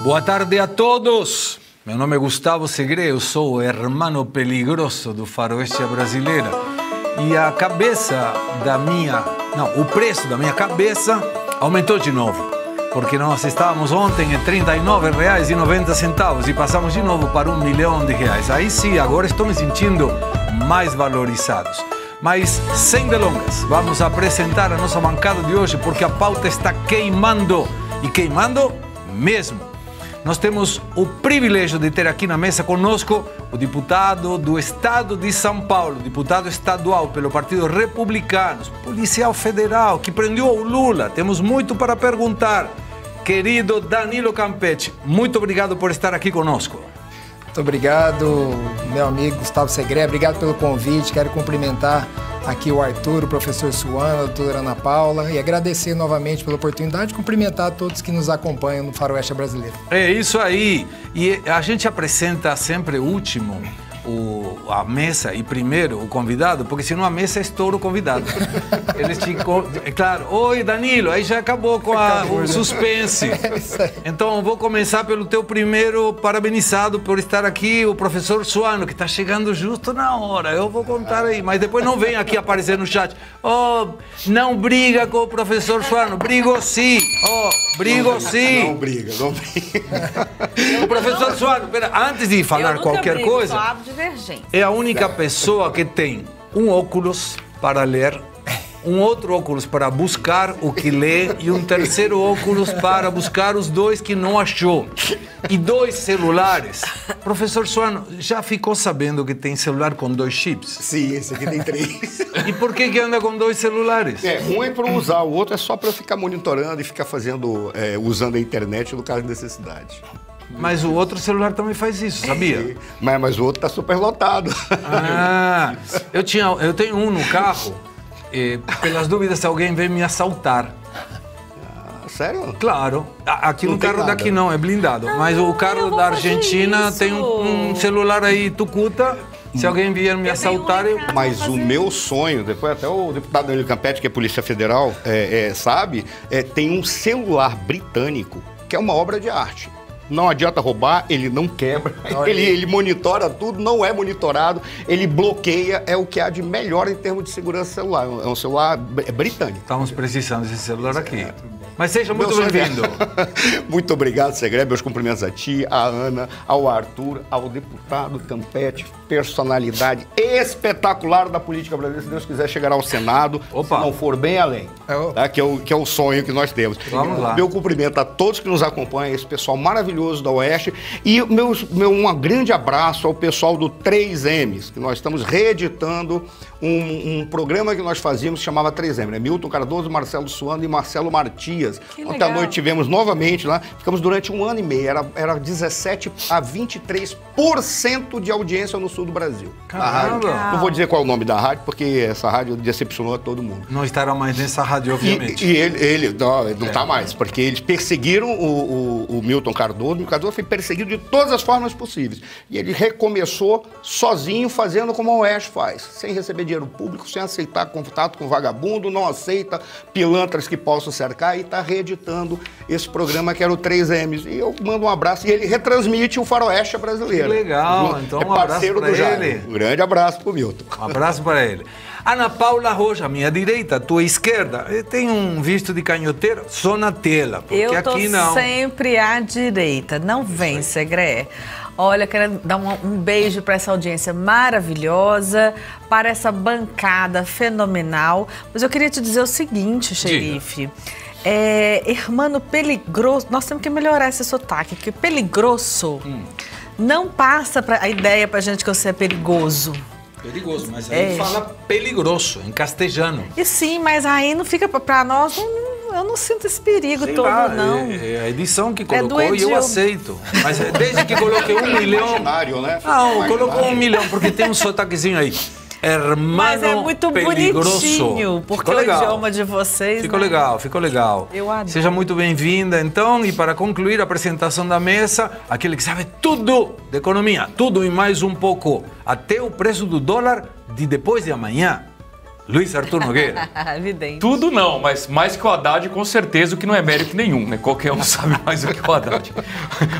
Boa tarde a todos. Meu nome é Gustavo Segre, eu sou o hermano peligroso do Faroeste Brasileira. E a cabeça da minha... Não, o preço da minha cabeça aumentou de novo. Porque nós estávamos ontem em R$ 39,90 e passamos de novo para R$1 milhão. Aí sim, agora estou me sentindo mais valorizados. Mas sem delongas, vamos apresentar a nossa bancada de hoje porque a pauta está queimando. E queimando mesmo. Nós temos o privilégio de ter aqui na mesa conosco o deputado do Estado de São Paulo, deputado estadual pelo Partido Republicano, policial federal que prendeu o Lula. Temos muito para perguntar. Querido Danilo Campetti, muito obrigado por estar aqui conosco. Muito obrigado, meu amigo Gustavo Segre. Obrigado pelo convite. Quero cumprimentar aqui o Arthur, o professor Suana, a doutora Ana Paula e agradecer novamente pela oportunidade de cumprimentar todos que nos acompanham no Faroeste Brasileiro. É isso aí. E a gente apresenta sempre o último a mesa e primeiro o convidado, porque senão a mesa estoura o convidado. Eles é claro, oi Danilo, aí já acabou com o suspense. Então vou começar pelo teu primeiro parabenizado por estar aqui, o professor Suano, que está chegando justo na hora. Eu vou contar aí, mas depois não vem aqui aparecer no chat. Oh, não briga com o professor Suano, brigo sim. Oh, brigo sim. Não briga. O professor Suano, antes de falar qualquer coisa, é a única pessoa que tem um óculos para ler, um outro óculos para buscar o que lê e um terceiro óculos para buscar os dois que não achou. E 2 celulares. Professor Suano, já ficou sabendo que tem celular com 2 chips? Sim, esse aqui tem 3. E por que anda com 2 celulares? Um é para usar, o outro é só para ficar monitorando e ficar fazendo, usando a internet no caso de necessidade. Mas o outro celular também faz isso, sabia? Mas o outro está super lotado. Ah, eu tenho um no carro, pelas dúvidas se alguém vem me assaltar. Sério? Claro. Aqui no carro daqui não, é blindado. Mas o carro da Argentina tem um celular aí, tucuta. Se alguém vier me assaltar, Mas o meu sonho, depois até o deputado Danilo Campetti, que é Polícia Federal, sabe, tem um celular britânico que é uma obra de arte. Não adianta roubar, ele não quebra, ele monitora tudo, não é monitorado, ele bloqueia, é o que há de melhor em termos de segurança celular. É um celular britânico. Estamos precisando desse celular aqui. Mas seja muito bem-vindo. Muito obrigado, Segre. Meus cumprimentos a ti, a Ana, ao Arthur, ao deputado Campetti, personalidade espetacular da política brasileira. Se Deus quiser, chegará ao Senado, se não for bem além, tá? que é o sonho que nós temos. Vamos lá. Meu cumprimento a todos que nos acompanham, esse pessoal maravilhoso da Oeste, e um grande abraço ao pessoal do 3Ms, que nós estamos reeditando um programa que nós fazíamos, que chamava 3M, né? Milton Cardoso, Marcelo Suano e Marcelo Martias. Ontem à noite tivemos novamente lá, ficamos durante 1 ano e meio, era 17 a 23% de audiência no sul do Brasil. Caramba! Não vou dizer qual é o nome da rádio, porque essa rádio decepcionou a todo mundo. Não estará mais nessa rádio, obviamente. E ele não está mais, porque eles perseguiram o Milton Cardoso. O Milton Cardoso foi perseguido de todas as formas possíveis. E ele recomeçou sozinho, fazendo como a Oeste faz, sem receber dinheiro público, sem aceitar contato com vagabundo, não aceita pilantras que possam cercar e está reeditando esse programa que era o 3Ms. E eu mando um abraço e ele retransmite o Faroeste Brasileiro. Que legal, então um abraço para ele. Um grande abraço para o Milton. Um abraço para ele. Ana Paula Rocha, à minha direita, à tua esquerda. Tem um visto de canhoteiro? Só na tela, porque eu tô aqui não. Sempre à direita. Não vem, Segre. Olha, quero dar um beijo para essa audiência maravilhosa, para essa bancada fenomenal. Mas eu queria te dizer o seguinte, xerife. Hermano Peligroso, nós temos que melhorar esse sotaque, porque Peligroso não passa a ideia pra gente que você é perigoso. Perigoso, mas aí fala peligroso, em castelhano. E sim, mas aí não fica pra nós, eu não sinto esse perigo todo, não. É a edição que colocou e eu aceito. Mas desde que coloquei 1 milhão... Né? Não, colocou 1 milhão, porque tem um sotaquezinho aí. Hermano Mas é muito peligroso. Bonitinho, porque o idioma de vocês... Ficou legal, ficou legal. Eu adoro. Seja muito bem-vinda, então, e para concluir a apresentação da mesa, aquele que sabe tudo de economia, tudo e mais um pouco, até o preço do dólar de depois de amanhã. Luiz Arthur Nogueira. Evidente. Tudo não, mas mais que o Haddad, com certeza, o que não é mérito nenhum, né? Qualquer um sabe mais do que o Haddad.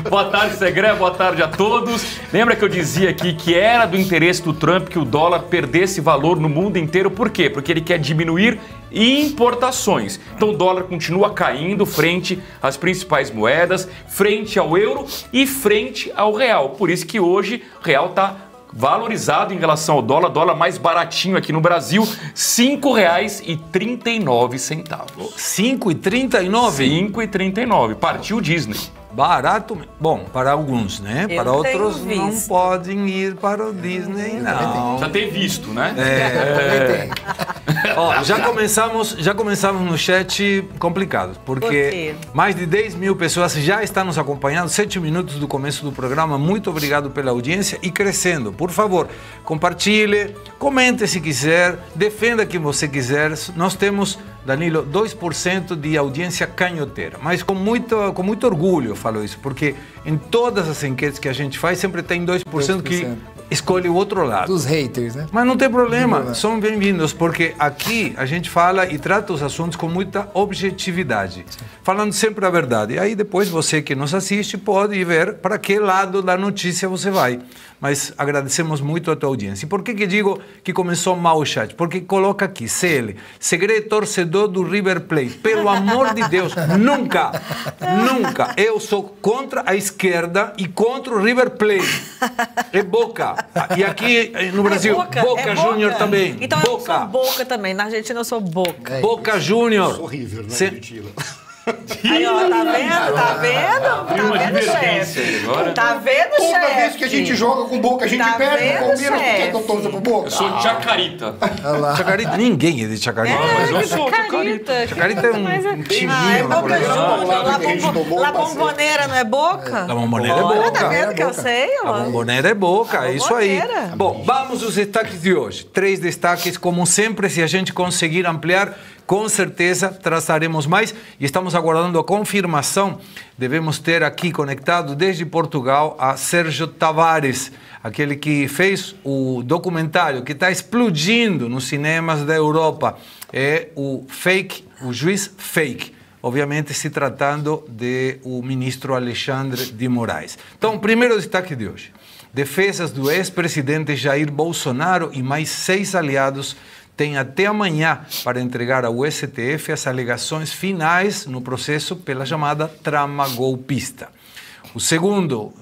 Boa tarde, Segré, boa tarde a todos. Lembra que eu dizia aqui que era do interesse do Trump que o dólar perdesse valor no mundo inteiro? Por quê? Porque ele quer diminuir importações. Então o dólar continua caindo frente às principais moedas, frente ao euro e frente ao real. Por isso que hoje o real está valorizado em relação ao dólar mais baratinho aqui no Brasil, R$ 5,39. 5,39? 5,39. Partiu Disney. Barato, bom, para alguns, né? Eu para outros tenho não visto. podem ir para o Disney, não. Já tem visto, né? Ó, já começamos no chat complicado, Por porque quê? mais de 10 mil pessoas já estão nos acompanhando, 7 minutos do começo do programa. Muito obrigado pela audiência e crescendo. Por favor, compartilhe, comente se quiser, defenda quem você quiser. Nós temos, Danilo, 2% de audiência canhoteira, mas com muito orgulho eu falo isso, porque em todas as enquetes que a gente faz sempre tem 2% que escolhe o outro lado. Dos haters, né? Mas não tem problema, são bem-vindos, porque aqui a gente fala e trata os assuntos com muita objetividade, falando sempre a verdade. E aí depois você que nos assiste pode ver para que lado da notícia você vai. Mas agradecemos muito a tua audiência. E por que digo que começou mal o chat? Porque coloca aqui, CL, Segré torcedor do River Plate. Pelo amor de Deus, nunca. Eu sou contra a esquerda e contra o River Plate. É Boca. E aqui no Brasil, Boca Júnior também. Então Boca. eu sou Boca também. Na Argentina eu sou Boca. Boca Júnior. Horrível, né? Aí, ó, tá vendo? Tá vendo, chefe? Tá vendo, chefe? Toda vez que a gente joga com Boca, a gente perde. vendo, Palmeiras, por que chefe? eu torço pro Boca? Eu sou de Chacarita. Chacarita, ninguém é de Chacarita. Mas eu sou Chacarita. Chacarita é um timinho. É na Boca verdade. Júnior. La Bombonera não é Boca? La Bombonera é Olha, Boca. tá vendo que eu sei? A Bombonera é Boca, é isso aí. Bombonera. Bom, vamos aos destaques de hoje. 3 destaques, como sempre, se a gente conseguir ampliar, com certeza traçaremos mais. E estamos aguardando a confirmação. Devemos ter aqui conectado desde Portugal a Sérgio Tavares, aquele que fez o documentário que está explodindo nos cinemas da Europa. É o Juiz Fake. Obviamente se tratando do ministro Alexandre de Moraes. Então, primeiro destaque de hoje. Defesas do ex-presidente Jair Bolsonaro e mais 6 aliados têm até amanhã para entregar ao STF as alegações finais no processo pela chamada trama golpista. O segunda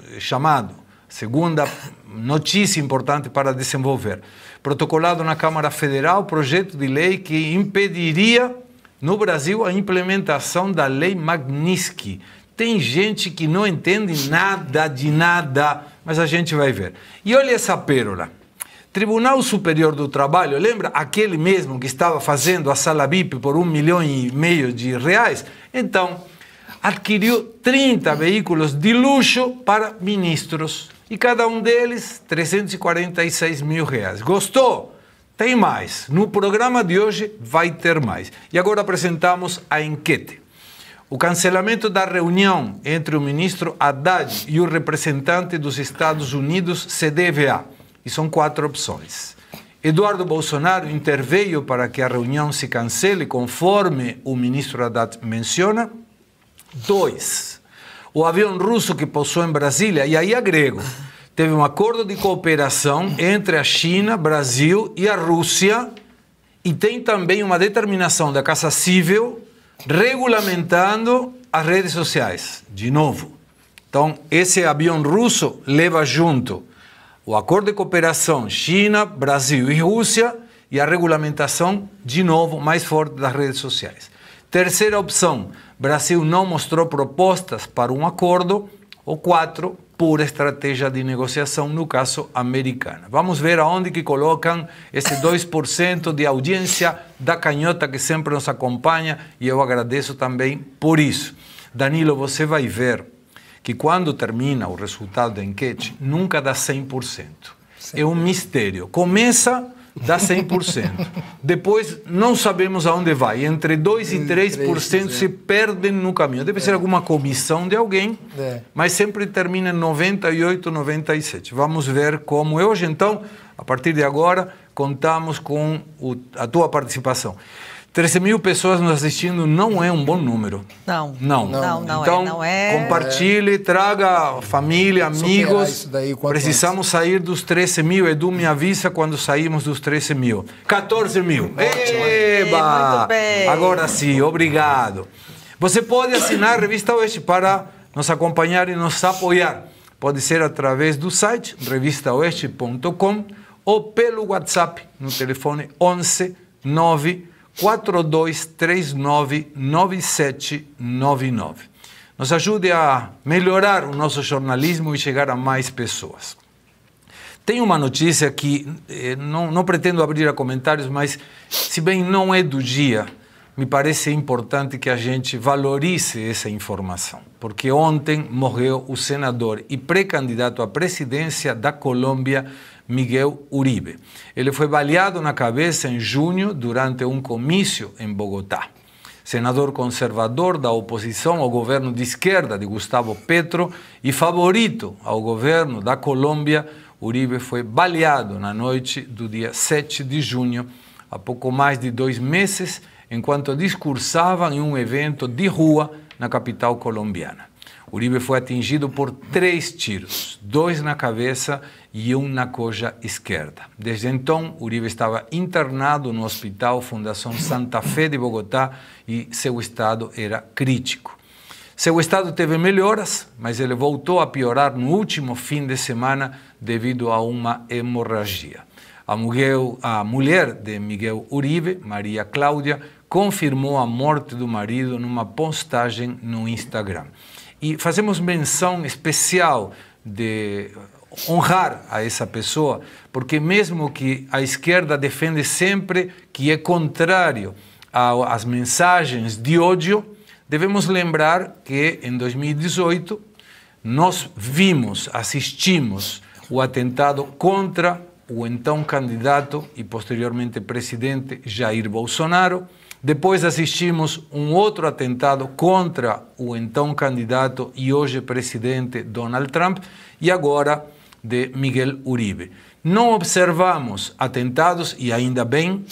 notícia importante para desenvolver. Protocolado na Câmara Federal, projeto de lei que impediria no Brasil a implementação da Lei Magnitsky. Tem gente que não entende nada de nada, mas a gente vai ver. E olha essa pérola. Tribunal Superior do Trabalho, lembra aquele mesmo que estava fazendo a sala VIP por R$1,5 milhão de reais? Então, adquiriu 30 veículos de luxo para ministros. E cada um deles, R$346 mil. Gostou? Tem mais. No programa de hoje vai ter mais. E agora apresentamos a enquete. O cancelamento da reunião entre o ministro Haddad e o representante dos Estados Unidos se deve a... E são 4 opções. Eduardo Bolsonaro interveio para que a reunião se cancele, conforme o ministro Haddad menciona. 2. O avião russo que pousou em Brasília, e aí agrego, teve um acordo de cooperação entre a China, Brasil e a Rússia, e tem também uma determinação da Casa Civil regulamentando as redes sociais. De novo. Então, esse avião russo leva junto o acordo de cooperação China, Brasil e Rússia e a regulamentação, de novo, mais forte das redes sociais. Terceira opção, Brasil não mostrou propostas para um acordo. Ou 4, pura estratégia de negociação, no caso americana. Vamos ver aonde que colocam esse 2% de audiência da canhota que sempre nos acompanha e eu agradeço também por isso. Danilo, você vai ver que quando termina o resultado da enquete, nunca dá 100%. É um mistério. Começa dá 100%. Depois, não sabemos aonde vai. Entre 2% e 3% se perdem no caminho. Deve ser alguma comissão de alguém, mas sempre termina em 98%, 97%. Vamos ver como é hoje. Então, a partir de agora, contamos com a tua participação. 13 mil pessoas nos assistindo não é um bom número. Não. Então, compartilhe, traga família, amigos. Precisamos sair dos 13 mil. Edu me avisa quando saímos dos 13 mil. 14 mil. Eba! Muito bem. Agora sim, obrigado. Você pode assinar a Revista Oeste para nos acompanhar e nos apoiar. Pode ser através do site revistaoeste.com ou pelo WhatsApp no telefone 11 9 42399799. Nos ajude a melhorar o nosso jornalismo e chegar a mais pessoas. Tem uma notícia que não pretendo abrir a comentários, mas se bem não é do dia, me parece importante que a gente valorize essa informação, porque ontem morreu o senador e pré-candidato à presidência da Colômbia, Miguel Uribe. Ele foi baleado na cabeça em junho durante um comício em Bogotá. Senador conservador da oposição ao governo de esquerda de Gustavo Petro e favorito ao governo da Colômbia, Uribe foi baleado na noite do dia 7 de junho, há pouco mais de 2 meses, enquanto discursava em um evento de rua na capital colombiana. Uribe foi atingido por 3 tiros, 2 na cabeça e 1 na coxa esquerda. Desde então, Uribe estava internado no Hospital Fundação Santa Fé de Bogotá e seu estado era crítico. Seu estado teve melhoras, mas ele voltou a piorar no último fim de semana devido a uma hemorragia. A mulher de Miguel Uribe, Maria Cláudia, confirmou a morte do marido numa postagem no Instagram. E fazemos menção especial de honrar a essa pessoa, porque mesmo que a esquerda defende sempre que é contrário às mensagens de ódio, devemos lembrar que em 2018 nós assistimos o atentado contra o então candidato e posteriormente presidente Jair Bolsonaro. Depois assistimos um outro atentado contra o então candidato e hoje presidente Donald Trump e agora de Miguel Uribe. Não observamos atentados, e ainda bem,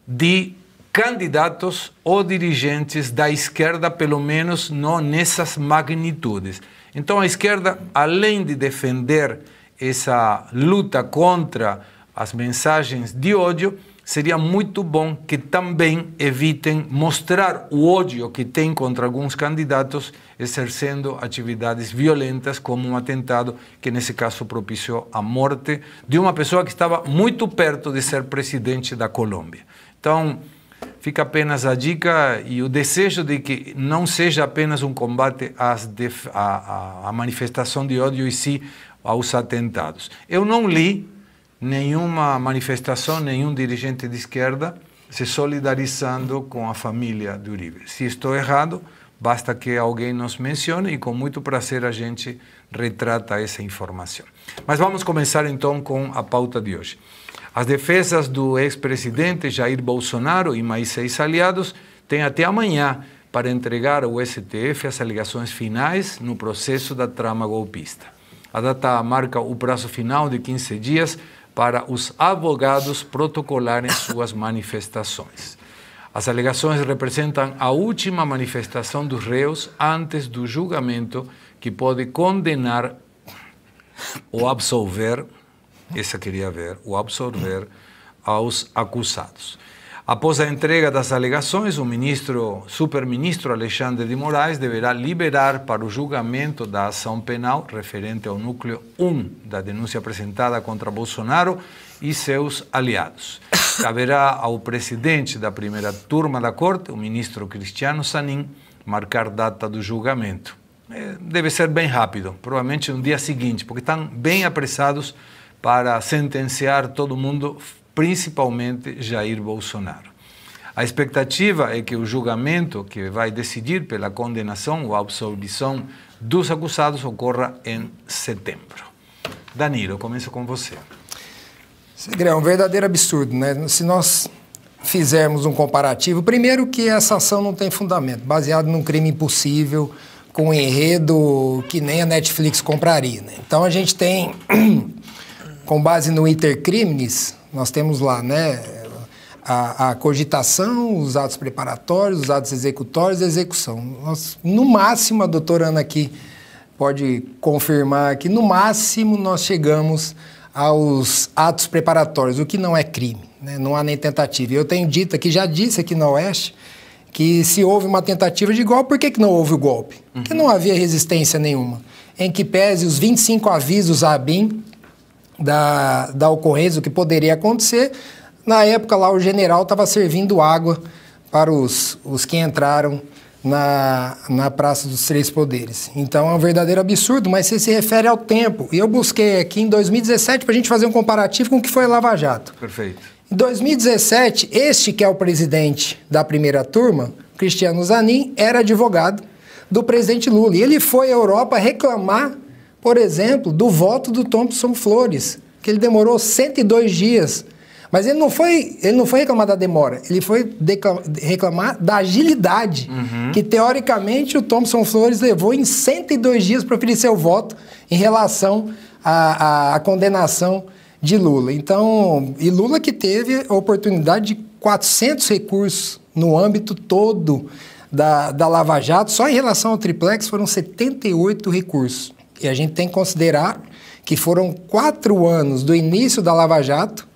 de candidatos ou dirigentes da esquerda, pelo menos não nessas magnitudes. Então a esquerda, além de defender essa luta contra as mensagens de ódio, seria muito bom que também evitem mostrar o ódio que tem contra alguns candidatos, exercendo atividades violentas, como um atentado que, nesse caso, propiciou a morte de uma pessoa que estava muito perto de ser presidente da Colômbia. Então, fica apenas a dica e o desejo de que não seja apenas um combate à manifestação de ódio e sim aos atentados. Eu não li nenhuma manifestação, nenhum dirigente de esquerda se solidarizando com a família de Uribe. Se estou errado, basta que alguém nos mencione e com muito prazer a gente retrata essa informação. Mas vamos começar então com a pauta de hoje. As defesas do ex-presidente Jair Bolsonaro e mais 6 aliados têm até amanhã para entregar ao STF as alegações finais no processo da trama golpista. A data marca o prazo final de 15 dias para os advogados protocolarem suas manifestações. As alegações representam a última manifestação dos réus antes do julgamento que pode condenar ou absolver, essa queria ver, ou absolver aos acusados. Após a entrega das alegações, o superministro Alexandre de Moraes deverá liberar para o julgamento da ação penal referente ao núcleo 1 da denúncia apresentada contra Bolsonaro e seus aliados. Caberá ao presidente da primeira turma da corte, o ministro Cristiano Zanin, marcar data do julgamento. Deve ser bem rápido, provavelmente no dia seguinte, porque estão bem apressados para sentenciar todo mundo, principalmente Jair Bolsonaro. A expectativa é que o julgamento que vai decidir pela condenação ou absolvição dos acusados ocorra em setembro. Danilo, eu começo com você. Segre, é um verdadeiro absurdo, né? Se nós fizermos um comparativo, primeiro que essa ação não tem fundamento, baseado num crime impossível, com um enredo que nem a Netflix compraria, né? Então a gente tem, com base no iter criminis, nós temos lá, né, a cogitação, os atos preparatórios, os atos executórios e a execução. Nós, no máximo, a doutora Ana aqui pode confirmar que no máximo nós chegamos aos atos preparatórios, o que não é crime, né? Não há nem tentativa. Eu tenho dito aqui, já disse aqui na Oeste, que se houve uma tentativa de golpe, por que não houve o golpe? Porque não havia resistência nenhuma. Em que pese os 25 avisos à ABIN da ocorrência, o que poderia acontecer, na época lá o general estava servindo água para os que entraram na Praça dos Três Poderes. Então é um verdadeiro absurdo, mas você se refere ao tempo. E eu busquei aqui em 2017 para a gente fazer um comparativo com o que foi a Lava Jato. Perfeito. Em 2017, este que é o presidente da primeira turma, Cristiano Zanin, era advogado do presidente Lula. E ele foi à Europa reclamar, por exemplo, do voto do Thompson Flores, que ele demorou 102 dias. Mas ele não foi reclamar da demora, ele foi reclamar da agilidade, que teoricamente o Thompson Flores levou em 102 dias para oferecer o voto em relação à condenação de Lula. Então, e Lula que teve a oportunidade de 400 recursos no âmbito todo da Lava Jato, só em relação ao triplex foram 78 recursos. E a gente tem que considerar que foram 4 anos do início da Lava Jato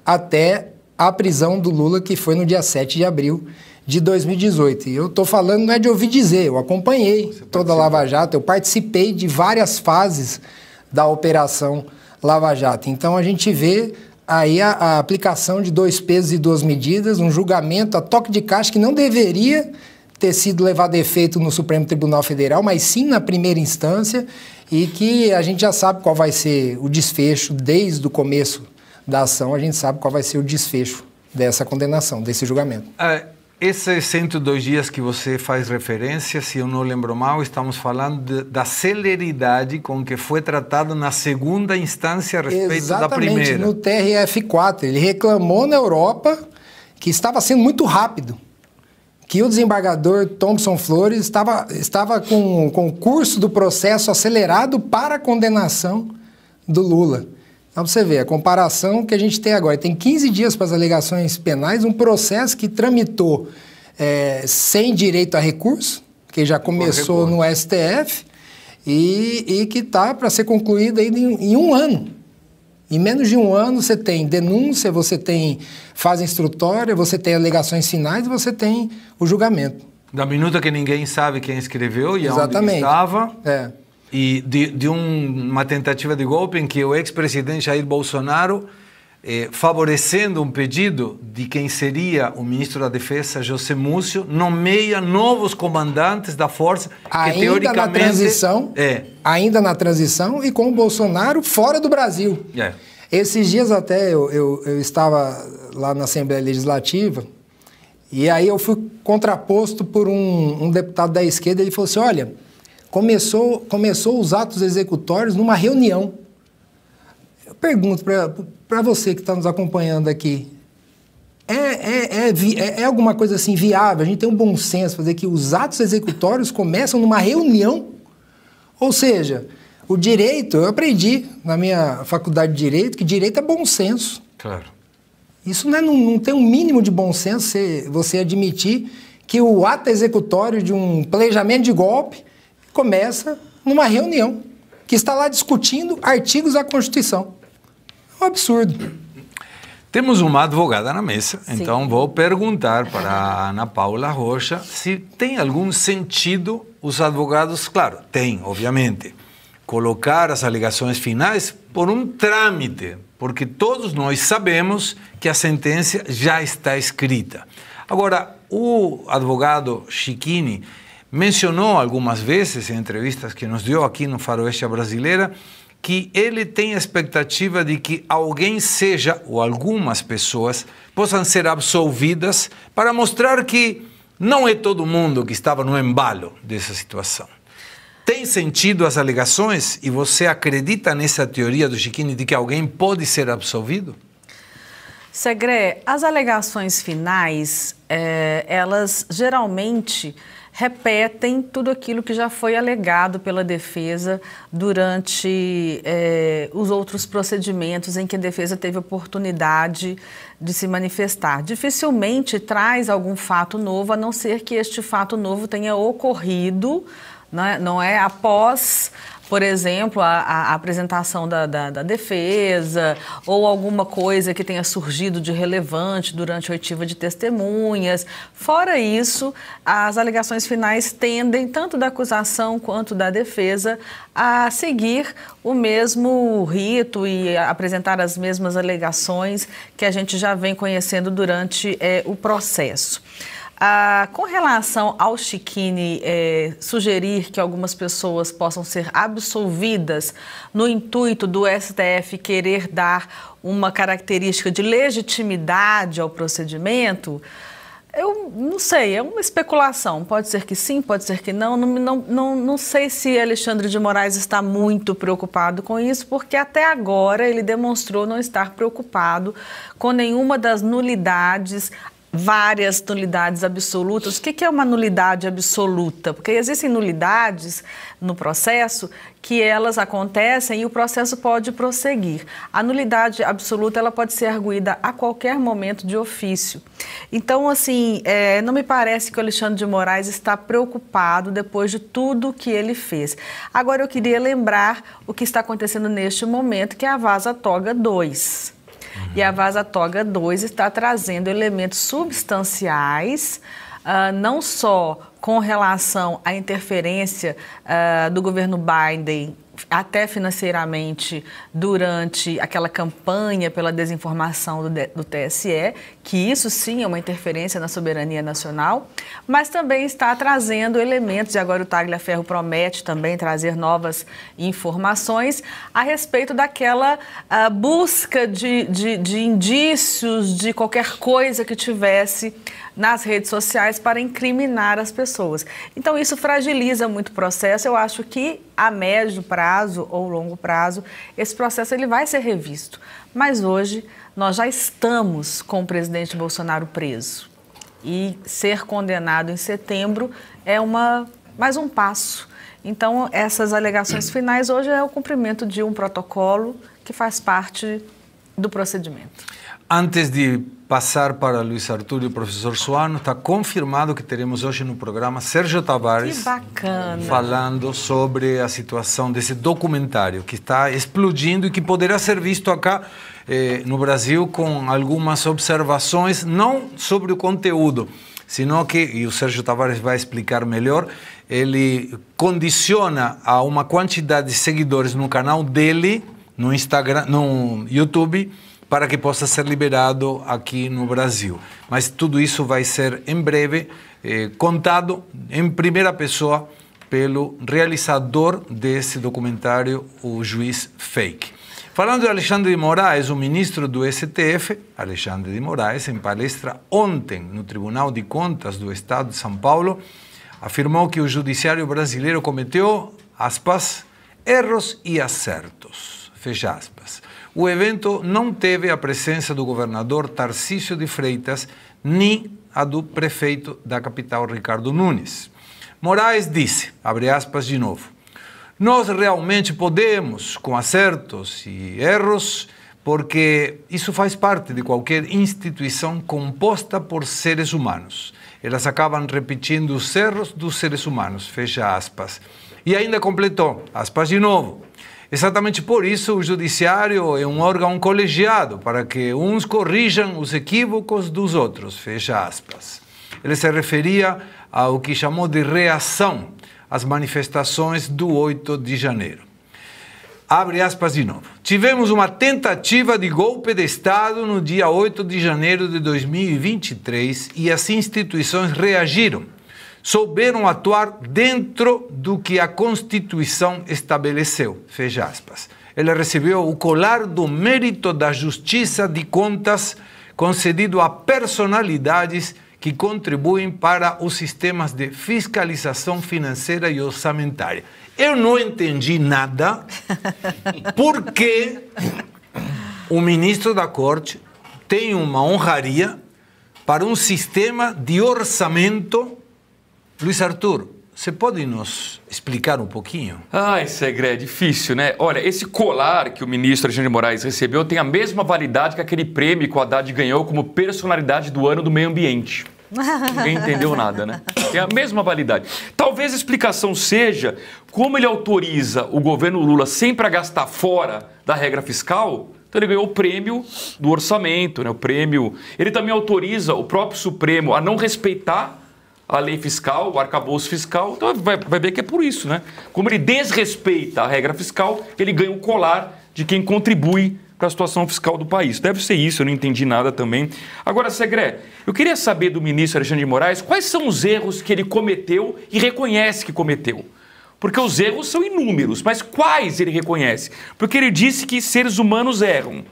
até a prisão do Lula, que foi no dia 7 de abril de 2018. E eu estou falando, não é de ouvir dizer, eu acompanhei toda a Lava Jato, eu participei de várias fases da Operação Lava Jato. Então a gente vê aí a aplicação de 2 pesos e 2 medidas, um julgamento a toque de caixa que não deveria ter sido levado a efeito no Supremo Tribunal Federal, mas sim na primeira instância, e que a gente já sabe qual vai ser o desfecho desde o começo da ação, a gente sabe qual vai ser o desfecho dessa condenação, desse julgamento. Esses 102 dias que você faz referência, se eu não lembro mal, estamos falando da celeridade com que foi tratado na segunda instância a respeito da primeira. Exatamente, no TRF4. Ele reclamou na Europa que estava sendo muito rápido, que o desembargador Thompson Flores estava com o curso do processo acelerado para a condenação do Lula. Então, você vê, a comparação que a gente tem agora. Tem 15 dias para as alegações penais, um processo que tramitou sem direito a recurso, que já começou no STF, e que está para ser concluído aí em 1 ano. Em menos de 1 ano, você tem denúncia, você tem fase instrutória, você tem alegações finais e você tem o julgamento. Da minuta que ninguém sabe quem escreveu e onde estava. E de uma tentativa de golpe em que o ex-presidente Jair Bolsonaro, favorecendo um pedido de quem seria o ministro da Defesa, José Múcio, nomeia novos comandantes da força que teoricamente... Ainda na transição e com o Bolsonaro fora do Brasil. Esses dias até eu estava lá na Assembleia Legislativa e aí eu fui contraposto por um deputado da esquerda. Ele falou assim, olha... Começou os atos executórios numa reunião. Eu pergunto para você que está nos acompanhando aqui, é alguma coisa assim viável? A gente tem um bom senso fazer que os atos executórios começam numa reunião? Ou seja, o direito, eu aprendi na minha faculdade de Direito que direito é bom senso. Claro. Isso não tem um mínimo de bom senso você admitir que o ato executório de um planejamento de golpe começa numa reunião que está lá discutindo artigos da Constituição. É um absurdo. Temos uma advogada na mesa, Sim. Então vou perguntar para a Ana Paula Rocha se tem algum sentido os advogados, claro, tem, obviamente, colocar as alegações finais por um trâmite, porque todos nós sabemos que a sentença já está escrita. Agora, o advogado Cicchini mencionou algumas vezes em entrevistas que nos deu aqui no Faroeste Brasileira que ele tem a expectativa de que alguém seja, ou algumas pessoas, possam ser absolvidas para mostrar que não é todo mundo que estava no embalo dessa situação. Tem sentido as alegações e você acredita nessa teoria do Cicchini de que alguém pode ser absolvido? Segré, as alegações finais, elas geralmente repetem tudo aquilo que já foi alegado pela defesa durante os outros procedimentos em que a defesa teve oportunidade de se manifestar. Dificilmente traz algum fato novo, a não ser que este fato novo tenha ocorrido, né? Não é após, por exemplo, a apresentação da defesa ou alguma coisa que tenha surgido de relevante durante a oitiva de testemunhas. Fora isso, as alegações finais tendem, tanto da acusação quanto da defesa, a seguir o mesmo rito e apresentar as mesmas alegações que a gente já vem conhecendo durante o processo. Com relação ao Chiquini sugerir que algumas pessoas possam ser absolvidas no intuito do STF querer dar uma característica de legitimidade ao procedimento, eu não sei, é uma especulação. Pode ser que sim, pode ser que não. Não sei se Alexandre de Moraes está muito preocupado com isso, porque até agora ele demonstrou não estar preocupado com nenhuma das nulidades, várias nulidades absolutas. O que é uma nulidade absoluta? Porque existem nulidades no processo que elas acontecem e o processo pode prosseguir. A nulidade absoluta, ela pode ser arguída a qualquer momento de ofício. Então, assim, não me parece que o Alexandre de Moraes está preocupado depois de tudo que ele fez. Agora, eu queria lembrar o que está acontecendo neste momento, que é a Vaza Toga 2. E a Vaza Toga 2 está trazendo elementos substanciais, não só com relação à interferência do governo Biden, até financeiramente, durante aquela campanha pela desinformação do TSE, que isso sim é uma interferência na soberania nacional, mas também está trazendo elementos, e agora o Tagliaferro promete também trazer novas informações a respeito daquela busca de indícios de qualquer coisa que tivesse nas redes sociais para incriminar as pessoas. Então, isso fragiliza muito o processo. Eu acho que a médio prazo ou longo prazo, esse processo ele vai ser revisto. Mas hoje, nós já estamos com o presidente Bolsonaro preso. E ser condenado em setembro é mais um passo. Então, essas alegações finais hoje é o cumprimento de um protocolo que faz parte do procedimento. Antes de passar para Luiz Arthur e o professor Suano, está confirmado que teremos hoje no programa Sérgio Tavares falando sobre a situação desse documentário que está explodindo e que poderá ser visto acá no Brasil com algumas observações, não sobre o conteúdo, sino que, e o Sérgio Tavares vai explicar melhor, ele condiciona a uma quantidade de seguidores no canal dele, no Instagram, no YouTube, para que possa ser liberado aqui no Brasil. Mas tudo isso vai ser, em breve, contado em primeira pessoa pelo realizador desse documentário, o Juiz Fake. Falando de Alexandre de Moraes, o ministro do STF, Alexandre de Moraes, em palestra ontem no Tribunal de Contas do Estado de São Paulo, afirmou que o judiciário brasileiro cometeu, aspas, erros e acertos, fecha aspas. O evento não teve a presença do governador Tarcísio de Freitas nem a do prefeito da capital, Ricardo Nunes. Moraes disse, abre aspas de novo, nós realmente podemos, com acertos e erros, porque isso faz parte de qualquer instituição composta por seres humanos. Elas acabam repetindo os erros dos seres humanos, fecha aspas. E ainda completou, aspas de novo, exatamente por isso o judiciário é um órgão colegiado, para que uns corrijam os equívocos dos outros, fecha aspas. Ele se referia ao que chamou de reação às manifestações do 8 de janeiro. Abre aspas de novo. Tivemos uma tentativa de golpe de Estado no dia 8 de janeiro de 2023 e as instituições reagiram. Souberam atuar dentro do que a Constituição estabeleceu, fecha aspas. Ele recebeu o colar do mérito da Justiça de Contas concedido a personalidades que contribuem para os sistemas de fiscalização financeira e orçamentária. Eu não entendi nada porque o ministro da Corte tem uma honraria para um sistema de orçamento. Luiz Arthur, você pode nos explicar um pouquinho? Ai, Segré, é difícil, né? Olha, esse colar que o ministro Alexandre de Moraes recebeu tem a mesma validade que aquele prêmio que o Haddad ganhou como personalidade do ano do meio ambiente. Ninguém entendeu nada, né? Tem a mesma validade. Talvez a explicação seja como ele autoriza o governo Lula sempre a gastar fora da regra fiscal. Então ele ganhou o prêmio do orçamento, né? O prêmio. Ele também autoriza o próprio Supremo a não respeitar a lei fiscal, o arcabouço fiscal. Então vai ver que é por isso, né? Como ele desrespeita a regra fiscal, ele ganha o colar de quem contribui para a situação fiscal do país. Deve ser isso, eu não entendi nada também. Agora, Segré, eu queria saber do ministro Alexandre de Moraes quais são os erros que ele cometeu e reconhece que cometeu. Porque os erros são inúmeros, mas quais ele reconhece? Porque ele disse que seres humanos erram,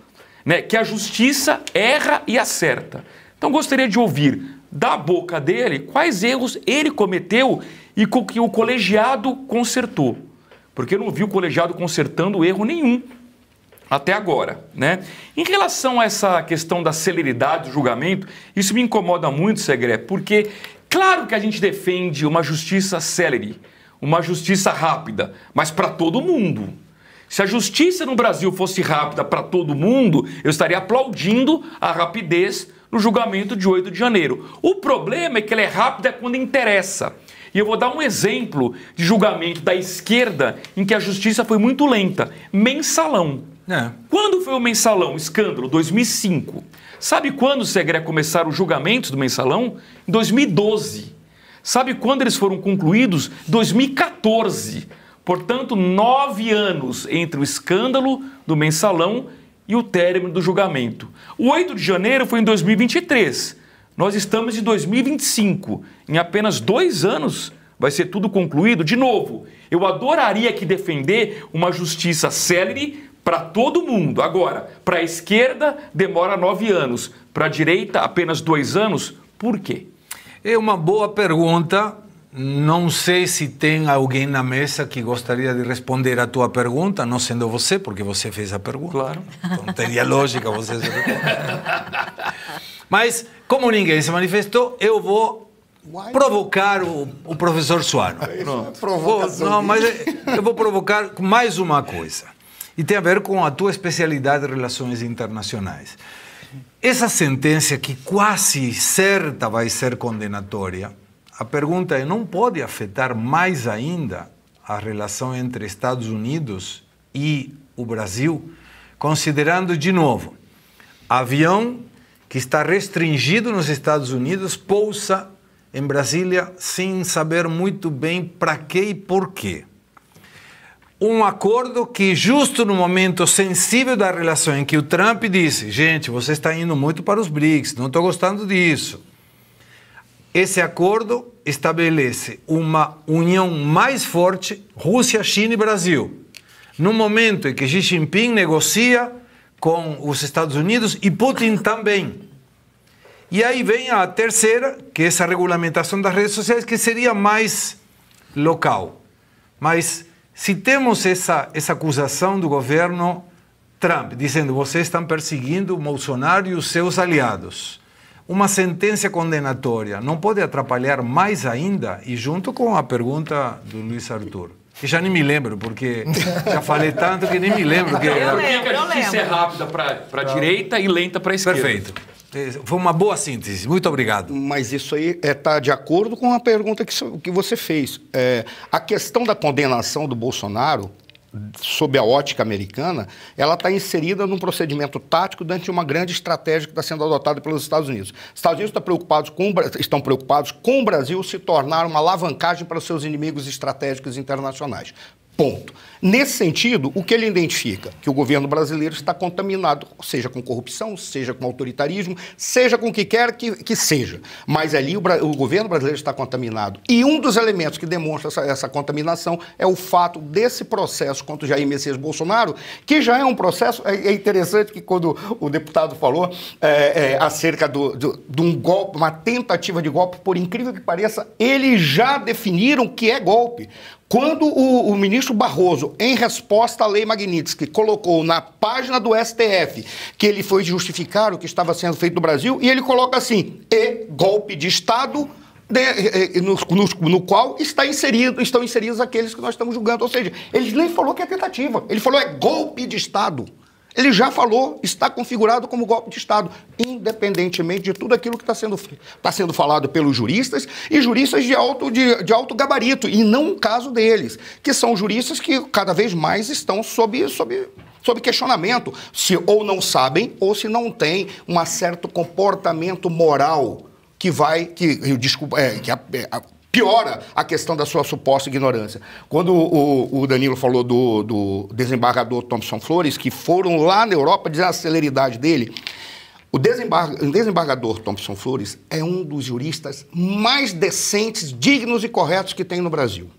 né? Que a justiça erra e acerta. Então, gostaria de ouvir da boca dele quais erros ele cometeu e que o colegiado consertou. Porque eu não vi o colegiado consertando erro nenhum até agora, né? Em relação a essa questão da celeridade do julgamento, isso me incomoda muito, Segré, porque claro que a gente defende uma justiça célere, uma justiça rápida, mas para todo mundo. Se a justiça no Brasil fosse rápida para todo mundo, eu estaria aplaudindo a rapidez no julgamento de 8 de janeiro. O problema é que ela é rápida quando interessa. E eu vou dar um exemplo de julgamento da esquerda em que a justiça foi muito lenta. Mensalão. Quando foi o Mensalão? Escândalo, 2005. Sabe quando, Segré, começaram os julgamentos do Mensalão? Em 2012. Sabe quando eles foram concluídos? 2014. Portanto, 9 anos entre o escândalo do Mensalão e o término do julgamento. O 8 de janeiro foi em 2023. Nós estamos em 2025. Em apenas 2 anos vai ser tudo concluído. De novo, eu adoraria aqui defender uma justiça célere para todo mundo. Agora, para a esquerda demora 9 anos. Para a direita apenas 2 anos. Por quê? É uma boa pergunta. Não sei se tem alguém na mesa que gostaria de responder a tua pergunta, não sendo você, porque você fez a pergunta. Claro. Então teria lógica você se responder. Mas, como ninguém se manifestou, eu vou provocar o professor Suano. Eu vou provocar mais uma coisa. E tem a ver com a tua especialidade de relações internacionais. Essa sentença que quase certa vai ser condenatória, a pergunta é, não pode afetar mais ainda a relação entre Estados Unidos e o Brasil, considerando, de novo, avião que está restringido nos Estados Unidos pousa em Brasília sem saber muito bem para quê e por quê. Um acordo que, justo no momento sensível da relação em que o Trump disse, gente, você está indo muito para os BRICS, não estou gostando disso. Esse acordo estabelece uma união mais forte, Rússia, China e Brasil. No momento em que Xi Jinping negocia com os Estados Unidos e Putin também. E aí vem a terceira, que é essa regulamentação das redes sociais, que seria mais local. Mas se temos essa acusação do governo Trump, dizendo vocês estão perseguindo o Bolsonaro e os seus aliados, uma sentença condenatória não pode atrapalhar mais ainda? E junto com a pergunta do Luiz Arthur, que já nem me lembro, porque já falei tanto que nem me lembro. Que a justiça é rápida para a direita e lenta para a esquerda. Perfeito. Foi uma boa síntese. Muito obrigado. Mas isso aí está de acordo com a pergunta que você fez. A questão da condenação do Bolsonaro, sob a ótica americana, ela está inserida num procedimento tático dentro de uma grande estratégia que está sendo adotada pelos Estados Unidos. Os Estados Unidos estão preocupados com o Brasil se tornar uma alavancagem para os seus inimigos estratégicos internacionais. Ponto. Nesse sentido, o que ele identifica? Que o governo brasileiro está contaminado, seja com corrupção, seja com autoritarismo, seja com o que quer que seja. Mas ali o governo brasileiro está contaminado. E um dos elementos que demonstra essa contaminação é o fato desse processo contra o Jair Messias Bolsonaro, que já é um processo. É interessante que quando o deputado falou acerca de um golpe, uma tentativa de golpe, por incrível que pareça, eles já definiram que é golpe. Quando o ministro Barroso, em resposta à lei Magnitsky, colocou na página do STF que ele foi justificar o que estava sendo feito no Brasil, e ele coloca assim, golpe de Estado, no qual estão inseridos aqueles que nós estamos julgando. Ou seja, ele nem falou que é tentativa, ele falou golpe de Estado. Ele já falou, está configurado como golpe de Estado, independentemente de tudo aquilo que está sendo falado pelos juristas e juristas de alto gabarito, e não o caso deles, que são juristas que cada vez mais estão sob questionamento, se ou não sabem ou se não têm um certo comportamento moral que piora a questão da sua suposta ignorância. Quando o Danilo falou do desembargador Thompson Flores, que foram lá na Europa dizer a celeridade dele, o desembargador Thompson Flores é um dos juristas mais decentes, dignos e corretos que tem no Brasil.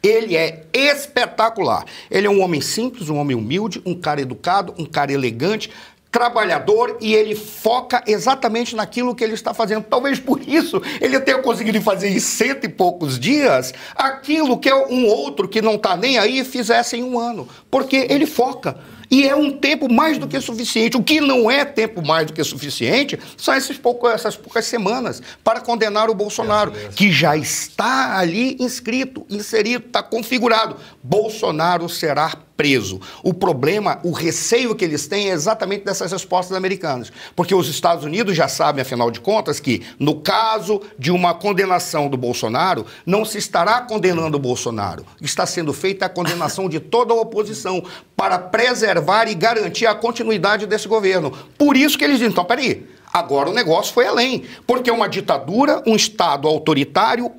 Ele é espetacular. Ele é um homem simples, um homem humilde, um cara educado, um cara elegante, trabalhador, e ele foca exatamente naquilo que ele está fazendo. Talvez por isso ele tenha conseguido fazer em 100 e poucos dias aquilo que um outro que não está nem aí fizesse em 1 ano. Porque ele foca. E é um tempo mais do que suficiente. O que não é tempo mais do que suficiente são essas poucas semanas para condenar o Bolsonaro, que já está ali inserido, está configurado. Bolsonaro será preso. O problema, o receio que eles têm é exatamente dessas respostas americanas. Porque os Estados Unidos já sabem, afinal de contas, que no caso de uma condenação do Bolsonaro, não se estará condenando o Bolsonaro. Está sendo feita a condenação de toda a oposição para preservar e garantir a continuidade desse governo. Por isso que eles dizem, então, peraí, agora o negócio foi além. Porque é uma ditadura, um Estado autoritário,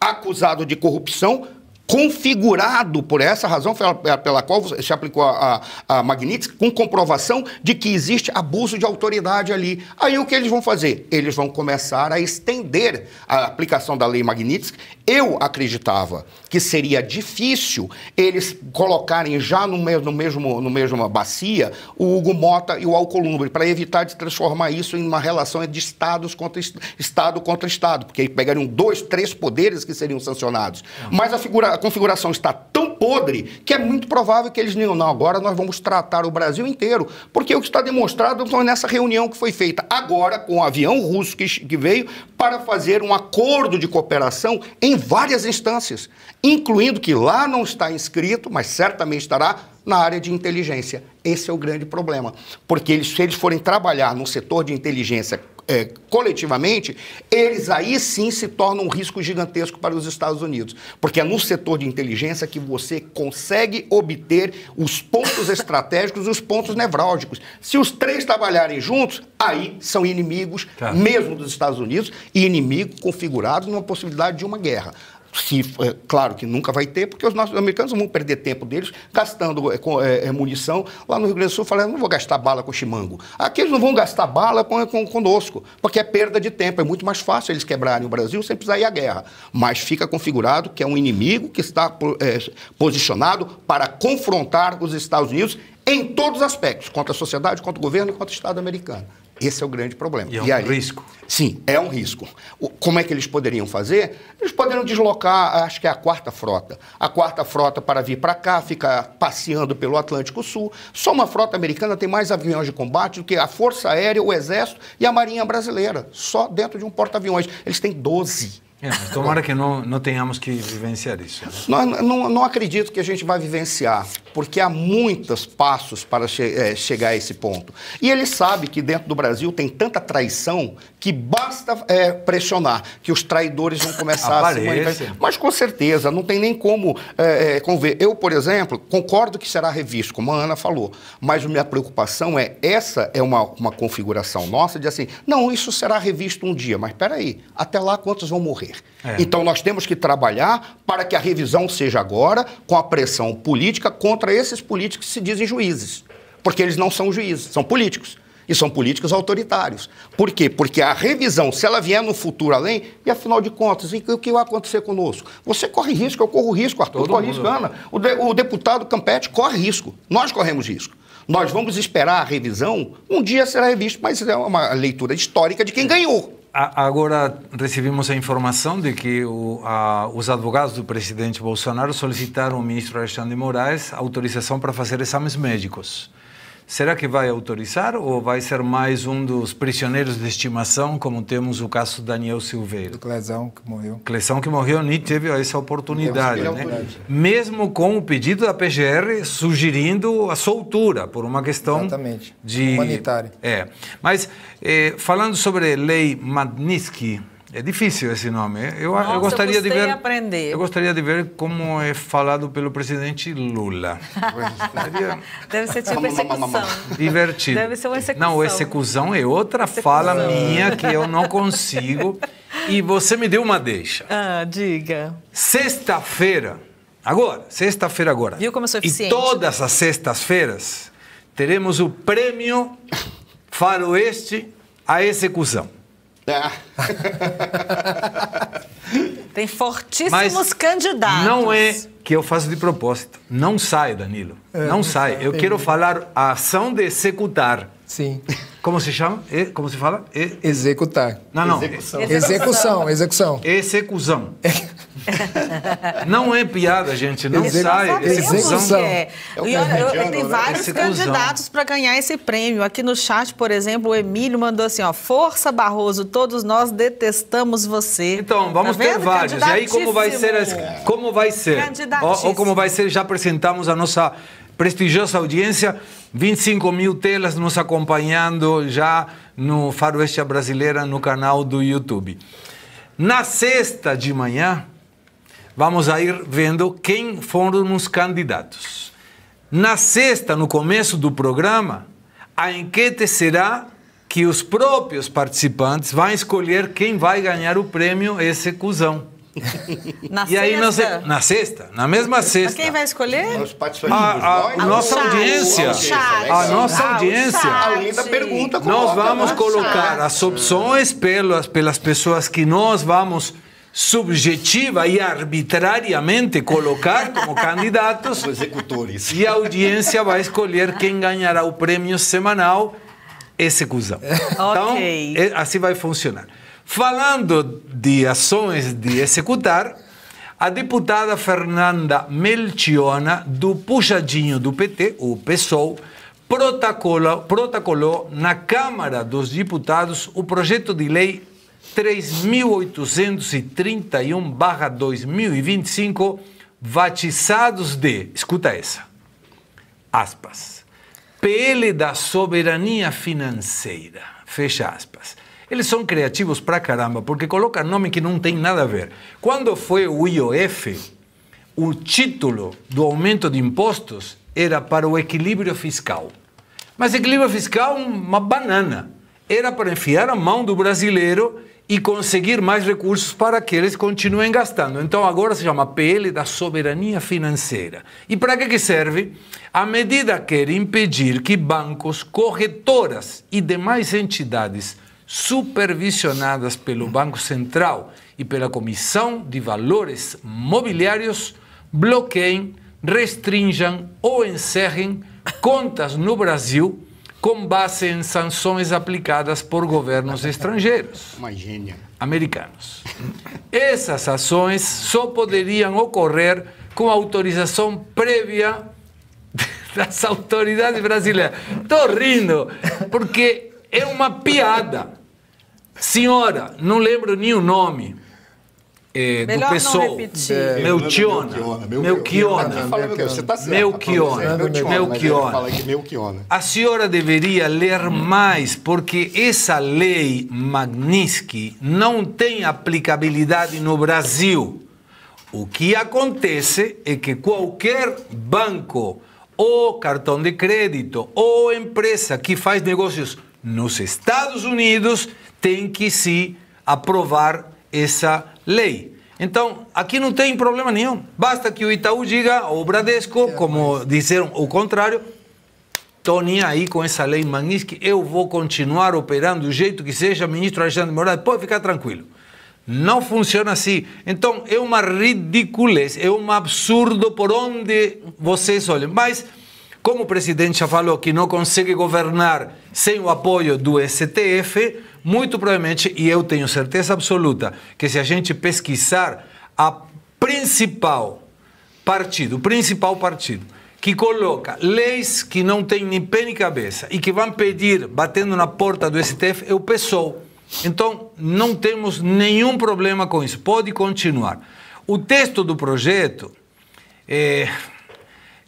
acusado de corrupção, configurado por essa razão pela qual se aplicou a Magnitsky, com comprovação de que existe abuso de autoridade ali. Aí o que eles vão fazer? Eles vão começar a estender a aplicação da lei Magnitsky. Eu acreditava que seria difícil eles colocarem já no mesmo bacia o Hugo Mota e o Alcolumbre, para evitar de transformar isso em uma relação de Estado contra Estado, porque aí pegariam 2, 3 poderes que seriam sancionados. Mas a configuração está tão podre que é muito provável que eles digam, não, agora nós vamos tratar o Brasil inteiro, porque o que está demonstrado foi nessa reunião que foi feita agora com o avião russo que veio para fazer um acordo de cooperação em várias instâncias, incluindo que lá não está inscrito, mas certamente estará na área de inteligência. Esse é o grande problema, porque se eles forem trabalhar no setor de inteligência coletivamente, eles aí sim se tornam um risco gigantesco para os Estados Unidos, porque é no setor de inteligência que você consegue obter os pontos estratégicos e os pontos nevrálgicos. Se os 3 trabalharem juntos, aí são inimigos mesmo dos Estados Unidos e inimigos configurados numa possibilidade de uma guerra. Claro que nunca vai ter, porque os nossos americanos vão perder tempo deles gastando munição. Lá no Rio Grande do Sul, falando, não vou gastar bala com chimango. Aqui eles não vão gastar bala conosco, porque é perda de tempo. É muito mais fácil eles quebrarem o Brasil sem precisar ir à guerra. Mas fica configurado que é um inimigo que está posicionado para confrontar os Estados Unidos em todos os aspectos, contra a sociedade, contra o governo e contra o Estado americano. Esse é o grande problema. E é um risco. Sim, é um risco. Como é que eles poderiam fazer? Eles poderiam deslocar, acho que é a 4ª Frota. A 4ª Frota para vir para cá, ficar passeando pelo Atlântico Sul. Só uma frota americana tem mais aviões de combate do que a Força Aérea, o Exército e a Marinha Brasileira. Só dentro de um porta-aviões. Eles têm 12. Mas tomara que não tenhamos que vivenciar isso. Né? Não acredito que a gente vai vivenciar, porque há muitos passos para chegar a esse ponto. E ele sabe que dentro do Brasil tem tanta traição que basta pressionar, que os traidores vão começar a se manifestar. Mas com certeza, não tem nem como ver. Eu, por exemplo, concordo que será revisto, como a Ana falou, mas a minha preocupação essa é uma configuração nossa de assim, não, isso será revisto um dia, mas espera aí, até lá quantos vão morrer? Então nós temos que trabalhar para que a revisão seja agora com a pressão política contra esses políticos que se dizem juízes, porque eles não são juízes, são políticos. E são políticos autoritários. Por quê? Porque a revisão, se ela vier no futuro além, e afinal de contas, o que vai acontecer conosco? Você corre risco, eu corro risco, Arthur corre risco, Ana. O deputado Campetti corre risco, nós corremos risco. Nós vamos esperar a revisão, um dia será revisto, mas é uma leitura histórica de quem ganhou. Agora recebemos a informação de que os advogados do presidente Bolsonaro solicitaram ao ministro Alexandre de Moraes autorização para fazer exames médicos. Será que vai autorizar ou vai ser mais um dos prisioneiros de estimação, como temos o caso do Daniel Silveira? Do Clezão, que morreu. Clezão que morreu nem teve essa oportunidade, né? Mesmo com o pedido da PGR sugerindo a soltura, por uma questão Exatamente. de Humanitária. Mas, falando sobre lei Magnitsky, é difícil esse nome. Eu gostaria de ver. Aprender. Eu gostaria de ver como é falado pelo presidente Lula. Deve ser tipo execução. Divertido. Deve ser uma execução. Não, execução é outra fala minha que eu não consigo. E você me deu uma deixa. Diga. Sexta-feira agora. Viu como eu sou eficiente? E todas as sextas-feiras teremos o prêmio Faroeste à execução. Tem fortíssimos candidatos. Não é que eu faço de propósito. Não sai, Danilo. Não sai. Eu quero falar a ação de executar. Sim. Como se chama? Como se fala? Executar. Não. Execução. Execução. Não é piada, gente. Não sai. Execução. E olha, tem vários candidatos para ganhar esse prêmio. Aqui no chat, por exemplo, o Emílio mandou assim, ó, força Barroso, todos nós detestamos você. Então, vamos ter vários. E aí como vai ser? Como vai ser? Ou como vai ser, já apresentamos a nossa prestigiosa audiência, 25 mil telas nos acompanhando já no Faroeste Brasileira, no canal do YouTube. Na sexta de manhã, vamos a ir vendo quem foram os candidatos. Na sexta, no começo do programa, a enquete será que os próprios participantes vão escolher quem vai ganhar o prêmio Execusão. Na mesma sexta. Mas quem vai escolher? A nossa audiência. A nossa audiência. Além da pergunta, nós vamos colocar as opções pelas pessoas que nós vamos subjetiva e arbitrariamente colocar como candidatos. Os executores. E a audiência vai escolher quem ganhará o prêmio semanal Execusão. Então, assim vai funcionar. Falando de ações de executar, a deputada Fernanda Melchiona, do puxadinho do PT, o PSOL, protocolou na Câmara dos Deputados o projeto de lei 3.831/2025, batizados de, escuta essa, aspas, PL da soberania financeira, fecha aspas. Eles são criativos pra caramba, porque colocam nome que não tem nada a ver. Quando foi o IOF, o título do aumento de impostos era para o equilíbrio fiscal. Mas equilíbrio fiscal, uma banana. Era para enfiar a mão do brasileiro e conseguir mais recursos para que eles continuem gastando. Então agora se chama PL da soberania financeira. E para que serve? A medida quer impedir que bancos, corretoras e demais entidades supervisionadas pelo Banco Central e pela Comissão de Valores Mobiliários bloqueiem, restringam ou encerrem contas no Brasil com base em sanções aplicadas por governos estrangeiros, americanos. Essas ações só poderiam ocorrer com autorização prévia das autoridades brasileiras. Estou rindo, porque é uma piada. Senhora, não lembro nem o nome do PSOL. Melchiona. A senhora deveria ler mais, porque essa lei Magnitsky não tem aplicabilidade no Brasil. O que acontece é que qualquer banco, ou cartão de crédito, ou empresa que faz negócios nos Estados Unidos tem que se aprovar essa lei. Então, aqui não tem problema nenhum. Basta que o Itaú diga, ou o Bradesco, como disseram o contrário, estou nem aí com essa lei Magnitsky, eu vou continuar operando do jeito que seja, ministro Alexandre de Moraes, pode ficar tranquilo. Não funciona assim. Então, é uma ridiculez, é um absurdo por onde vocês olham. Mas, como o presidente já falou que não consegue governar sem o apoio do STF, muito provavelmente, e eu tenho certeza absoluta, que se a gente pesquisar o principal partido que coloca leis que não tem nem pé nem cabeça e que vão pedir, batendo na porta do STF, é o PSOL. Então, não temos nenhum problema com isso. Pode continuar. O texto do projeto,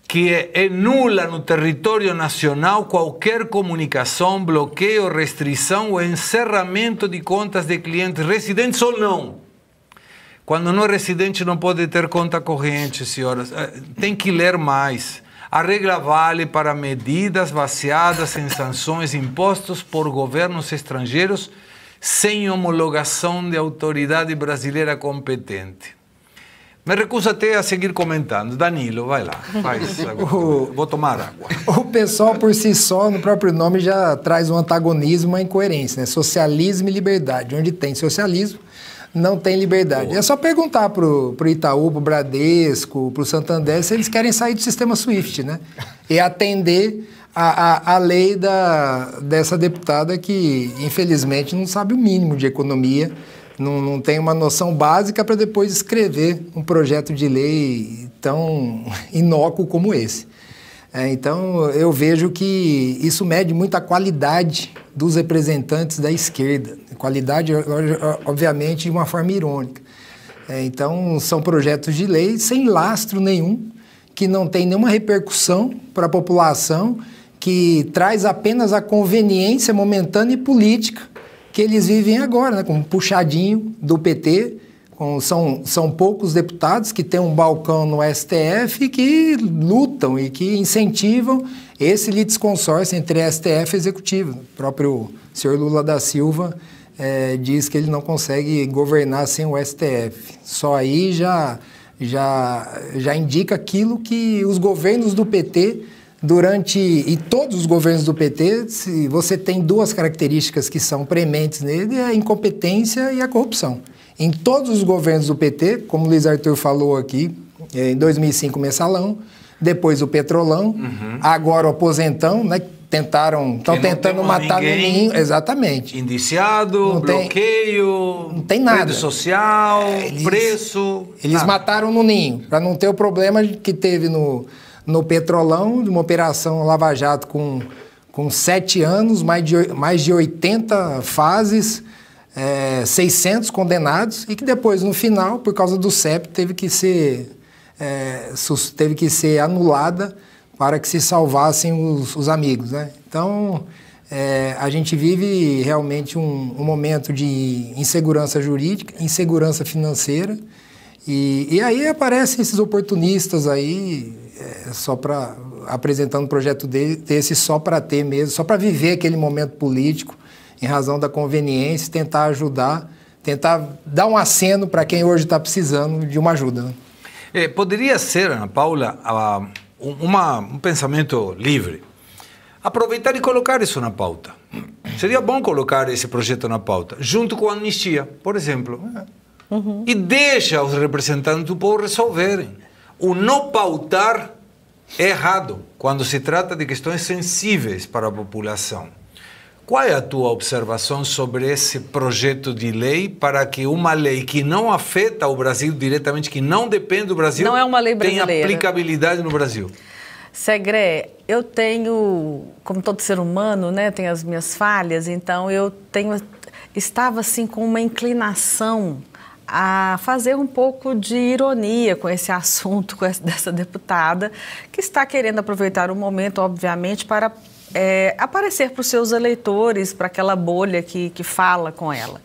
que anula no território nacional qualquer comunicação, bloqueio, restrição ou encerramento de contas de clientes residentes ou não. Quando não é residente, não pode ter conta corrente, senhoras. Tem que ler mais. A regra vale para medidas baseadas em sanções impostas por governos estrangeiros sem homologação de autoridade brasileira competente. Me recuso até a seguir comentando. Danilo, vai lá. Faz agora. Vou tomar água. O pessoal, por si só, no próprio nome, já traz um antagonismo, uma incoerência, né? Socialismo e liberdade. Onde tem socialismo, não tem liberdade. É só perguntar pro Itaú, pro Bradesco, pro Santander, se eles querem sair do sistema SWIFT, né? E atender a lei dessa deputada que, infelizmente, não sabe o mínimo de economia, não tem uma noção básica para depois escrever um projeto de lei tão inócuo como esse. Então, eu vejo que isso mede muito a qualidade dos representantes da esquerda. Qualidade, obviamente, de uma forma irônica. Então, são projetos de lei sem lastro nenhum, que não tem nenhuma repercussão para a população, que traz apenas a conveniência momentânea e política que eles vivem agora, né? Como puxadinho do PT. São poucos deputados que têm um balcão no STF e que lutam e que incentivam esse litisconsórcio entre STF e Executivo. O próprio senhor Lula da Silva diz que ele não consegue governar sem o STF. Só aí já indica aquilo que os governos do PT, e todos os governos do PT, se você tem duas características que são prementes nele, é a incompetência e a corrupção. Em todos os governos do PT, como o Luiz Arthur falou aqui, em 2005 o mensalão, depois o petrolão, agora o aposentão, né? Estão tentando matar no ninho. Exatamente. Indiciado, bloqueio, não tem nada. Rede social, preço. Eles mataram no ninho, para não ter o problema que teve no petrolão, de uma operação Lava Jato com 7 anos, mais de 80 fases, 600 condenados, e que depois, no final, por causa do CEP, teve que ser anulada para que se salvassem os amigos, né? Então, a gente vive realmente um momento de insegurança jurídica, insegurança financeira, e aí aparecem esses oportunistas aí, apresentando um projeto desse só para ter mesmo, só para viver aquele momento político, em razão da conveniência, tentar ajudar, tentar dar um aceno para quem hoje está precisando de uma ajuda. Né? Poderia ser, Ana Paula, um pensamento livre. Aproveitar e colocar isso na pauta. Seria bom colocar esse projeto na pauta, junto com a anistia, por exemplo. E deixa os representantes do povo resolverem. O não pautar é errado quando se trata de questões sensíveis para a população. Qual é a tua observação sobre esse projeto de lei para que uma lei que não afeta o Brasil diretamente, que não depende do Brasil, não é uma lei brasileira, tenha aplicabilidade no Brasil? Segré, eu tenho, como todo ser humano, né, tenho as minhas falhas, então estava assim com uma inclinação a fazer um pouco de ironia com esse assunto, dessa deputada, que está querendo aproveitar o momento, obviamente, para aparecer para os seus eleitores, para aquela bolha que fala com ela.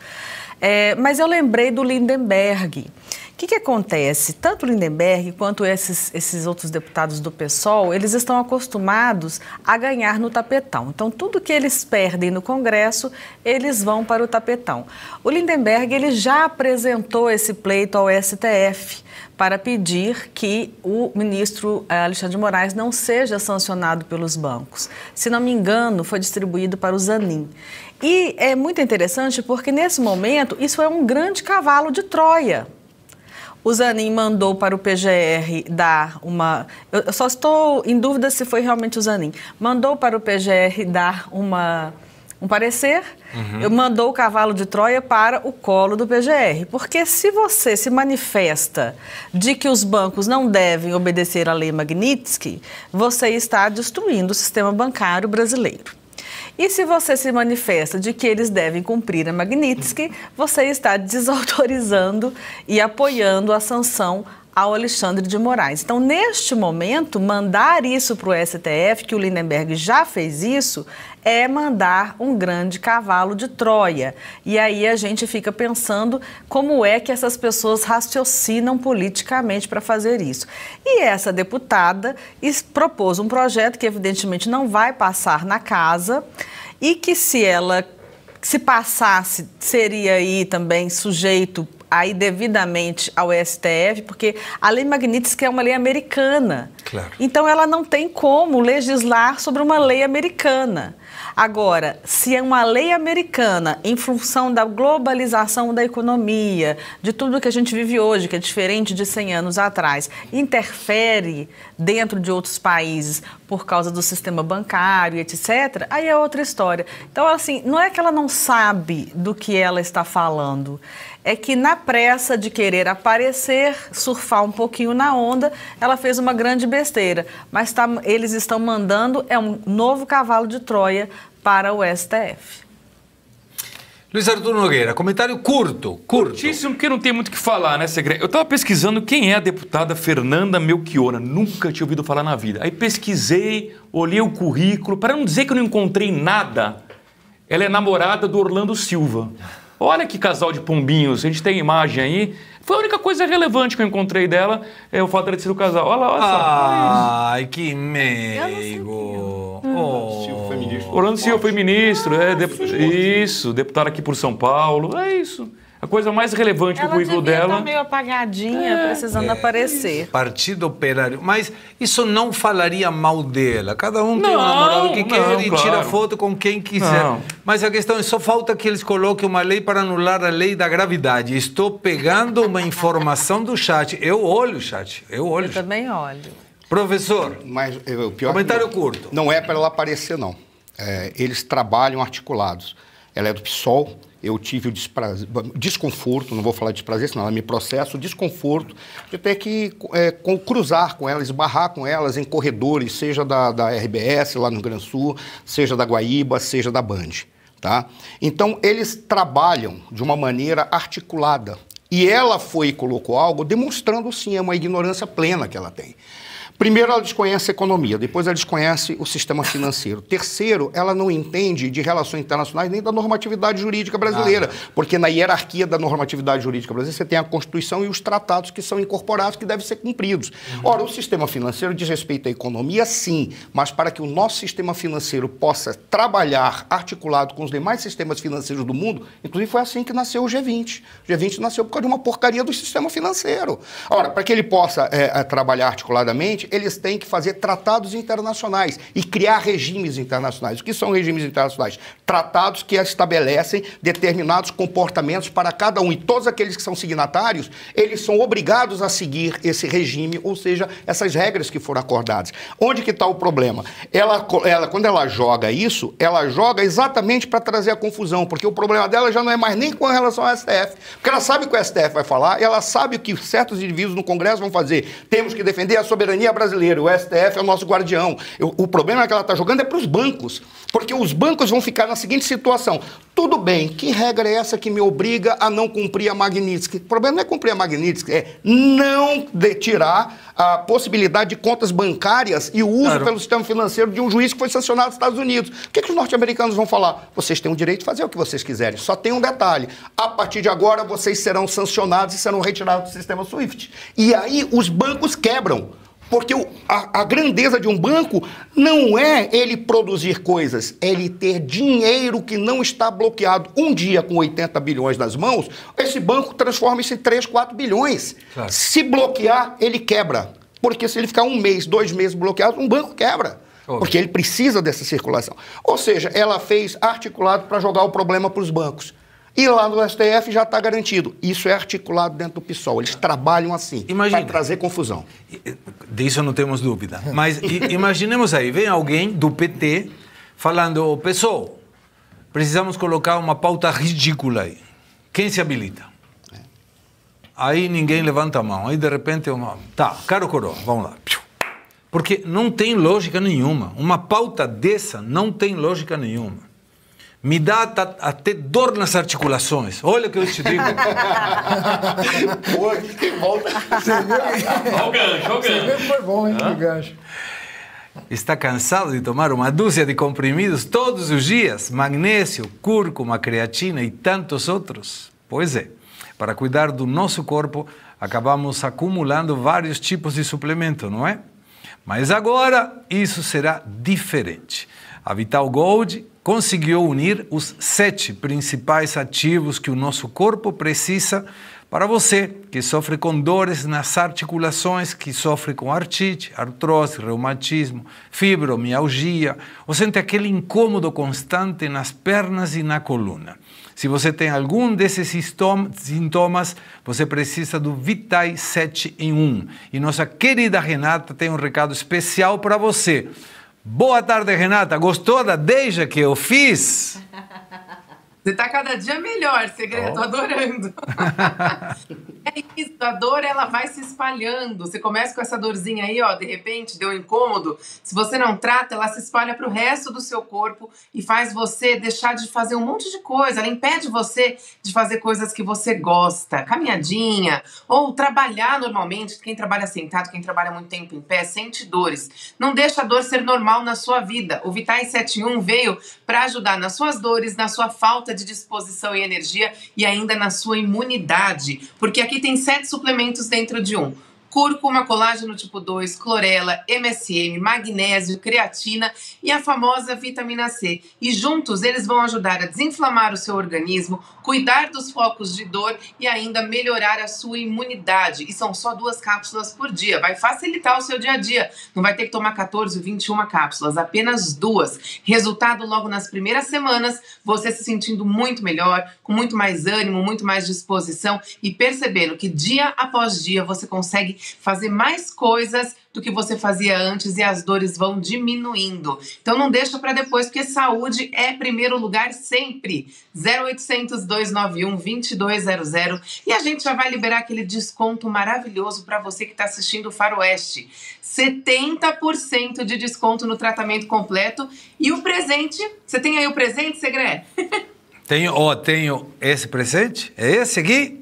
Mas eu lembrei do Lindenberg. O que acontece? Tanto o Lindenberg quanto esses outros deputados do PSOL, eles estão acostumados a ganhar no tapetão. Então, tudo que eles perdem no Congresso, eles vão para o tapetão. O Lindenberg, ele já apresentou esse pleito ao STF para pedir que o ministro Alexandre de Moraes não seja sancionado pelos bancos. Se não me engano, foi distribuído para o Zanin. E é muito interessante porque, nesse momento, isso é um grande cavalo de Troia. O Zanin mandou para o PGR dar uma... Eu só estou em dúvida se foi realmente o Zanin. Mandou para o PGR dar um parecer, mandou o cavalo de Troia para o colo do PGR. Porque se você se manifesta de que os bancos não devem obedecer à lei Magnitsky, você está destruindo o sistema bancário brasileiro. E se você se manifesta de que eles devem cumprir a Magnitsky, você está desautorizando e apoiando a sanção ao Alexandre de Moraes. Então, neste momento, mandar isso para o STF, que o Lindenberg já fez isso, é mandar um grande cavalo de Troia. E aí a gente fica pensando como é que essas pessoas raciocinam politicamente para fazer isso. E essa deputada propôs um projeto que evidentemente não vai passar na casa e que se passasse, seria aí também sujeito aí devidamente ao STF, porque a lei Magnitsky é uma lei americana. Claro. Então ela não tem como legislar sobre uma lei americana. Agora, se é uma lei americana em função da globalização da economia, de tudo que a gente vive hoje, que é diferente de 100 anos atrás, interfere dentro de outros países por causa do sistema bancário, etc., aí é outra história. Então, assim, não é que ela não sabe do que ela está falando, é que na pressa de querer aparecer, surfar um pouquinho na onda, ela fez uma grande besteira. Mas eles estão mandando um novo cavalo de Troia para o STF. Luiz Arthur Nogueira, comentário curto. Curtíssimo, porque não tem muito o que falar, né, Segre? Eu estava pesquisando quem é a deputada Fernanda Melchiona. Nunca tinha ouvido falar na vida. Aí pesquisei, olhei o currículo, para não dizer que eu não encontrei nada. Ela é namorada do Orlando Silva. Olha que casal de pombinhos, a gente tem imagem aí. Foi a única coisa relevante que eu encontrei dela, é o fato de ter sido casal. Olha lá, olha só. Ai, que meigo. Orlando Silva foi ministro, isso, deputado aqui por São Paulo, é isso. A coisa mais relevante do currículo dela... Ela devia estar meio apagadinha, precisando aparecer. Partido Operário. Mas isso não falaria mal dela. Cada um tem um namorado que quer e tira foto com quem quiser. Não. Mas a questão é só falta que eles coloquem uma lei para anular a lei da gravidade. Estou pegando uma informação do chat. Eu olho o chat. Eu também olho. Professor, mas o pior comentário curto. Não é para ela aparecer, não. Eles trabalham articulados. Ela é do PSOL. Eu tive o desconforto, não vou falar de desprazer, senão ela me processa, o desconforto de ter que cruzar com elas, esbarrar com elas em corredores, seja da RBS, lá no Rio Grande do Sul, seja da Guaíba, seja da Band. Tá? Então, eles trabalham de uma maneira articulada. E ela foi e colocou algo demonstrando, sim, uma ignorância plena que ela tem. Primeiro, ela desconhece a economia, depois ela desconhece o sistema financeiro. Terceiro, ela não entende de relações internacionais nem da normatividade jurídica brasileira, porque na hierarquia da normatividade jurídica brasileira você tem a Constituição e os tratados que são incorporados, que devem ser cumpridos. Ora, o sistema financeiro diz respeito à economia, sim, mas para que o nosso sistema financeiro possa trabalhar articulado com os demais sistemas financeiros do mundo, inclusive foi assim que nasceu o G20. O G20 nasceu por causa de uma porcaria do sistema financeiro. Ora, para que ele possa trabalhar articuladamente, eles têm que fazer tratados internacionais e criar regimes internacionais. O que são regimes internacionais? Tratados que estabelecem determinados comportamentos para cada um. E todos aqueles que são signatários, eles são obrigados a seguir esse regime, ou seja, essas regras que foram acordadas. Onde que está o problema? Quando ela joga isso, ela joga exatamente para trazer a confusão, porque o problema dela já não é mais nem com relação ao STF. Porque ela sabe o que o STF vai falar, e ela sabe o que certos indivíduos no Congresso vão fazer. Temos que defender a soberania brasileira, o STF é o nosso guardião. O problema que ela está jogando é para os bancos, porque os bancos vão ficar na seguinte situação: tudo bem, que regra é essa que me obriga a não cumprir a Magnitsky? O problema não é cumprir a Magnitsky, é não tirar a possibilidade de contas bancárias e o uso pelo sistema financeiro de um juiz que foi sancionado nos Estados Unidos. O que os norte-americanos vão falar? Vocês têm o direito de fazer o que vocês quiserem, só tem um detalhe: a partir de agora vocês serão sancionados e serão retirados do sistema SWIFT. E aí os bancos quebram. Porque a grandeza de um banco não é ele produzir coisas, é ele ter dinheiro que não está bloqueado. Um dia, com 80 bilhões nas mãos, esse banco transforma isso em 3, 4 bilhões. Claro. Se bloquear, ele quebra. Porque se ele ficar 1 mês, 2 meses bloqueado, um banco quebra. Porque ele precisa dessa circulação. Ou seja, ela fez articulado para jogar o problema para os bancos. E lá no STF já está garantido. Isso é articulado dentro do PSOL. Eles trabalham assim, para trazer confusão. Disso não temos dúvida. Mas imaginemos aí, vem alguém do PT falando, pessoal, precisamos colocar uma pauta ridícula aí. Quem se habilita? Aí ninguém levanta a mão. Aí de repente, tá, caro coroa, vamos lá. Porque não tem lógica nenhuma. Uma pauta dessa não tem lógica nenhuma. Me dá até dor nas articulações. Olha o que eu te digo. Pô, que volta. Olha o gancho. Foi bom, hein, o gancho. Está cansado de tomar uma dúzia de comprimidos todos os dias? Magnésio, cúrcuma, creatina e tantos outros? Pois é. Para cuidar do nosso corpo, acabamos acumulando vários tipos de suplemento, não é? Mas agora isso será diferente. A Vital Gold conseguiu unir os 7 principais ativos que o nosso corpo precisa para você que sofre com dores nas articulações, que sofre com artrite, artrose, reumatismo, fibromialgia, ou sente aquele incômodo constante nas pernas e na coluna. Se você tem algum desses sintomas, você precisa do Vital 7 em 1. E nossa querida Renata tem um recado especial para você. Boa tarde, Renata. Gostou da deixa que eu fiz? Você tá cada dia melhor, Segredo, tô adorando. É isso, a dor ela vai se espalhando. Você começa com essa dorzinha aí, ó, de repente deu um incômodo. Se você não trata, ela se espalha pro resto do seu corpo e faz você deixar de fazer um monte de coisa. Ela impede você de fazer coisas que você gosta, caminhadinha, ou trabalhar normalmente. Quem trabalha sentado, quem trabalha muito tempo em pé, sente dores. Não deixa a dor ser normal na sua vida. O Vital 7.1 veio para ajudar nas suas dores, na sua falta de disposição e energia e ainda na sua imunidade, porque aqui tem 7 suplementos dentro de um. Cúrcuma, colágeno tipo 2, clorela, MSM, magnésio, creatina e a famosa vitamina C. E juntos eles vão ajudar a desinflamar o seu organismo, cuidar dos focos de dor e ainda melhorar a sua imunidade. E são só 2 cápsulas por dia. Vai facilitar o seu dia a dia. Não vai ter que tomar 14 ou 21 cápsulas, apenas 2. Resultado logo nas primeiras semanas, você se sentindo muito melhor, com muito mais ânimo, muito mais disposição e percebendo que dia após dia você consegue fazer mais coisas do que você fazia antes e as dores vão diminuindo. Então não deixa para depois, porque saúde é primeiro lugar sempre. 0800 291 2200 e a gente já vai liberar aquele desconto maravilhoso para você que está assistindo o Faroeste. 70% de desconto no tratamento completo e o presente. Você tem aí o presente, Segré? Tenho esse presente? É esse aqui?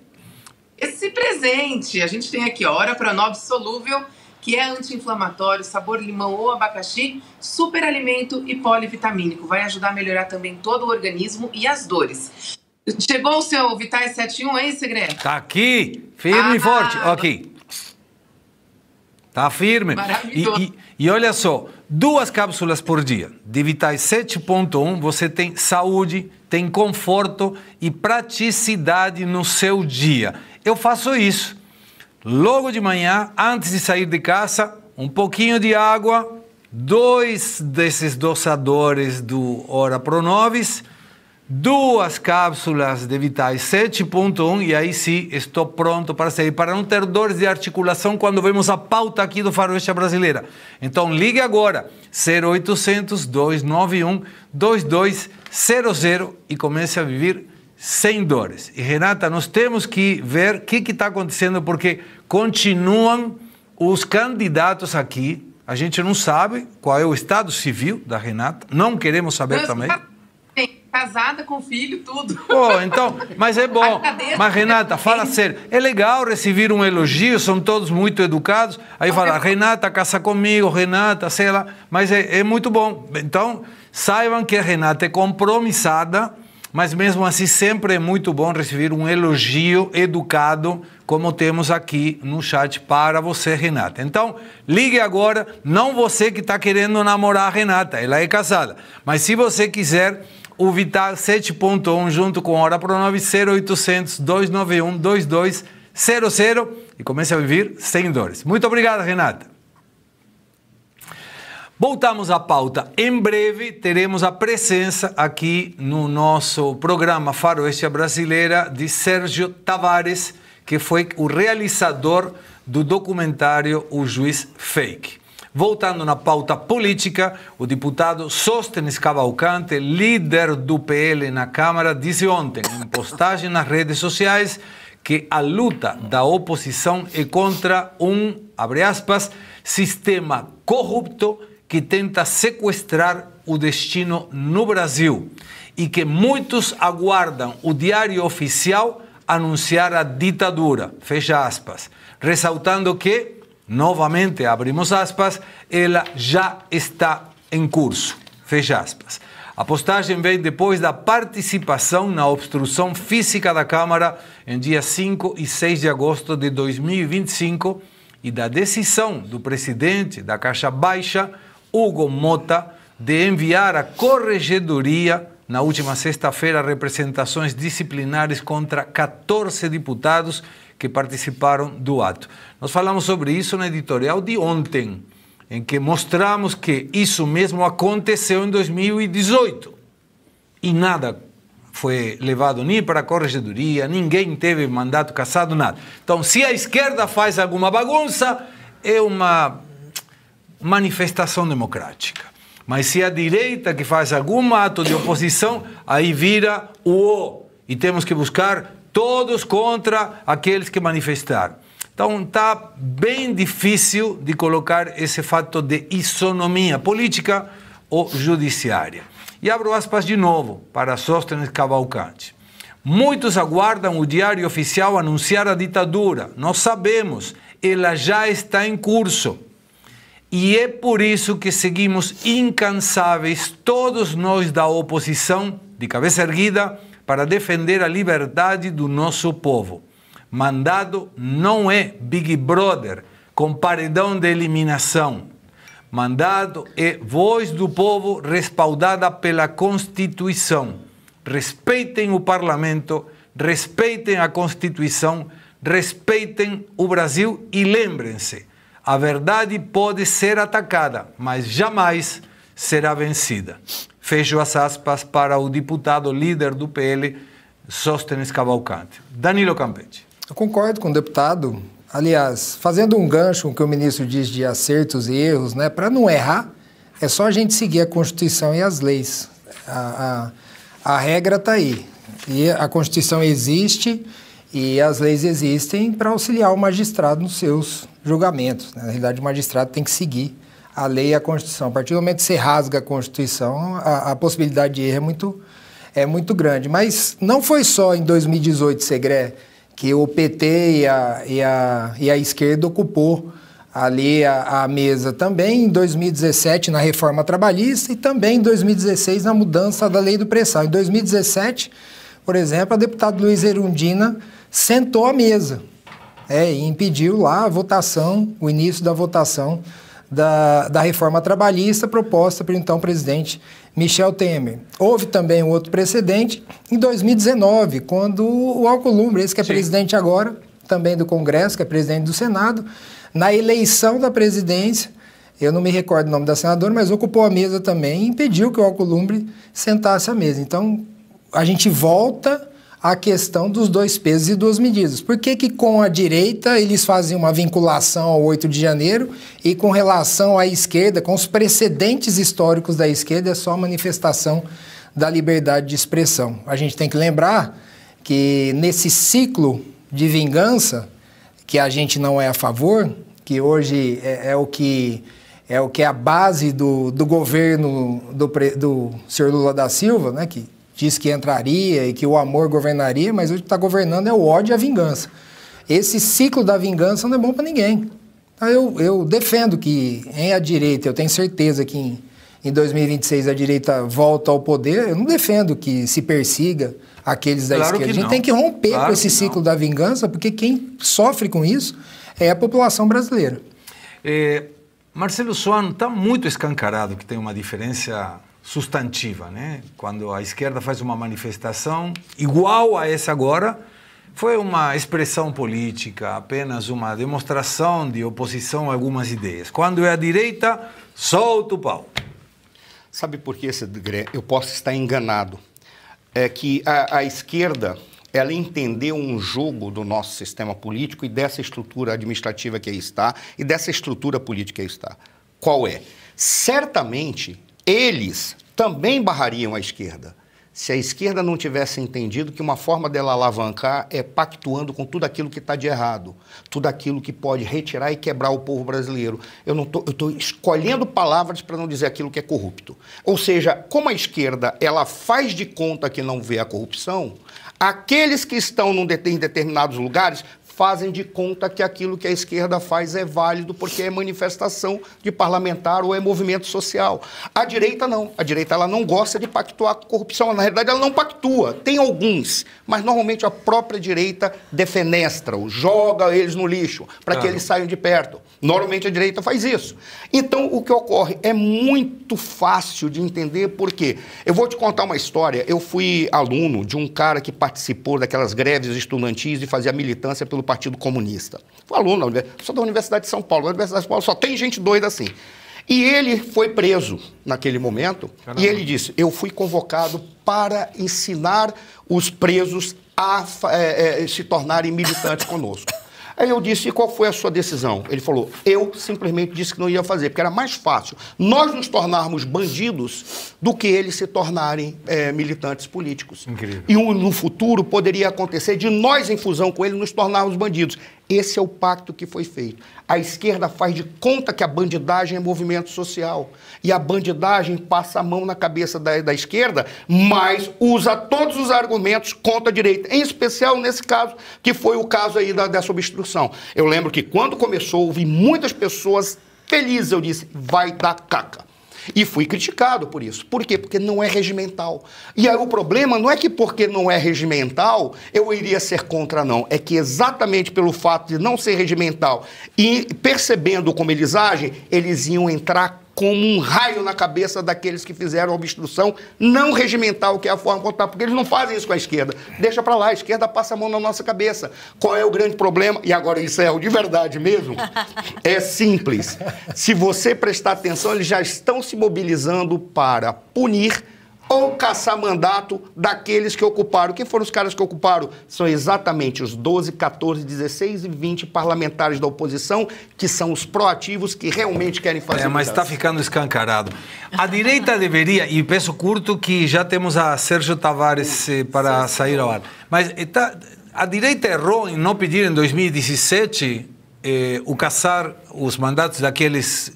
Esse presente, a gente tem aqui, ó, Ora Pronov solúvel, que é anti-inflamatório, sabor limão ou abacaxi, super alimento e polivitamínico. Vai ajudar a melhorar também todo o organismo e as dores. Chegou o seu Vital 7.1 aí, Segredo? Tá aqui, firme e forte. Aqui. Tá firme. Maravilhoso. E olha só, 2 cápsulas por dia de Vital 7.1, você tem saúde, tem conforto e praticidade no seu dia. Eu faço isso. Logo de manhã, antes de sair de casa, um pouquinho de água, 2 desses dosadores do Ora Pronovis, 2 cápsulas de Vital 7.1 e aí sim estou pronto para sair, para não ter dores de articulação quando vemos a pauta aqui do Faroeste Brasileira. Então ligue agora, 0800 291 2200 e comece a viver sem dores. E Renata, nós temos que ver o que está acontecendo, porque continuam os candidatos aqui, a gente não sabe qual é o estado civil da Renata, não queremos saber também. Casada com filho, tudo. Oh, então, mas é bom. Mas Renata, fala sério, é legal receber um elogio, são todos muito educados, aí fala, Renata, casa comigo, Renata, sei lá, mas é muito bom. Então, saibam que a Renata é compromissada, mas mesmo assim sempre é muito bom receber um elogio educado, como temos aqui no chat para você, Renata. Então, ligue agora, não você que está querendo namorar a Renata, ela é casada, mas se você quiser o Vital 7.1 junto com a Ora Pronov, 0800 291 2200 e comece a viver sem dores. Muito obrigado, Renata. Voltamos à pauta. Em breve teremos a presença aqui no nosso programa Faroeste Brasileira de Sérgio Tavares, que foi o realizador do documentário O Juiz Fake. Voltando na pauta política, o deputado Sóstenes Cavalcante, líder do PL na Câmara, disse ontem, em postagem nas redes sociais, que a luta da oposição é contra um, abre aspas, sistema corrupto que tenta sequestrar o destino no Brasil e que muitos aguardam o Diário Oficial anunciar a ditadura, fecha aspas, ressaltando que, novamente abrimos aspas, ela já está em curso, fecha aspas. A postagem vem depois da participação na obstrução física da Câmara em dias 5 e 6 de agosto de 2025 e da decisão do presidente da Caixa Baixa, Hugo Mota, de enviar à Corregedoria, na última sexta-feira, representações disciplinares contra 14 deputados que participaram do ato. Nós falamos sobre isso na editorial de ontem, em que mostramos que isso mesmo aconteceu em 2018 e nada foi levado nem para a Corregedoria, ninguém teve mandato cassado, nada. Então, se a esquerda faz alguma bagunça, é uma manifestação democrática. Mas se a direita que faz algum ato de oposição, aí vira o e temos que buscar todos contra aqueles que manifestaram. Então está bem difícil de colocar esse fato de isonomia política ou judiciária. E abro aspas de novo para Sóstenes Cavalcante. Muitos aguardam o Diário Oficial anunciar a ditadura. Nós sabemos, ela já está em curso. E é por isso que seguimos incansáveis, todos nós da oposição, de cabeça erguida, para defender a liberdade do nosso povo. Mandado não é Big Brother, com paredão de eliminação. Mandado é voz do povo respaldada pela Constituição. Respeitem o Parlamento, respeitem a Constituição, respeitem o Brasil e lembrem-se, a verdade pode ser atacada, mas jamais será vencida. Fecho as aspas para o deputado líder do PL, Sóstenes Cavalcante. Danilo Campetti. Eu concordo com o deputado. Aliás, fazendo um gancho com o que o ministro diz de acertos e erros, né? Para não errar, é só a gente seguir a Constituição e as leis. A regra está aí. E a Constituição existe e as leis existem para auxiliar o magistrado nos seus julgamentos. Na realidade, o magistrado tem que seguir a lei e a Constituição. A partir do momento que você rasga a Constituição, a possibilidade de erro é muito grande. Mas não foi só em 2018, Segré, que o PT e a esquerda ocupou ali a mesa. Também em 2017, na reforma trabalhista, e também em 2016, na mudança da lei do pré-sal. Em 2017, por exemplo, a deputada Luiza Erundina sentou à mesa e impediu lá a votação, o início da votação da reforma trabalhista proposta pelo então presidente Michel Temer. Houve também um outro precedente em 2019, quando o Alcolumbre, esse que é presidente agora, também do Congresso, que é presidente do Senado, na eleição da presidência, eu não me recordo o nome da senadora, mas ocupou a mesa também e impediu que o Alcolumbre sentasse à mesa. Então, a gente volta à questão dos dois pesos e duas medidas. Por que que com a direita eles fazem uma vinculação ao 8 de janeiro e com relação à esquerda, com os precedentes históricos da esquerda, é só manifestação da liberdade de expressão? A gente tem que lembrar que nesse ciclo de vingança, que a gente não é a favor, que hoje é o que é a base do governo do senhor Lula da Silva, né, que diz que entraria e que o amor governaria, mas hoje o que está governando é o ódio e a vingança. Esse ciclo da vingança não é bom para ninguém. Eu defendo que em a direita, eu tenho certeza que em 2026 a direita volta ao poder, eu não defendo que se persiga aqueles da esquerda. A gente tem que romper com esse ciclo da vingança, porque quem sofre com isso é a população brasileira. Marcelo Soano, está muito escancarado que tem uma diferença substantiva, né? Quando a esquerda faz uma manifestação igual a essa agora, foi uma expressão política, apenas uma demonstração de oposição a algumas ideias. Quando é a direita, solta o pau. Sabe por que eu posso estar enganado? É que a esquerda, ela entendeu um jogo do nosso sistema político e dessa estrutura administrativa que aí está e dessa estrutura política que aí está. Qual é? Certamente, eles também barrariam a esquerda se a esquerda não tivesse entendido que uma forma dela alavancar é pactuando com tudo aquilo que está de errado, tudo aquilo que pode retirar e quebrar o povo brasileiro. Eu estou escolhendo palavras para não dizer aquilo que é corrupto. Ou seja, como a esquerda ela faz de conta que não vê a corrupção, aqueles que estão em determinados lugares fazem de conta que aquilo que a esquerda faz é válido porque é manifestação de parlamentar ou é movimento social. A direita não. A direita ela não gosta de pactuar com corrupção. Na realidade, ela não pactua. Tem alguns, mas normalmente a própria direita defenestra-os, joga eles no lixo para que eles saiam de perto. Normalmente a direita faz isso. Então, o que ocorre é muito fácil de entender por quê. Eu vou te contar uma história. Eu fui aluno de um cara que participou daquelas greves estudantis e fazia militância pelo Partido Comunista. Fui aluno, sou da Universidade de São Paulo. Na Universidade de São Paulo só tem gente doida assim. E ele foi preso naquele momento. Caramba. E ele disse, eu fui convocado para ensinar os presos a se tornarem militantes conosco. Aí eu disse, e qual foi a sua decisão? Ele falou, eu simplesmente disse que não ia fazer, porque era mais fácil nós nos tornarmos bandidos do que eles se tornarem militantes políticos. Incrível. E no futuro poderia acontecer de nós, em fusão com ele, nos tornarmos bandidos. Esse é o pacto que foi feito. A esquerda faz de conta que a bandidagem é movimento social. E a bandidagem passa a mão na cabeça da esquerda, mas usa todos os argumentos contra a direita. Em especial nesse caso, que foi o caso aí dessa obstrução. Eu lembro que quando começou, ouvi muitas pessoas felizes. Eu disse, vai dar caca. E fui criticado por isso. Por quê? Porque não é regimental. E aí o problema não é que porque não é regimental eu iria ser contra, não. É que exatamente pelo fato de não ser regimental e percebendo como eles agem, eles iam entrar como um raio na cabeça daqueles que fizeram a obstrução não regimental, que é a forma de contar, porque eles não fazem isso com a esquerda. Deixa pra lá, a esquerda passa a mão na nossa cabeça. Qual é o grande problema? E agora encerro de verdade mesmo. É simples. Se você prestar atenção, eles já estão se mobilizando para punir ou caçar mandato daqueles que ocuparam. Quem foram os caras que ocuparam? São exatamente os 12, 14, 16 e 20 parlamentares da oposição, que são os proativos que realmente querem fazer mas está ficando escancarado. A direita deveria, e peço curto que já temos a Sérgio Tavares para sair ao ar, mas a direita errou em não pedir em 2017 o caçar os mandatos daqueles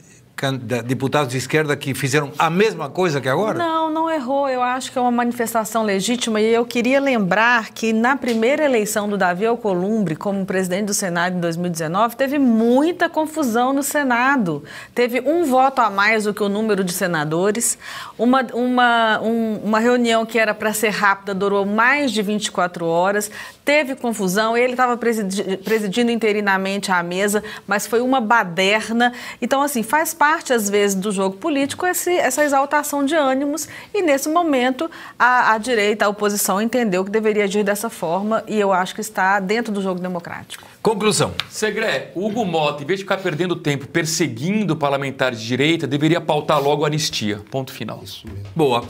deputados de esquerda que fizeram a mesma coisa que agora? Não errou. Eu acho que é uma manifestação legítima e eu queria lembrar que na primeira eleição do Davi Alcolumbre como presidente do Senado em 2019, teve muita confusão no Senado. Teve um voto a mais do que o número de senadores. Uma reunião que era para ser rápida durou mais de 24 horas. Teve confusão, ele estava presidindo interinamente a mesa, mas foi uma baderna. Então, assim, faz parte, às vezes, do jogo político essa exaltação de ânimos e, nesse momento, a direita, a oposição, entendeu que deveria agir dessa forma e eu acho que está dentro do jogo democrático. Conclusão. Segré, Hugo Mota, em vez de ficar perdendo tempo perseguindo parlamentares de direita, deveria pautar logo a anistia. Ponto final. Isso mesmo. Boa.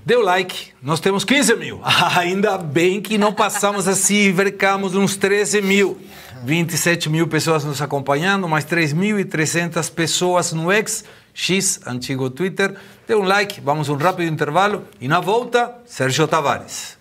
Deu like, nós temos 15 mil. Ainda bem que não passamos assim e vercamos uns 13 mil. 27 mil pessoas nos acompanhando, mais 3.300 pessoas no X, antigo Twitter. Dê um like, vamos um rápido intervalo e na volta, Sérgio Tavares.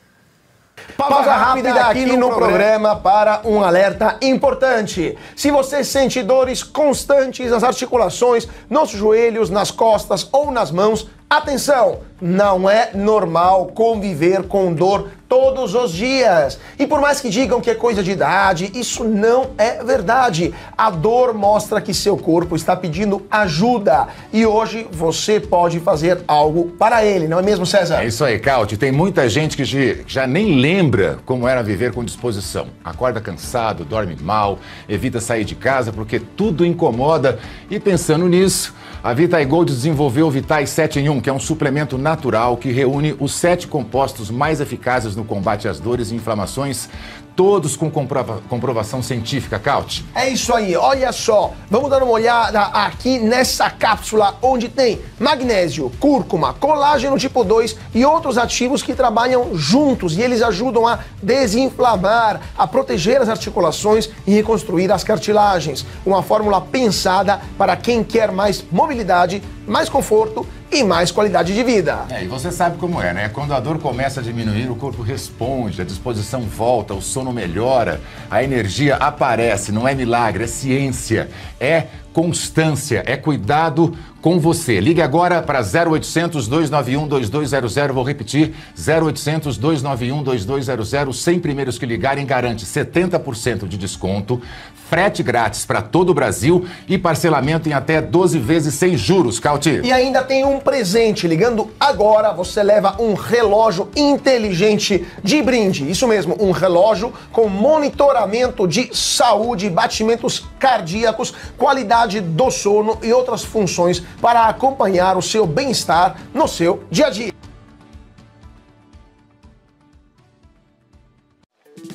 Pausa rápida aqui no programa para um alerta importante. Se você sente dores constantes nas articulações, nos joelhos, nas costas ou nas mãos, atenção! Não é normal conviver com dor todos os dias. E por mais que digam que é coisa de idade, isso não é verdade. A dor mostra que seu corpo está pedindo ajuda. E hoje você pode fazer algo para ele, não é mesmo, César? É isso aí, Cauti. Tem muita gente que já nem lembra como era viver com disposição. Acorda cansado, dorme mal, evita sair de casa porque tudo incomoda. E pensando nisso, a Vitae Gold desenvolveu o Vitae 7 em 1, que é um suplemento natural que reúne os 7 compostos mais eficazes no combate às dores e inflamações, todos com comprovação científica, Caute. É isso aí, olha só, vamos dar uma olhada aqui nessa cápsula onde tem magnésio, cúrcuma, colágeno tipo 2 e outros ativos que trabalham juntos e eles ajudam a desinflamar, a proteger as articulações e reconstruir as cartilagens. Uma fórmula pensada para quem quer mais mobilidade, mais conforto e mais qualidade de vida. E você sabe como é, né? Quando a dor começa a diminuir, o corpo responde, a disposição volta, o sono melhora, a energia aparece. Não é milagre, é ciência, é constância, é cuidado com você. Ligue agora para 0800 291 2200, vou repetir, 0800 291 2200, 100 primeiros que ligarem garante 70% de desconto, frete grátis para todo o Brasil e parcelamento em até 12 vezes sem juros, Cauti. E ainda tem um presente, ligando agora você leva um relógio inteligente de brinde, isso mesmo, um relógio com monitoramento de saúde, batimentos cardíacos, qualidade do sono e outras funções para acompanhar o seu bem-estar no seu dia a dia.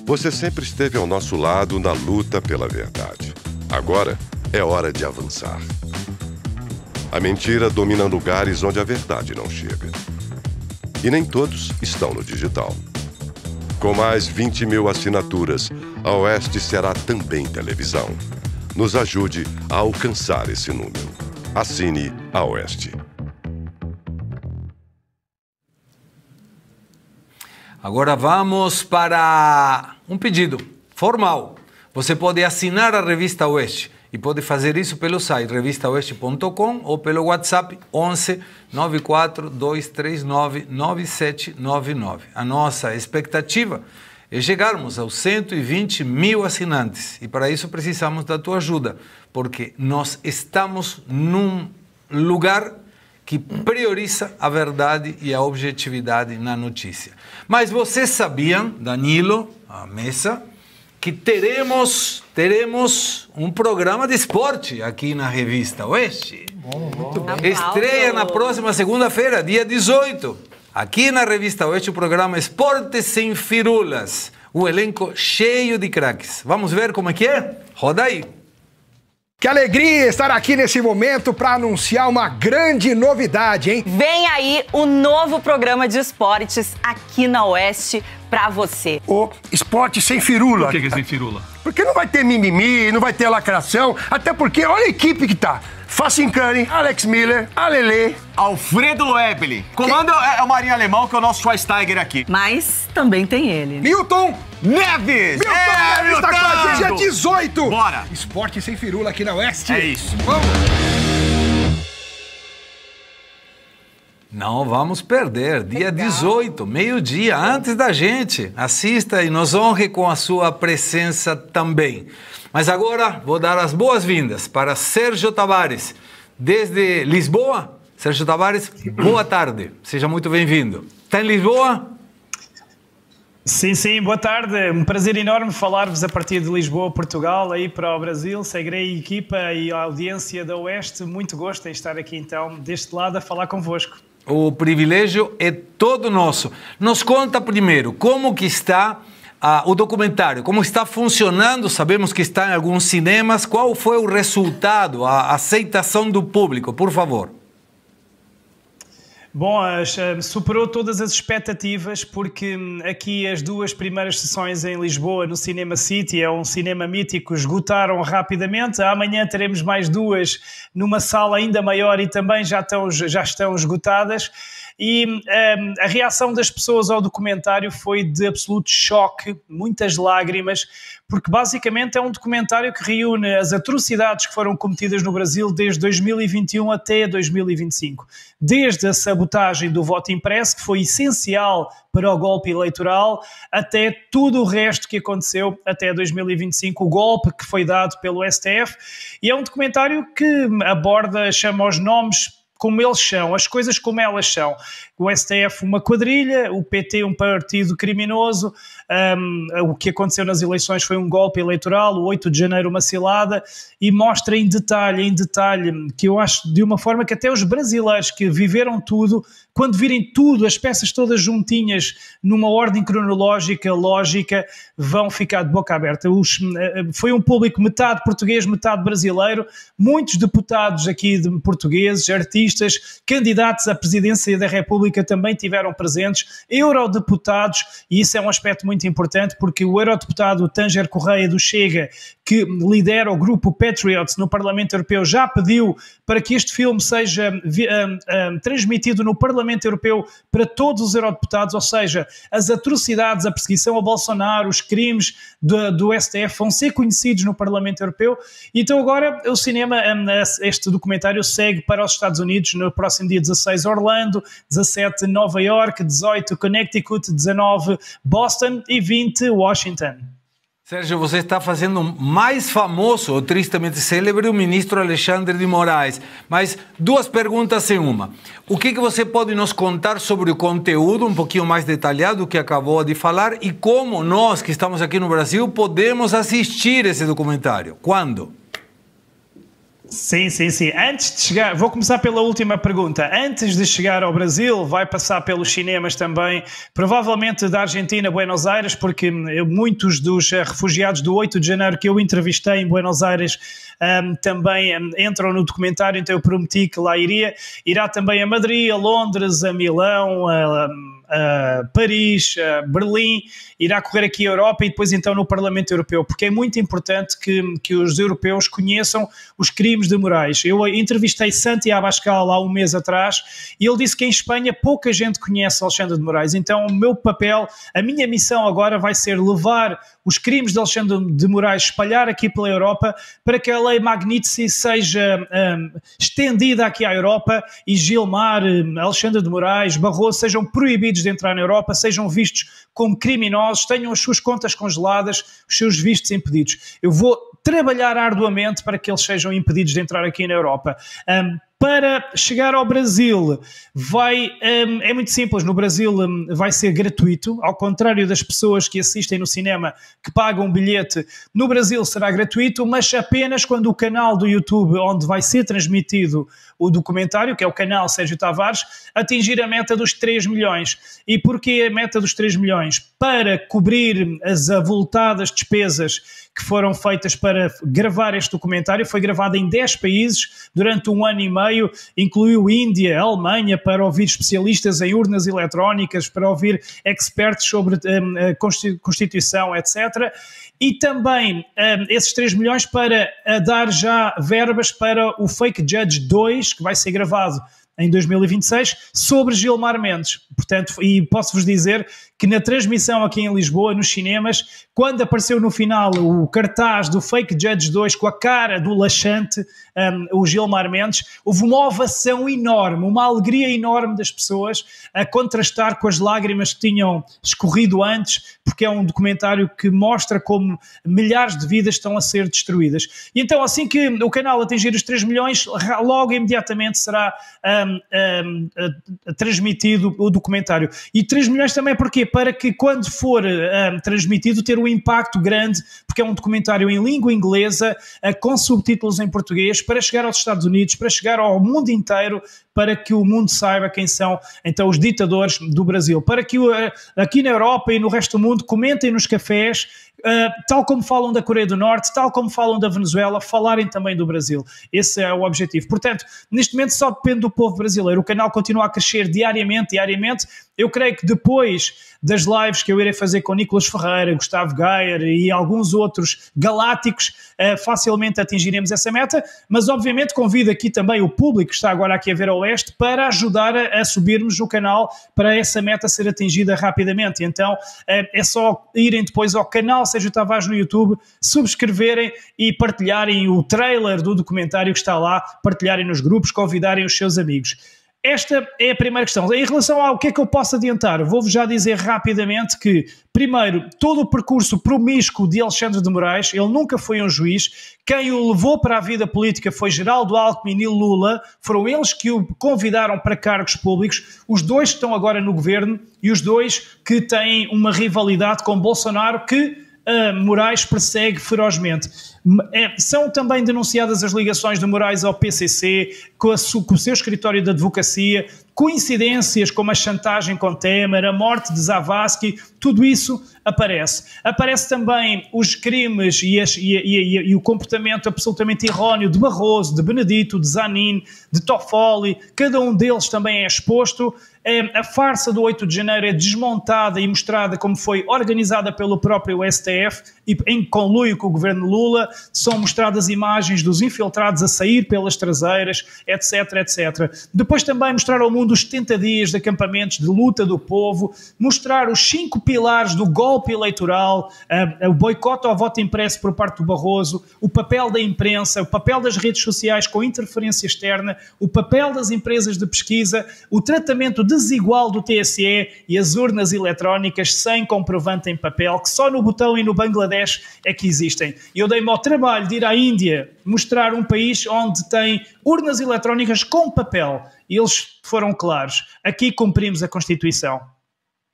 Você sempre esteve ao nosso lado na luta pela verdade. Agora é hora de avançar. A mentira domina lugares onde a verdade não chega. E nem todos estão no digital. Com mais 20 mil assinaturas, a Oeste será também televisão. Nos ajude a alcançar esse número. Assine a Oeste. Agora vamos para um pedido formal. Você pode assinar a Revista Oeste e pode fazer isso pelo site revistaoeste.com ou pelo WhatsApp 11 94 239 9799. A nossa expectativa é chegarmos aos 120 mil assinantes e para isso precisamos da tua ajuda, porque nós estamos num lugar que prioriza a verdade e a objetividade na notícia. Mas vocês sabiam, Danilo, a mesa, que teremos um programa de esporte aqui na Revista Oeste. Muito bem. Estreia na próxima segunda-feira, dia 18. Aqui na Revista Oeste, o programa Esporte Sem Firulas. Um elenco cheio de craques. Vamos ver como é que é? Roda aí. Que alegria estar aqui nesse momento para anunciar uma grande novidade, hein? Vem aí o novo programa de esportes aqui na Oeste para você. O Esporte Sem Firula. Por que é sem firula? Porque não vai ter mimimi, não vai ter lacração, até porque olha a equipe que tá. Facincani, Alex Miller, Alele, Alfredo Loebli. Comando é o Marinho Alemão, que é o nosso Schweinsteiger aqui. Mas também tem ele. Milton Neves! Neves está com a gente, dia 18! Bora! Esporte Sem Firula aqui na Oeste. É isso. Vamos! Não vamos perder, dia 18, meio-dia, antes da gente. Assista e nos honre com a sua presença também. Mas agora vou dar as boas-vindas para Sérgio Tavares, desde Lisboa. Sérgio Tavares, boa tarde, seja muito bem-vindo. Está em Lisboa? Sim, boa tarde. Um prazer enorme falar-vos a partir de Lisboa, Portugal, aí para o Brasil. Segrei a equipa e a audiência da Oeste. Muito gosto em estar aqui então, deste lado, a falar convosco. O privilégio é todo nosso. Nos conta primeiro como que está o documentário, como está funcionando. Sabemos que está em alguns cinemas. Qual foi o resultado, a aceitação do público, por favor? Bom, superou todas as expectativas, porque aqui as duas primeiras sessões em Lisboa, no Cinema City, é um cinema mítico, esgotaram rapidamente. Amanhã teremos mais duas numa sala ainda maior e também já estão esgotadas. E a reação das pessoas ao documentário foi de absoluto choque, muitas lágrimas, porque basicamente é um documentário que reúne as atrocidades que foram cometidas no Brasil desde 2021 até 2025. Desde a sabotagem do voto impresso, que foi essencial para o golpe eleitoral, até tudo o resto que aconteceu até 2025, o golpe que foi dado pelo STF. E é um documentário que aborda, chama os nomes como eles são, as coisas como elas são. O STF uma quadrilha, o PT um partido criminoso, o que aconteceu nas eleições foi um golpe eleitoral, o 8 de janeiro uma cilada, e mostra em detalhe, que eu acho de uma forma que até os brasileiros que viveram tudo, quando virem tudo, as peças todas juntinhas, numa ordem cronológica, lógica, vão ficar de boca aberta. Foi um público metade português, metade brasileiro, muitos deputados aqui portugueses, artistas, candidatos à presidência da República também tiveram presentes, eurodeputados, e isso é um aspecto muito importante, porque o eurodeputado Tanger Correia do Chega, que lidera o grupo Patriots no Parlamento Europeu, já pediu para que este filme seja transmitido no Parlamento Europeu para todos os eurodeputados, ou seja, as atrocidades, a perseguição a Bolsonaro, os crimes do STF vão ser conhecidos no Parlamento Europeu. Então agora o cinema, este documentário segue para os Estados Unidos no próximo dia 16 Orlando, 17 Nova York, 18 Connecticut, 19 Boston e 20 Washington. Sérgio, você está fazendo mais famoso, ou tristemente célebre, o ministro Alexandre de Moraes. Mas duas perguntas em uma. O que você pode nos contar sobre o conteúdo, um pouquinho mais detalhado do que acabou de falar, e como nós, que estamos aqui no Brasil, podemos assistir esse documentário? Quando? Sim. Antes de chegar, vou começar pela última pergunta. Antes de chegar ao Brasil, vai passar pelos cinemas também, provavelmente da Argentina, Buenos Aires, porque muitos dos refugiados do 8 de janeiro que eu entrevistei em Buenos Aires também entram no documentário, então eu prometi que lá iria. Irá também a Madrid, a Londres, a Milão, a Paris, a Berlim, irá correr aqui a Europa e depois então no Parlamento Europeu, porque é muito importante que os europeus conheçam os crimes de Moraes. Eu entrevistei Santi Abascal há um mês atrás e ele disse que em Espanha pouca gente conhece Alexandre de Moraes, então o meu papel, a minha missão agora vai ser levar os crimes de Alexandre de Moraes, espalhar aqui pela Europa, para que a lei Magnitsky seja estendida aqui à Europa e Gilmar, Alexandre de Moraes, Barroso sejam proibidos de entrar na Europa, sejam vistos como criminosos, tenham as suas contas congeladas, os seus vistos impedidos. Eu vou trabalhar arduamente para que eles sejam impedidos de entrar aqui na Europa. Para chegar ao Brasil, é muito simples. No Brasil vai ser gratuito, ao contrário das pessoas que assistem no cinema que pagam um bilhete. No Brasil será gratuito, mas apenas quando o canal do YouTube, onde vai ser transmitido o documentário, que é o canal Sérgio Tavares, atingir a meta dos 3 milhões. E porquê a meta dos 3 milhões? Para cobrir as avultadas despesas que foram feitas para gravar este documentário. Foi gravado em 10 países durante 1 ano e meio, incluiu Índia, Alemanha, para ouvir especialistas em urnas eletrónicas, para ouvir experts sobre a Constituição, etc. E também esses 3 milhões para dar já verbas para o Fake Judge 2, que vai ser gravado em 2026, sobre Gilmar Mendes. Portanto, e posso-vos dizer que na transmissão aqui em Lisboa, nos cinemas, quando apareceu no final o cartaz do Fake Judge 2 com a cara do laxante, o Gilmar Mendes, houve uma ovação enorme, uma alegria enorme das pessoas, a contrastar com as lágrimas que tinham escorrido antes, porque é um documentário que mostra como milhares de vidas estão a ser destruídas. E então, assim que o canal atingir os 3 milhões, logo imediatamente será transmitido o documentário. E 3 milhões também porquê? Para que quando for transmitido ter um impacto grande, porque é um documentário em língua inglesa, com subtítulos em português, para chegar aos Estados Unidos, para chegar ao mundo inteiro, para que o mundo saiba quem são então os ditadores do Brasil, para que aqui na Europa e no resto do mundo comentem nos cafés, tal como falam da Coreia do Norte, tal como falam da Venezuela, falarem também do Brasil. Esse é o objetivo. Portanto, neste momento só depende do povo brasileiro. O canal continua a crescer diariamente. Eu creio que depois das lives que eu irei fazer com Nicolas Ferreira, Gustavo Gayer e alguns outros galácticos, facilmente atingiremos essa meta, mas obviamente convido aqui também o público que está agora aqui a ver ao leste para ajudar a subirmos o canal para essa meta ser atingida rapidamente. Então é só irem depois ao canal Sérgio Tavares no YouTube, subscreverem e partilharem o trailer do documentário que está lá, partilharem nos grupos, convidarem os seus amigos. esta é a primeira questão. Em relação ao que é que eu posso adiantar, vou-vos já dizer rapidamente que, primeiro, todo o percurso promíscuo de Alexandre de Moraes, ele nunca foi um juiz, quem o levou para a vida política foi Geraldo Alckmin e Lula, foram eles que o convidaram para cargos públicos, os dois que estão agora no governo e os dois que têm uma rivalidade com Bolsonaro que Moraes persegue ferozmente. São também denunciadas as ligações de Moraes ao PCC, com o seu escritório de advocacia, coincidências como a chantagem com Temer, a morte de Zavascki, tudo isso aparece. Aparece também os crimes e o comportamento absolutamente erróneo de Barroso, de Benedito, de Zanin, de Toffoli, cada um deles também é exposto. A farsa do 8 de janeiro é desmontada e mostrada como foi organizada pelo próprio STF e em conluio com o governo Lula. São mostradas imagens dos infiltrados a sair pelas traseiras, etc, etc. Depois também mostrar ao mundo os 70 dias de acampamentos de luta do povo, mostrar os 5 pilares do golpe eleitoral, o boicote ao voto impresso por parte do Barroso, o papel da imprensa, o papel das redes sociais com interferência externa, o papel das empresas de pesquisa, o tratamento desigual do TSE e as urnas eletrónicas sem comprovante em papel, que só no Butão e no Bangladesh é que existem. Eu dei-me ao trabalho de ir à Índia mostrar um país onde tem urnas eletrónicas com papel. E eles foram claros. Aqui cumprimos a Constituição.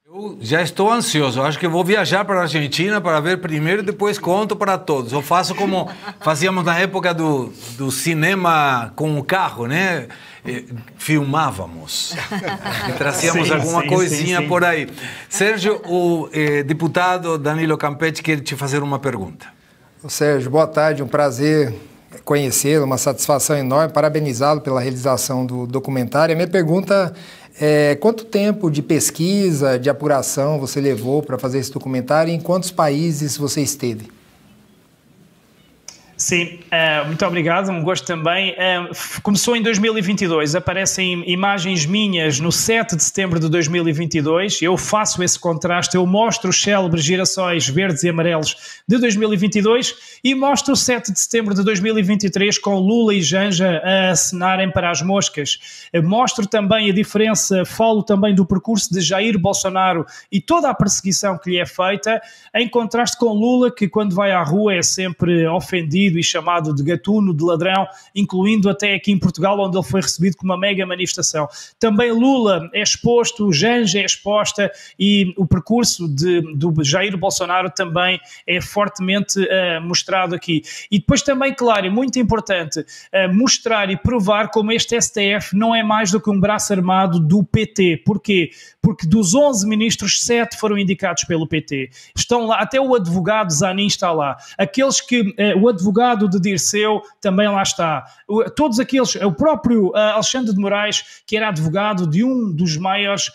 Eu já estou ansioso. Acho que vou viajar para a Argentina para ver primeiro e depois conto para todos. Eu faço como fazíamos na época do cinema com o carro, né? Filmávamos e trazíamos alguma coisinha por aí. Sérgio, o deputado Danilo Campetti quer te fazer uma pergunta. Sérgio, boa tarde, um prazer conhecê-lo, uma satisfação enorme, parabenizá-lo pela realização do documentário. A minha pergunta é: quanto tempo de pesquisa, de apuração você levou para fazer esse documentário e em quantos países você esteve? Sim, muito obrigado, um gosto também. Começou em 2022, aparecem imagens minhas no 7 de setembro de 2022, eu faço esse contraste, eu mostro os célebres girassóis verdes e amarelos de 2022 e mostro o 7 de setembro de 2023 com Lula e Janja a acenarem para as moscas. Mostro também a diferença, falo também do percurso de Jair Bolsonaro e toda a perseguição que lhe é feita, em contraste com Lula, que quando vai à rua é sempre ofendido e chamado de gatuno, de ladrão, incluindo até aqui em Portugal, onde ele foi recebido com uma mega manifestação. Também Lula é exposto, Janja é exposta e o percurso do Jair Bolsonaro também é fortemente mostrado aqui. E depois também, claro, é muito importante mostrar e provar como este STF não é mais do que um braço armado do PT. Porquê? Porque dos 11 ministros, 7 foram indicados pelo PT. Estão lá, até o advogado Zanin está lá. Aqueles que, o advogado de Dirceu também lá está. Todos aqueles, o próprio Alexandre de Moraes, que era advogado de um dos maiores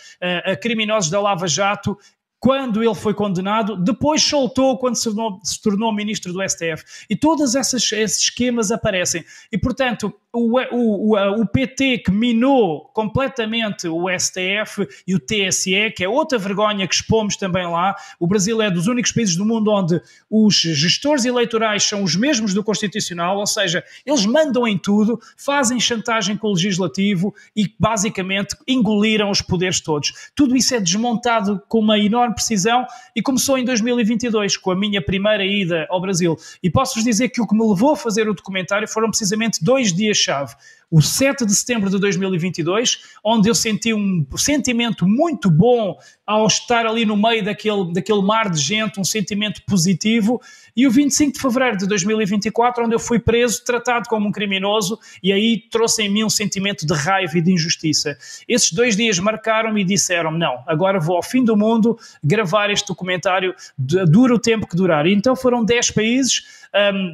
criminosos da Lava Jato, quando ele foi condenado, depois soltou quando se tornou ministro do STF. E todos esses esquemas aparecem. E, portanto, o PT que minou completamente o STF e o TSE, que é outra vergonha que expomos também lá. O Brasil é dos únicos países do mundo onde os gestores eleitorais são os mesmos do Constitucional, ou seja, eles mandam em tudo, fazem chantagem com o Legislativo e basicamente engoliram os poderes todos. Tudo isso é desmontado com uma enorme precisão e começou em 2022, com a minha primeira ida ao Brasil. E posso-vos dizer que o que me levou a fazer o documentário foram precisamente 2 dias-chave. O 7 de setembro de 2022, onde eu senti um sentimento muito bom ao estar ali no meio daquele mar de gente, um sentimento positivo, e o 25 de fevereiro de 2024, onde eu fui preso, tratado como um criminoso, e aí trouxe em mim um sentimento de raiva e de injustiça. Esses 2 dias marcaram-me e disseram-me: não, agora vou ao fim do mundo gravar este documentário, dura o tempo que durar. E então foram 10 países,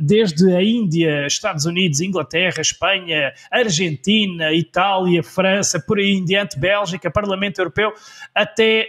desde a Índia, Estados Unidos, Inglaterra, Espanha, Argentina, Itália, França, por aí em diante, Bélgica, Parlamento Europeu, até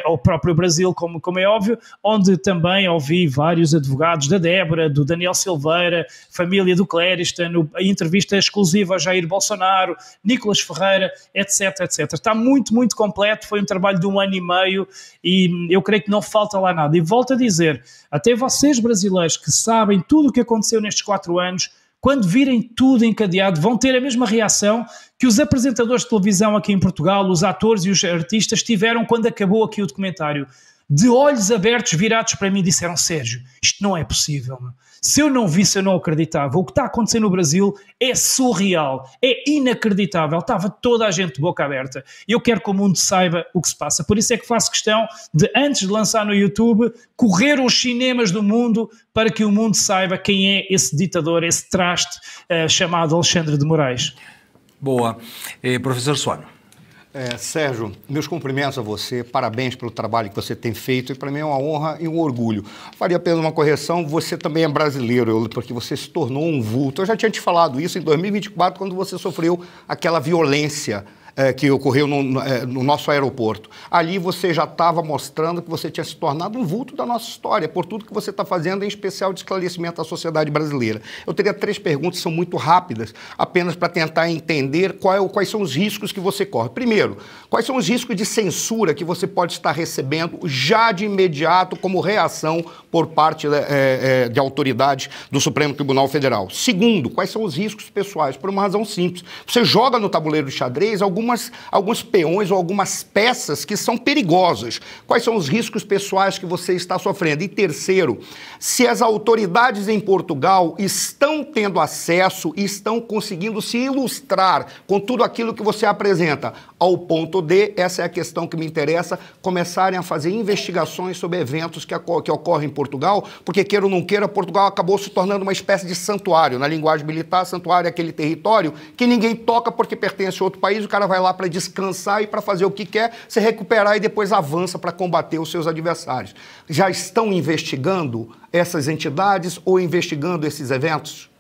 ao próprio Brasil, como é óbvio, onde também ouvi vários advogados da Débora, do Daniel Silveira, família do Clériston, a entrevista exclusiva a Jair Bolsonaro, Nicolas Ferreira, etc, etc. Está muito, muito completo, foi um trabalho de 1 ano e meio e eu creio que não falta lá nada. E volto a dizer, até vocês brasileiros que sabem tudo o que aconteceu nestes 4 anos, quando virem tudo encadeado, vão ter a mesma reação que os apresentadores de televisão aqui em Portugal, os atores e os artistas tiveram quando acabou aqui o documentário. De olhos abertos, virados para mim, disseram: Sérgio, isto não é possível. Se eu não visse, eu não acreditava. O que está acontecendo no Brasil é surreal, é inacreditável. Estava toda a gente de boca aberta. Eu quero que o mundo saiba o que se passa. Por isso é que faço questão de, antes de lançar no YouTube, correr os cinemas do mundo para que o mundo saiba quem é esse ditador, esse traste chamado Alexandre de Moraes. Boa. Professor Suano. Sérgio, meus cumprimentos a você, parabéns pelo trabalho que você tem feito, e para mim é uma honra e um orgulho. Faria apenas uma correção, você também é brasileiro, porque você se tornou um vulto. Eu já tinha te falado isso em 2024, quando você sofreu aquela violência que ocorreu no nosso aeroporto. Ali você já estava mostrando que você tinha se tornado um vulto da nossa história, por tudo que você está fazendo, em especial de esclarecimento à sociedade brasileira. Eu teria 3 perguntas, são muito rápidas, apenas para tentar entender quais são os riscos que você corre. Primeiro, quais são os riscos de censura que você pode estar recebendo já de imediato como reação por parte de autoridades do Supremo Tribunal Federal? Segundo, quais são os riscos pessoais? Por uma razão simples. Você joga no tabuleiro de xadrez alguns peões ou algumas peças que são perigosas. Quais são os riscos pessoais que você está sofrendo? E terceiro, se as autoridades em Portugal estão tendo acesso e estão conseguindo se ilustrar com tudo aquilo que você apresenta, ao ponto de, essa é a questão que me interessa, começarem a fazer investigações sobre eventos que ocorrem em Portugal, porque, queira ou não queira, Portugal acabou se tornando uma espécie de santuário. Na linguagem militar, santuário é aquele território que ninguém toca porque pertence a outro país, o cara vai lá para descansar e para fazer o que quer, se recuperar e depois avança para combater os seus adversários. Já estão investigando essas entidades ou investigando esses eventos?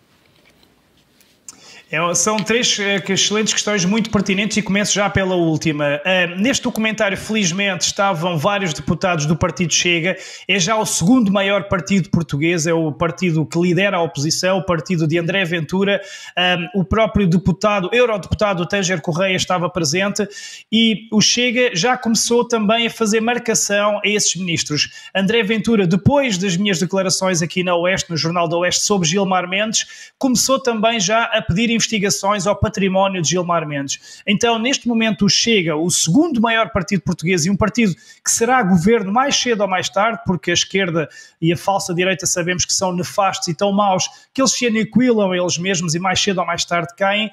São 3 excelentes questões muito pertinentes e começo já pela última. Neste documentário, felizmente, estavam vários deputados do Partido Chega. É já o segundo maior partido português, é o partido que lidera a oposição, o partido de André Ventura. O próprio eurodeputado Tanger Correia estava presente e o Chega já começou também a fazer marcação a esses ministros. André Ventura, depois das minhas declarações aqui na Oeste, no Jornal da Oeste, sobre Gilmar Mendes, começou também já a pedir investigações ao património de Gilmar Mendes. Então, neste momento, o Chega, o segundo maior partido português e um partido que será governo mais cedo ou mais tarde, porque a esquerda e a falsa direita sabemos que são nefastos e tão maus que eles se aniquilam eles mesmos e mais cedo ou mais tarde caem.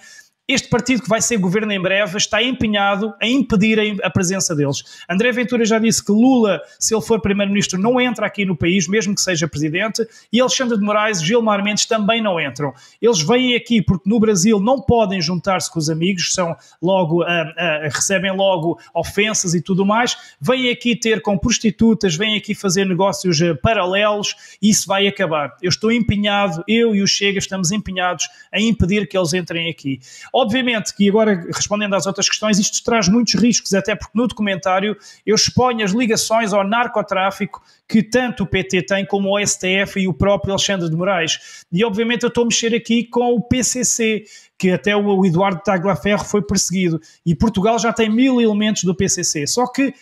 Este partido que vai ser governo em breve está empenhado a impedir a presença deles. André Ventura já disse que Lula, se ele for primeiro-ministro, não entra aqui no país, mesmo que seja presidente, e Alexandre de Moraes e Gilmar Mendes também não entram. Eles vêm aqui porque no Brasil não podem juntar-se com os amigos, recebem logo ofensas e tudo mais, vêm aqui ter com prostitutas, vêm aqui fazer negócios paralelos e isso vai acabar. Eu estou empenhado, eu e o Chega estamos empenhados a impedir que eles entrem aqui. Obviamente que agora, respondendo às outras questões, isto traz muitos riscos, até porque no documentário eu exponho as ligações ao narcotráfico que tanto o PT tem como o STF e o próprio Alexandre de Moraes. E obviamente eu estou a mexer aqui com o PCC, que até o Eduardo Tagliaferro foi perseguido. E Portugal já tem 1000 elementos do PCC. Só que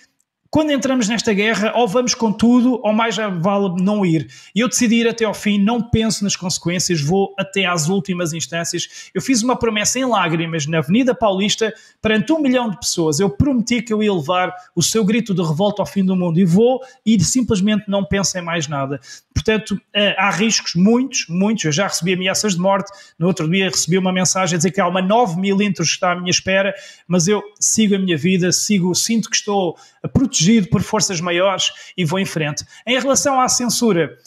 quando entramos nesta guerra, ou vamos com tudo, ou mais já vale não ir. E eu decidi ir até ao fim, não penso nas consequências, vou até às últimas instâncias. Eu fiz uma promessa em lágrimas na Avenida Paulista, perante 1 milhão de pessoas. Eu prometi que eu ia levar o seu grito de revolta ao fim do mundo. E vou, e simplesmente não penso em mais nada. Portanto, há riscos, muitos. Eu já recebi ameaças de morte. No outro dia recebi uma mensagem a dizer que há uma 9mm que está à minha espera, mas eu sigo a minha vida, sinto que estou protegido por forças maiores e vou em frente. Em relação à censura,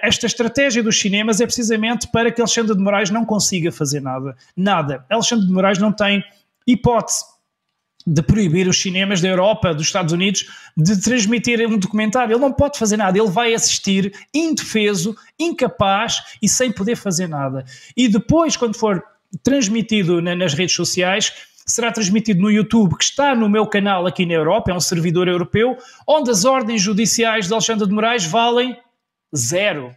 esta estratégia dos cinemas é precisamente para que Alexandre de Moraes não consiga fazer nada. Nada. Alexandre de Moraes não tem hipótese de proibir os cinemas da Europa, dos Estados Unidos, de transmitir um documentário. Ele não pode fazer nada. Ele vai assistir indefeso, incapaz e sem poder fazer nada. E depois, quando for transmitido nas redes sociais, será transmitido no YouTube, que está no meu canal aqui na Europa, é um servidor europeu, onde as ordens judiciais de Alexandre de Moraes valem zero,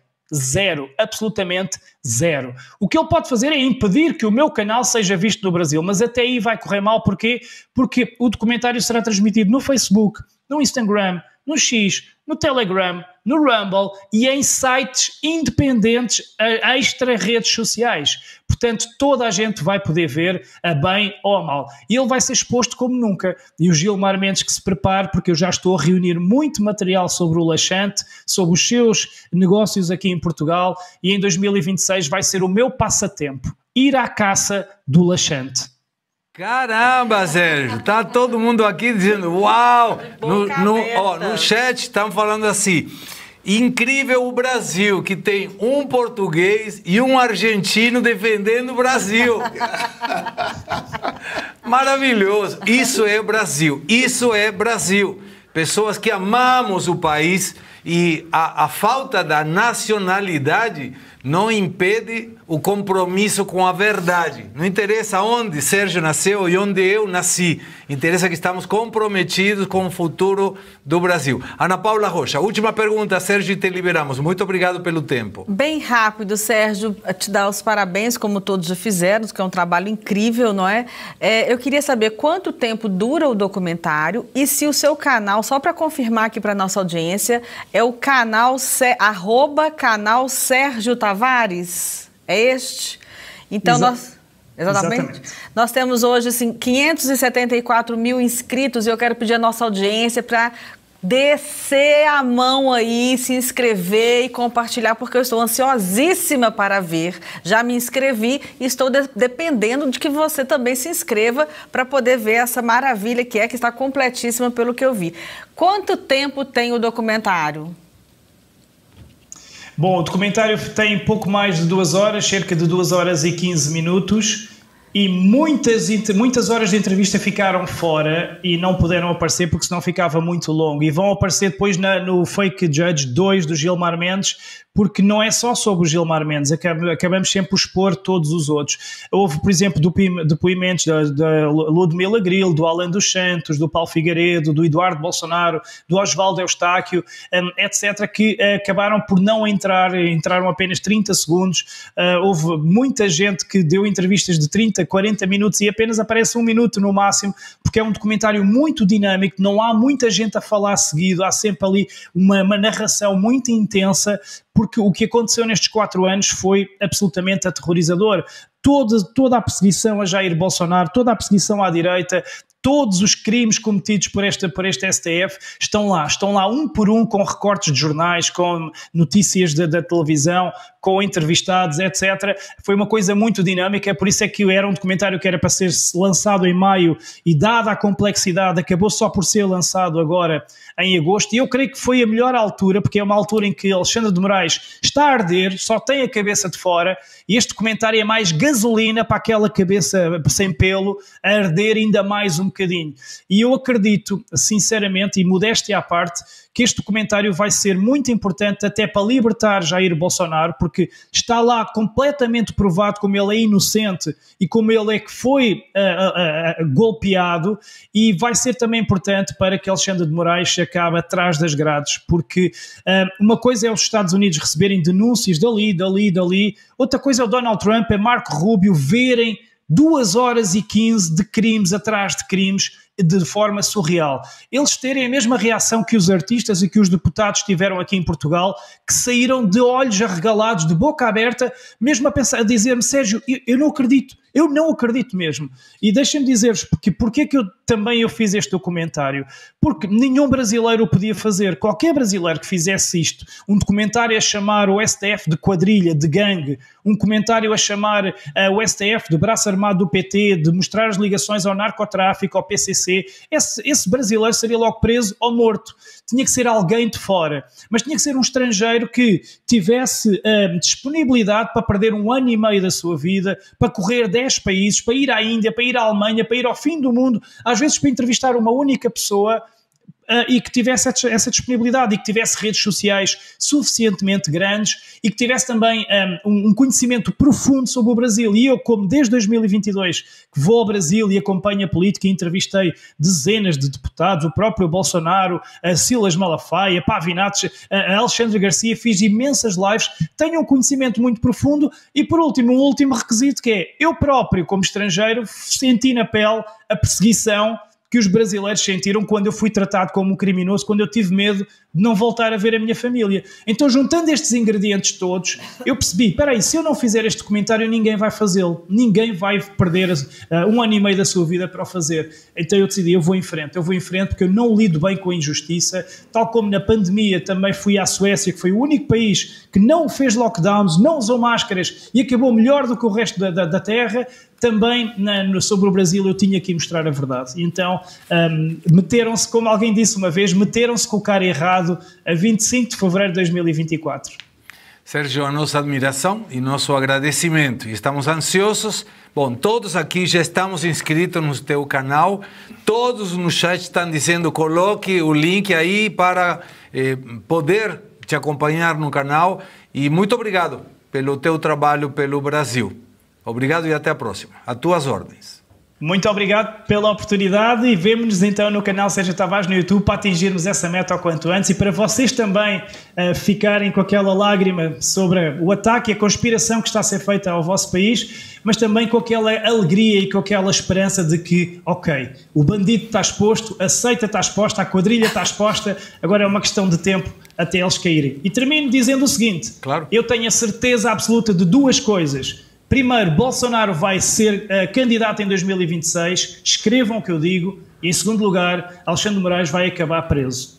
absolutamente zero. O que ele pode fazer é impedir que o meu canal seja visto no Brasil, mas até aí vai correr mal. Porquê? Porque o documentário será transmitido no Facebook, no Instagram, no X, no Telegram, no Rumble e em sites independentes extra redes sociais. Portanto, toda a gente vai poder ver a bem ou a mal. E ele vai ser exposto como nunca. E o Gilmar Mendes que se prepare, porque eu já estou a reunir muito material sobre o laxante, sobre os seus negócios aqui em Portugal, e em 2026 vai ser o meu passatempo, ir à caça do laxante. Caramba, Sérgio, tá todo mundo aqui dizendo uau! No chat estão falando assim, incrível o Brasil, que tem um português e um argentino defendendo o Brasil. Maravilhoso, isso é Brasil, isso é Brasil. Pessoas que amamos o país e a falta da nacionalidade não impede o compromisso com a verdade. Não interessa onde Sérgio nasceu e onde eu nasci. Interessa que estamos comprometidos com o futuro do Brasil. Ana Paula Rocha, última pergunta, Sérgio, e te liberamos. Muito obrigado pelo tempo. Bem rápido, Sérgio, te dar os parabéns, como todos já fizeram, que é um trabalho incrível, não é? Eu queria saber quanto tempo dura o documentário e se o seu canal, só para confirmar aqui para nossa audiência, é o canal @canal Sérgio Tavares. É este? Então, Exatamente. Nós temos hoje assim, 574 mil inscritos e eu quero pedir à nossa audiência para descer a mão aí, se inscrever e compartilhar, porque eu estou ansiosíssima para ver. Já me inscrevi e estou dependendo de que você também se inscreva para poder ver essa maravilha que está completíssima pelo que eu vi. Quanto tempo tem o documentário? Bom, o documentário tem pouco mais de 2 horas, cerca de 2 horas e 15 minutos, e muitas horas de entrevista ficaram fora e não puderam aparecer porque senão ficava muito longo. E vão aparecer depois no Fake Judge 2 do Gilmar Mendes, porque não é só sobre o Gilmar Mendes, acabamos sempre por expor todos os outros. Houve, por exemplo, depoimentos da Ludmila Grilo, do Alan dos Santos, do Paulo Figueiredo, do Eduardo Bolsonaro, do Osvaldo Eustáquio, etc., que acabaram por não entraram apenas 30 segundos. Houve muita gente que deu entrevistas de 30, 40 minutos e apenas aparece 1 minuto no máximo, porque é um documentário muito dinâmico, não há muita gente a falar seguido, há sempre ali uma narração muito intensa, porque o que aconteceu nestes 4 anos foi absolutamente aterrorizador. Toda a perseguição a Jair Bolsonaro, toda a perseguição à direita, todos os crimes cometidos por este STF estão lá um por um, com recortes de jornais, com notícias da televisão, com entrevistados, etc. Foi uma coisa muito dinâmica, por isso é que era um documentário que era para ser lançado em maio e, dada a complexidade, acabou só por ser lançado agora em agosto, e eu creio que foi a melhor altura, porque é uma altura em que Alexandre de Moraes está a arder, só tem a cabeça de fora, e este documentário é mais gasolina para aquela cabeça sem pelo a arder ainda mais um bocadinho. E eu acredito, sinceramente, e modéstia à parte, que este documentário vai ser muito importante até para libertar Jair Bolsonaro, porque está lá completamente provado como ele é inocente e como ele é que foi golpeado, e vai ser também importante para que Alexandre de Moraes acabe atrás das grades, porque uma coisa é os Estados Unidos receberem denúncias dali, outra coisa é o Donald Trump, é Marco Rubio verem 2 horas e 15 de crimes atrás de crimes de forma surreal. Eles terem a mesma reação que os artistas e que os deputados tiveram aqui em Portugal, que saíram de olhos arregalados, de boca aberta, mesmo a dizer-me, Sérgio, eu não acredito mesmo. E deixem-me dizer-vos porque é que eu fiz este documentário. Porque nenhum brasileiro o podia fazer. Qualquer brasileiro que fizesse isto, um documentário a chamar o STF de quadrilha, de gangue, um documentário a chamar o STF de braço armado do PT, de mostrar as ligações ao narcotráfico, ao PCC, esse brasileiro seria logo preso ou morto. Tinha que ser alguém de fora, mas tinha que ser um estrangeiro que tivesse disponibilidade para perder 1 ano e meio da sua vida, para correr 10 países, para ir à Índia, para ir à Alemanha, para ir ao fim do mundo, às vezes para entrevistar uma única pessoa, e que tivesse essa disponibilidade e que tivesse redes sociais suficientemente grandes e que tivesse também um conhecimento profundo sobre o Brasil. E eu, como desde 2022 que vou ao Brasil e acompanho a política e entrevistei dezenas de deputados, o próprio Bolsonaro, a Silas Malafaia, Pavinatos, a Alexandre Garcia, fiz imensas lives, tenho um conhecimento muito profundo. E por último, um último requisito, que é eu próprio, como estrangeiro, senti na pele a perseguição que os brasileiros sentiram quando eu fui tratado como um criminoso, quando eu tive medo de não voltar a ver a minha família. Então, juntando estes ingredientes todos, eu percebi, espera aí, se eu não fizer este documentário, ninguém vai fazê-lo. Ninguém vai perder 1 ano e meio da sua vida para o fazer. Então eu decidi, eu vou em frente porque eu não lido bem com a injustiça. Tal como na pandemia também fui à Suécia, que foi o único país que não fez lockdowns, não usou máscaras e acabou melhor do que o resto da terra. Também sobre o Brasil eu tinha que mostrar a verdade. Então meteram-se, como alguém disse uma vez, meteram-se com o cara errado a 25 de fevereiro de 2024. Sérgio, a nossa admiração e nosso agradecimento. E estamos ansiosos. Bom, todos aqui já estamos inscritos no teu canal. Todos no chat estão dizendo coloque o link aí para poder te acompanhar no canal. E muito obrigado pelo teu trabalho pelo Brasil. Obrigado e até a próxima. A tuas ordens. Muito obrigado pela oportunidade e vemo-nos então no canal Sérgio Tavares no YouTube para atingirmos essa meta o quanto antes e para vocês também ficarem com aquela lágrima sobre o ataque e a conspiração que está a ser feita ao vosso país, mas também com aquela alegria e com aquela esperança de que, ok, o bandido está exposto, a seita está exposta, a quadrilha está exposta, agora é uma questão de tempo até eles caírem. E termino dizendo o seguinte, claro. Eu tenho a certeza absoluta de duas coisas. Primeiro, Bolsonaro vai ser candidato em 2026, escrevam o que eu digo, e em segundo lugar, Alexandre de Moraes vai acabar preso.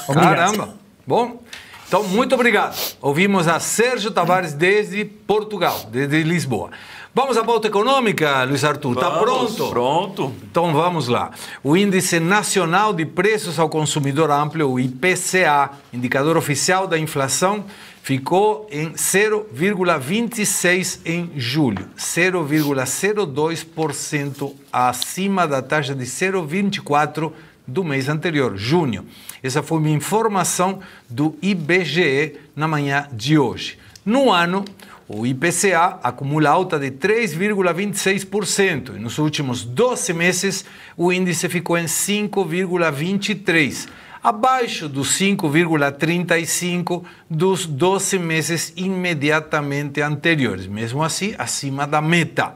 Obrigado. Caramba! Bom, então muito obrigado. Ouvimos a Sérgio Tavares desde Portugal, desde Lisboa. Vamos à pauta econômica, Luiz Arthur. Está pronto? Pronto. Então vamos lá. O Índice Nacional de Preços ao Consumidor Amplo, o IPCA, indicador oficial da inflação, ficou em 0,26 em julho, 0,02% acima da taxa de 0,24 do mês anterior, junho. Essa foi uma informação do IBGE na manhã de hoje. No ano, o IPCA acumula alta de 3,26% e nos últimos 12 meses o índice ficou em 5,23%. Abaixo dos 5,35 dos 12 meses imediatamente anteriores, mesmo assim, acima da meta.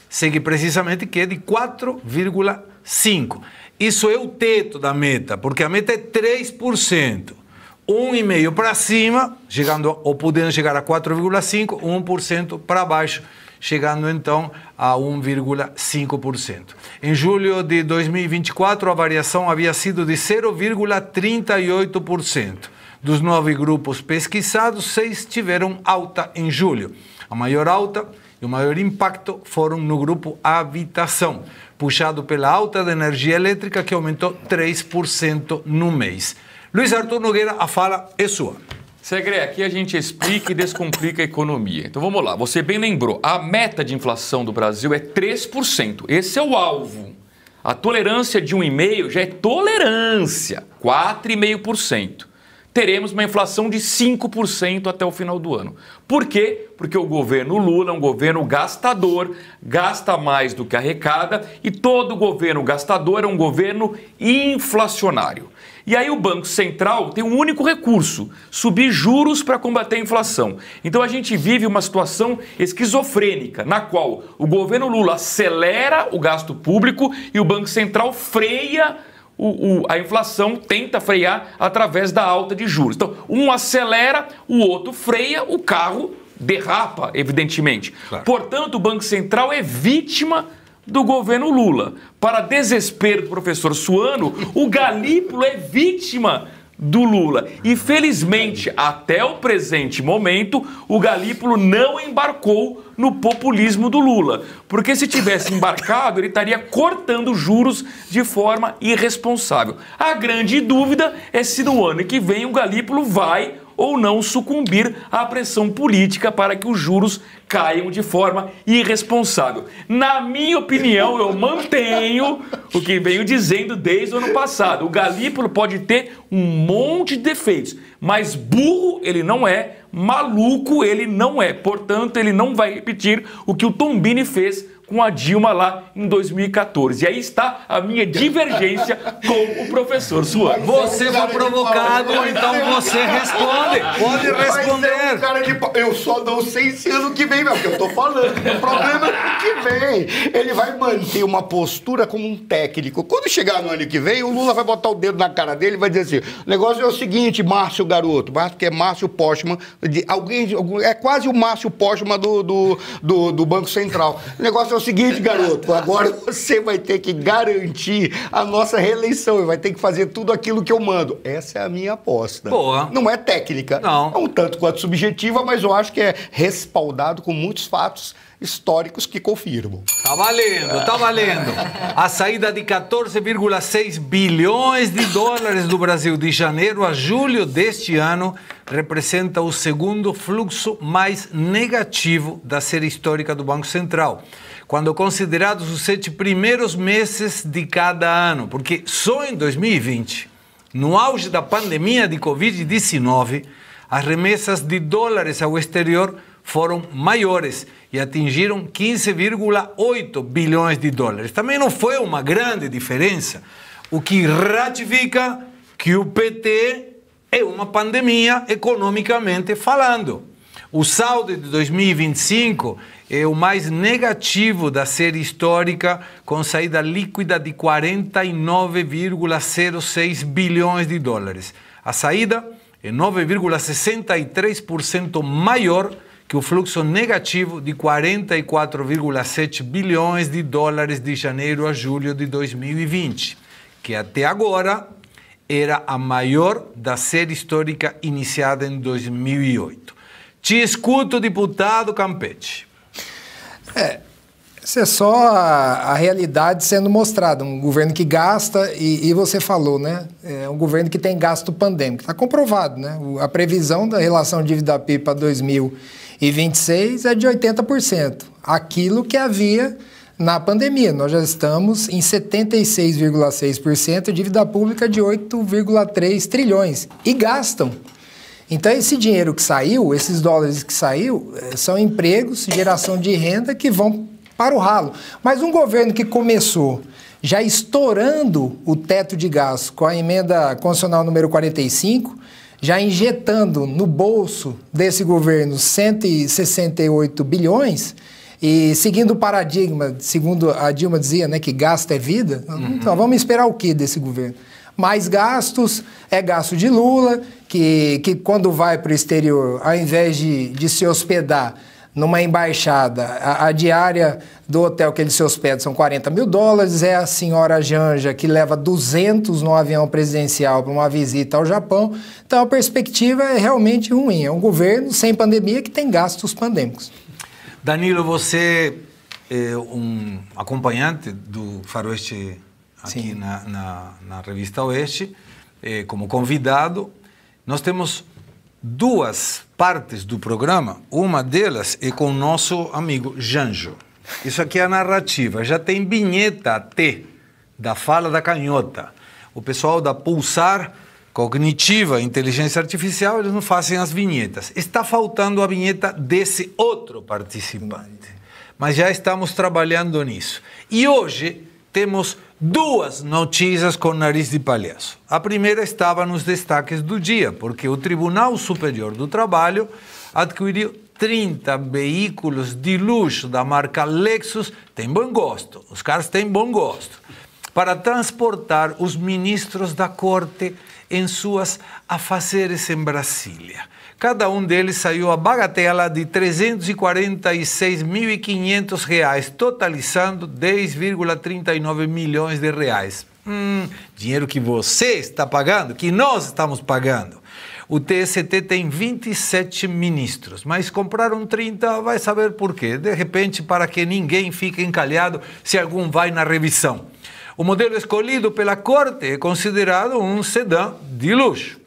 Segue precisamente que é de 4,5. Isso é o teto da meta, porque a meta é 3%. 1,5% para cima, chegando ou podendo chegar a 4,5%, 1% para baixo, chegando então a 1,5%. Em julho de 2024, a variação havia sido de 0,38%. Dos 9 grupos pesquisados, 6 tiveram alta em julho. A maior alta e o maior impacto foram no grupo habitação, puxado pela alta da energia elétrica, que aumentou 3% no mês. Luiz Arthur Nogueira, a fala é sua. Segre, aqui a gente explica e descomplica a economia. Então vamos lá, você bem lembrou, a meta de inflação do Brasil é 3%. Esse é o alvo. A tolerância de 1,5% já é tolerância, 4,5%. Teremos uma inflação de 5% até o final do ano. Por quê? Porque o governo Lula é um governo gastador, gasta mais do que arrecada, e todo governo gastador é um governo inflacionário. E aí o Banco Central tem um único recurso, subir juros para combater a inflação. Então a gente vive uma situação esquizofrênica, na qual o governo Lula acelera o gasto público e o Banco Central freia a inflação, tenta frear através da alta de juros. Então um acelera, o outro freia, o carro derrapa, evidentemente. Claro. Portanto, o Banco Central é vítima do governo Lula. Para desespero do professor Suano, o Galípolo é vítima do Lula. E felizmente, até o presente momento, o Galípolo não embarcou no populismo do Lula. Porque se tivesse embarcado, ele estaria cortando juros de forma irresponsável. A grande dúvida é se no ano que vem o Galípolo vai ou não sucumbir à pressão política para que os juros caiam de forma irresponsável. Na minha opinião, eu mantenho o que venho dizendo desde o ano passado. O Galípolo pode ter um monte de defeitos, mas burro ele não é, maluco ele não é. Portanto, ele não vai repetir o que o Tombini fez com a Dilma lá em 2014. E aí está a minha divergência com o professor Suano. Você foi provocado, então você responde. Pode responder. Eu só não sei se ano que vem, porque eu tô falando. O problema é ano que vem. Ele vai manter uma postura como um técnico. Quando chegar no ano que vem, o Lula vai botar o dedo na cara dele e vai dizer assim: o negócio é o seguinte, Márcio Garoto, que é Márcio Postman, é quase o Márcio Postman do Banco Central. O negócio é o seguinte, garoto, agora você vai ter que garantir a nossa reeleição e vai ter que fazer tudo aquilo que eu mando. Essa é a minha aposta. Boa. Não é técnica, não. É um tanto quanto subjetiva, mas eu acho que é respaldado com muitos fatos históricos que confirmam. Tá valendo, tá valendo. A saída de 14,6 bilhões de dólares do Brasil de janeiro a julho deste ano representa o segundo fluxo mais negativo da série histórica do Banco Central, quando considerados os 7 primeiros meses de cada ano, porque só em 2020, no auge da pandemia de Covid-19, as remessas de dólares ao exterior foram maiores e atingiram 15,8 bilhões de dólares. Também não foi uma grande diferença, o que ratifica que o PT é uma pandemia economicamente falando. O saldo de 2025 é o mais negativo da série histórica, com saída líquida de 49,06 bilhões de dólares. A saída é 9,63% maior que o fluxo negativo de 44,7 bilhões de dólares de janeiro a julho de 2020, que até agora era a maior da série histórica iniciada em 2008. Te escuto, deputado Campetti. Isso é só a realidade sendo mostrada. Um governo que gasta, e você falou, né? É um governo que tem gasto pandêmico. Está comprovado, né? A previsão da relação dívida-PIB para 2026 é de 80%. Aquilo que havia na pandemia. Nós já estamos em 76,6%, dívida pública de 8,3 trilhões. E gastam. Então, esse dinheiro que saiu, esses dólares que saiu, são empregos, geração de renda que vão para o ralo. Mas um governo que começou já estourando o teto de gastos com a emenda constitucional número 45, já injetando no bolso desse governo 168 bilhões, e seguindo o paradigma, segundo a Dilma dizia, né, que gasto é vida, então vamos esperar o que desse governo? Mais gastos, é gasto de Lula, que quando vai para o exterior, ao invés de se hospedar numa embaixada, a diária do hotel que ele se hospeda são 40 mil dólares, é a senhora Janja que leva 200 no avião presidencial para uma visita ao Japão. Então a perspectiva é realmente ruim, é um governo sem pandemia que tem gastos pandêmicos. Danilo, você é um acompanhante do Faroeste aqui na Revista Oeste, como convidado. Nós temos duas partes do programa, uma delas é com o nosso amigo Janjo. Isso aqui é a narrativa, já tem vinheta até da fala da canhota. O pessoal da Pulsar Cognitiva Inteligência Artificial, eles não fazem as vinhetas. Está faltando a vinheta desse outro participante, mas já estamos trabalhando nisso. E hoje temos duas notícias com nariz de palhaço. A primeira estava nos destaques do dia, porque o Tribunal Superior do Trabalho adquiriu 30 veículos de luxo da marca Lexus, tem bom gosto, os caras têm bom gosto, para transportar os ministros da Corte em suas afazeres em Brasília. Cada um deles saiu a bagatela de R$ 346.500, totalizando 10,39 milhões de reais. Dinheiro que você está pagando, que nós estamos pagando. O TST tem 27 ministros, mas compraram 30, vai saber por quê. De repente, para que ninguém fique encalhado se algum vai na revisão. O modelo escolhido pela Corte é considerado um sedã de luxo.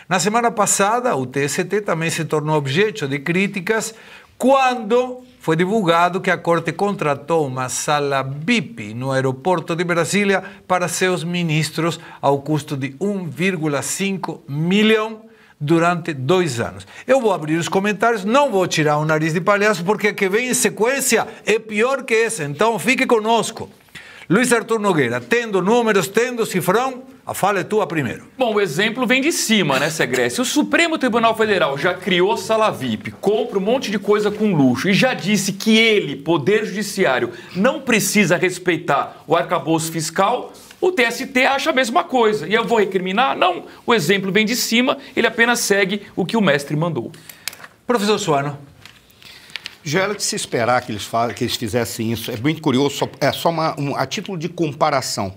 Na semana passada, o TST também se tornou objeto de críticas quando foi divulgado que a Corte contratou uma sala VIP no aeroporto de Brasília para seus ministros ao custo de 1,5 milhão durante 2 anos. Eu vou abrir os comentários, não vou tirar o nariz de palhaço, porque a que vem em sequência é pior que essa. Então fique conosco. Luiz Arthur Nogueira, tendo números, tendo cifrão, a fala é tua primeiro. Bom, o exemplo vem de cima, né, Segré? Se o Supremo Tribunal Federal já criou sala VIP, compra um monte de coisa com luxo e já disse que ele, Poder Judiciário, não precisa respeitar o arcabouço fiscal, o TST acha a mesma coisa. E eu vou recriminar? Não. O exemplo vem de cima, ele apenas segue o que o mestre mandou. Professor Suano. Já era de se esperar que eles fizessem isso. É muito curioso, é só a título de comparação.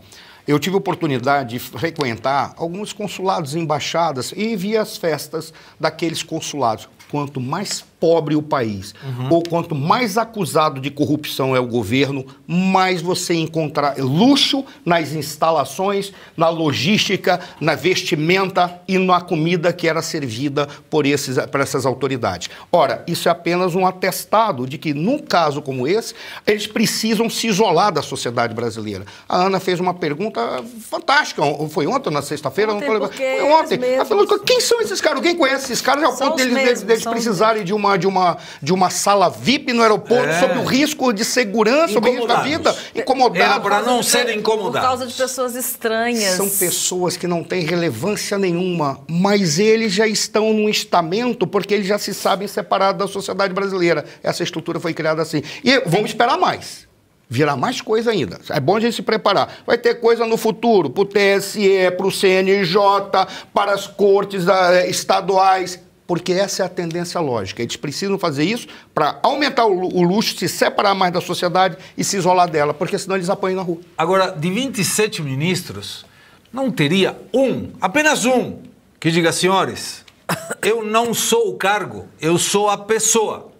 Eu tive a oportunidade de frequentar alguns consulados e embaixadas e vi as festas daqueles consulados. Quanto mais pobre o país, ou quanto mais acusado de corrupção é o governo, mais você encontrar luxo nas instalações, na logística, na vestimenta e na comida que era servida por essas autoridades. Ora, isso é apenas um atestado de que, num caso como esse, eles precisam se isolar da sociedade brasileira. A Ana fez uma pergunta fantástica. Foi ontem ou na sexta-feira? Foi ontem. Ela falou, quem são esses caras? Quem conhece esses caras? Ao ponto deles precisarem de uma sala VIP no aeroporto, sob o risco de segurança, sob o risco da vida, incomodados. Era para não serem incomodados. Por causa de pessoas estranhas. São pessoas que não têm relevância nenhuma, mas eles já estão num estamento porque eles já se sabem separados da sociedade brasileira. Essa estrutura foi criada assim. E vamos esperar mais. Virá mais coisa ainda. É bom a gente se preparar. Vai ter coisa no futuro, para o TSE, para o CNJ, para as cortes estaduais, porque essa é a tendência lógica. Eles precisam fazer isso para aumentar o luxo, se separar mais da sociedade e se isolar dela, porque senão eles apanham na rua. Agora, de 27 ministros, não teria apenas um, que diga, senhores, eu não sou o cargo, eu sou a pessoa.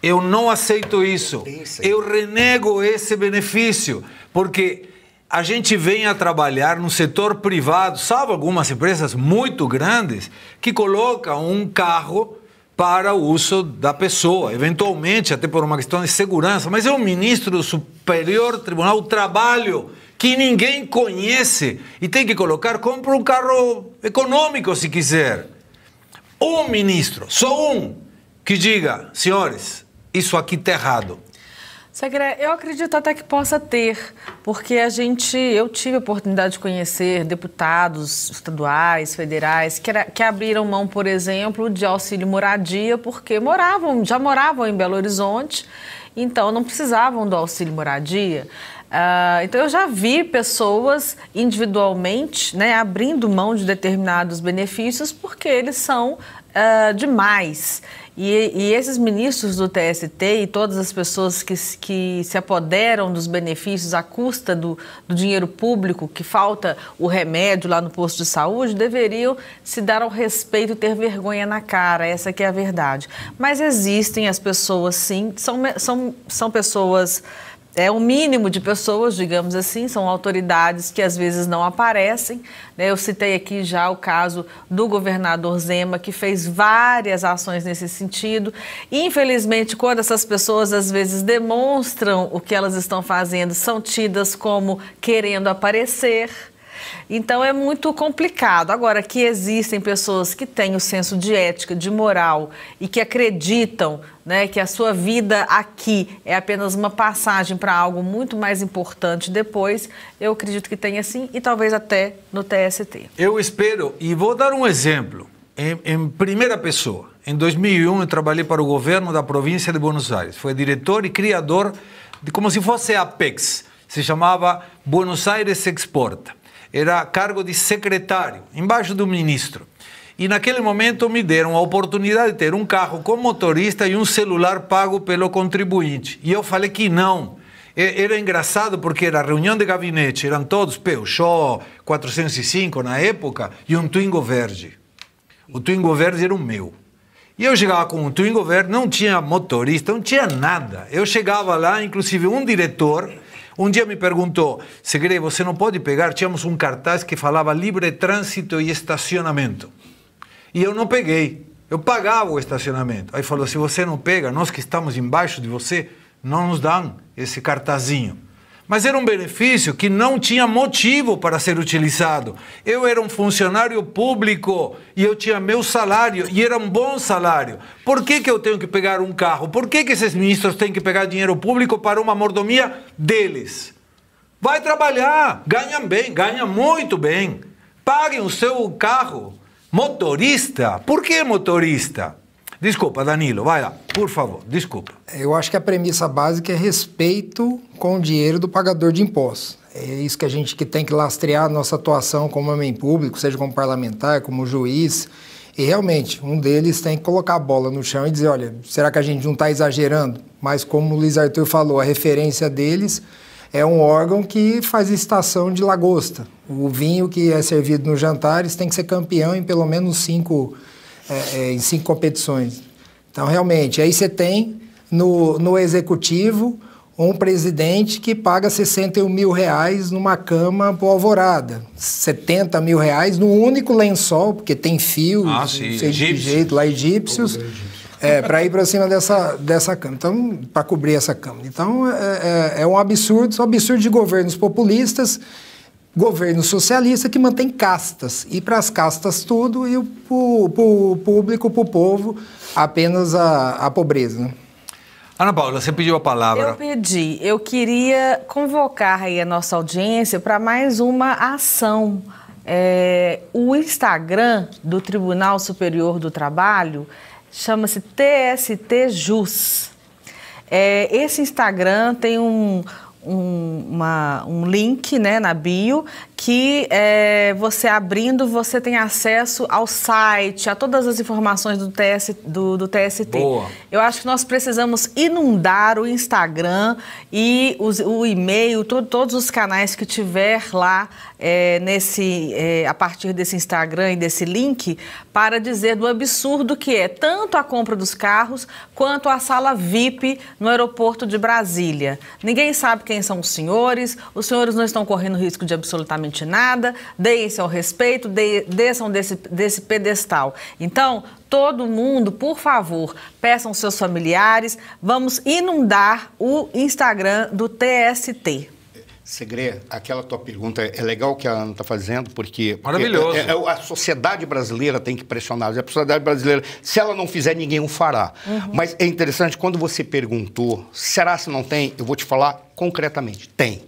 Eu não aceito isso. Eu renego esse benefício, porque a gente vem a trabalhar no setor privado, sabe, algumas empresas muito grandes que colocam um carro para o uso da pessoa, eventualmente até por uma questão de segurança, mas é um ministro do Superior Tribunal do Trabalho que ninguém conhece e tem que compra um carro econômico se quiser. Um ministro, só um, que diga, senhores, isso aqui está errado. Segré, eu acredito até que possa ter, porque eu tive a oportunidade de conhecer deputados estaduais, federais, que abriram mão, por exemplo, de auxílio moradia, porque já moravam em Belo Horizonte, então não precisavam do auxílio moradia. Então eu já vi pessoas individualmente, né, abrindo mão de determinados benefícios porque eles são demais. E esses ministros do TST e todas as pessoas que se apoderam dos benefícios à custa do dinheiro público, que falta o remédio lá no posto de saúde, deveriam se dar ao respeito e ter vergonha na cara, essa que é a verdade. Mas existem as pessoas, sim, são pessoas... É um mínimo de pessoas, digamos assim, são autoridades que às vezes não aparecem. Né? Eu citei aqui já o caso do governador Zema, que fez várias ações nesse sentido. E, infelizmente, quando essas pessoas às vezes demonstram o que elas estão fazendo, são tidas como querendo aparecer. Então é muito complicado. Agora, que existem pessoas que têm o senso de ética, de moral e que acreditam, né, que a sua vida aqui é apenas uma passagem para algo muito mais importante depois, eu acredito que tenha sim, e talvez até no TST. Eu espero, e vou dar um exemplo, em primeira pessoa. Em 2001 eu trabalhei para o governo da província de Buenos Aires. Fui diretor e criador de como se fosse a Apex. Se chamava Buenos Aires Exporta. Era cargo de secretário, embaixo do ministro. E naquele momento me deram a oportunidade de ter um carro com motorista e um celular pago pelo contribuinte. E eu falei que não. Era engraçado porque era reunião de gabinete, eram todos Peugeot 405 na época e um Twingo verde. O Twingo verde era o meu. E eu chegava com um Twingo verde, não tinha motorista, não tinha nada. Eu chegava lá, inclusive um diretor... Um dia me perguntou, Segré, você não pode pegar? Tínhamos um cartaz que falava livre trânsito e estacionamento. E eu não peguei. Eu pagava o estacionamento. Aí falou, se você não pega, nós que estamos embaixo de você, não nos dão esse cartazinho. Mas era um benefício que não tinha motivo para ser utilizado. Eu era um funcionário público e eu tinha meu salário, e era um bom salário. Por que eu tenho que pegar um carro? Por que esses ministros têm que pegar dinheiro público para uma mordomia deles? Vai trabalhar, ganham bem, ganham muito bem. Paguem o seu carro. Motorista? Por que motorista? Desculpa, Danilo, vai lá, por favor, desculpa. Eu acho que a premissa básica é respeito com o dinheiro do pagador de impostos. É isso que a gente tem que lastrear a nossa atuação como homem público, seja como parlamentar, como juiz. E realmente, um deles tem que colocar a bola no chão e dizer, olha, será que a gente não está exagerando? Mas como o Luiz Arthur falou, a referência deles é um órgão que faz licitação de lagosta. O vinho que é servido nos jantares tem que ser campeão em pelo menos 5 competições. Então, realmente, aí você tem no executivo um presidente que paga 61 mil reais numa cama pro Alvorada, 70 mil reais num único lençol, porque tem fios, não sei de que jeito, lá egípcios, para ir para cima dessa cama, então, para cobrir essa cama. Então, é um absurdo de governos populistas, governo socialista que mantém castas, e para as castas tudo, e o público, para o povo, apenas a pobreza. Né? Ana Paula, você pediu a palavra. Eu pedi. Eu queria convocar aí a nossa audiência para mais uma ação. O Instagram do Tribunal Superior do Trabalho chama-se TST Jus. Esse Instagram tem um link, né, na bio, que você abrindo, você tem acesso ao site, a todas as informações do TST. Boa. Eu acho que nós precisamos inundar o Instagram e o e-mail, todos os canais que tiver lá a partir desse Instagram e desse link, para dizer do absurdo que é tanto a compra dos carros quanto a sala VIP no aeroporto de Brasília. Ninguém sabe quem são os senhores não estão correndo risco de absolutamente nada, deem-se ao respeito, desçam desse pedestal. Então, todo mundo, por favor, peçam seus familiares, vamos inundar o Instagram do TST. Segre, aquela tua pergunta é legal que a Ana está fazendo, porque maravilhoso. A sociedade brasileira tem que pressionar. A sociedade brasileira, se ela não fizer, ninguém o fará. Uhum. Mas é interessante, quando você perguntou, será se não tem? Eu vou te falar concretamente, tem.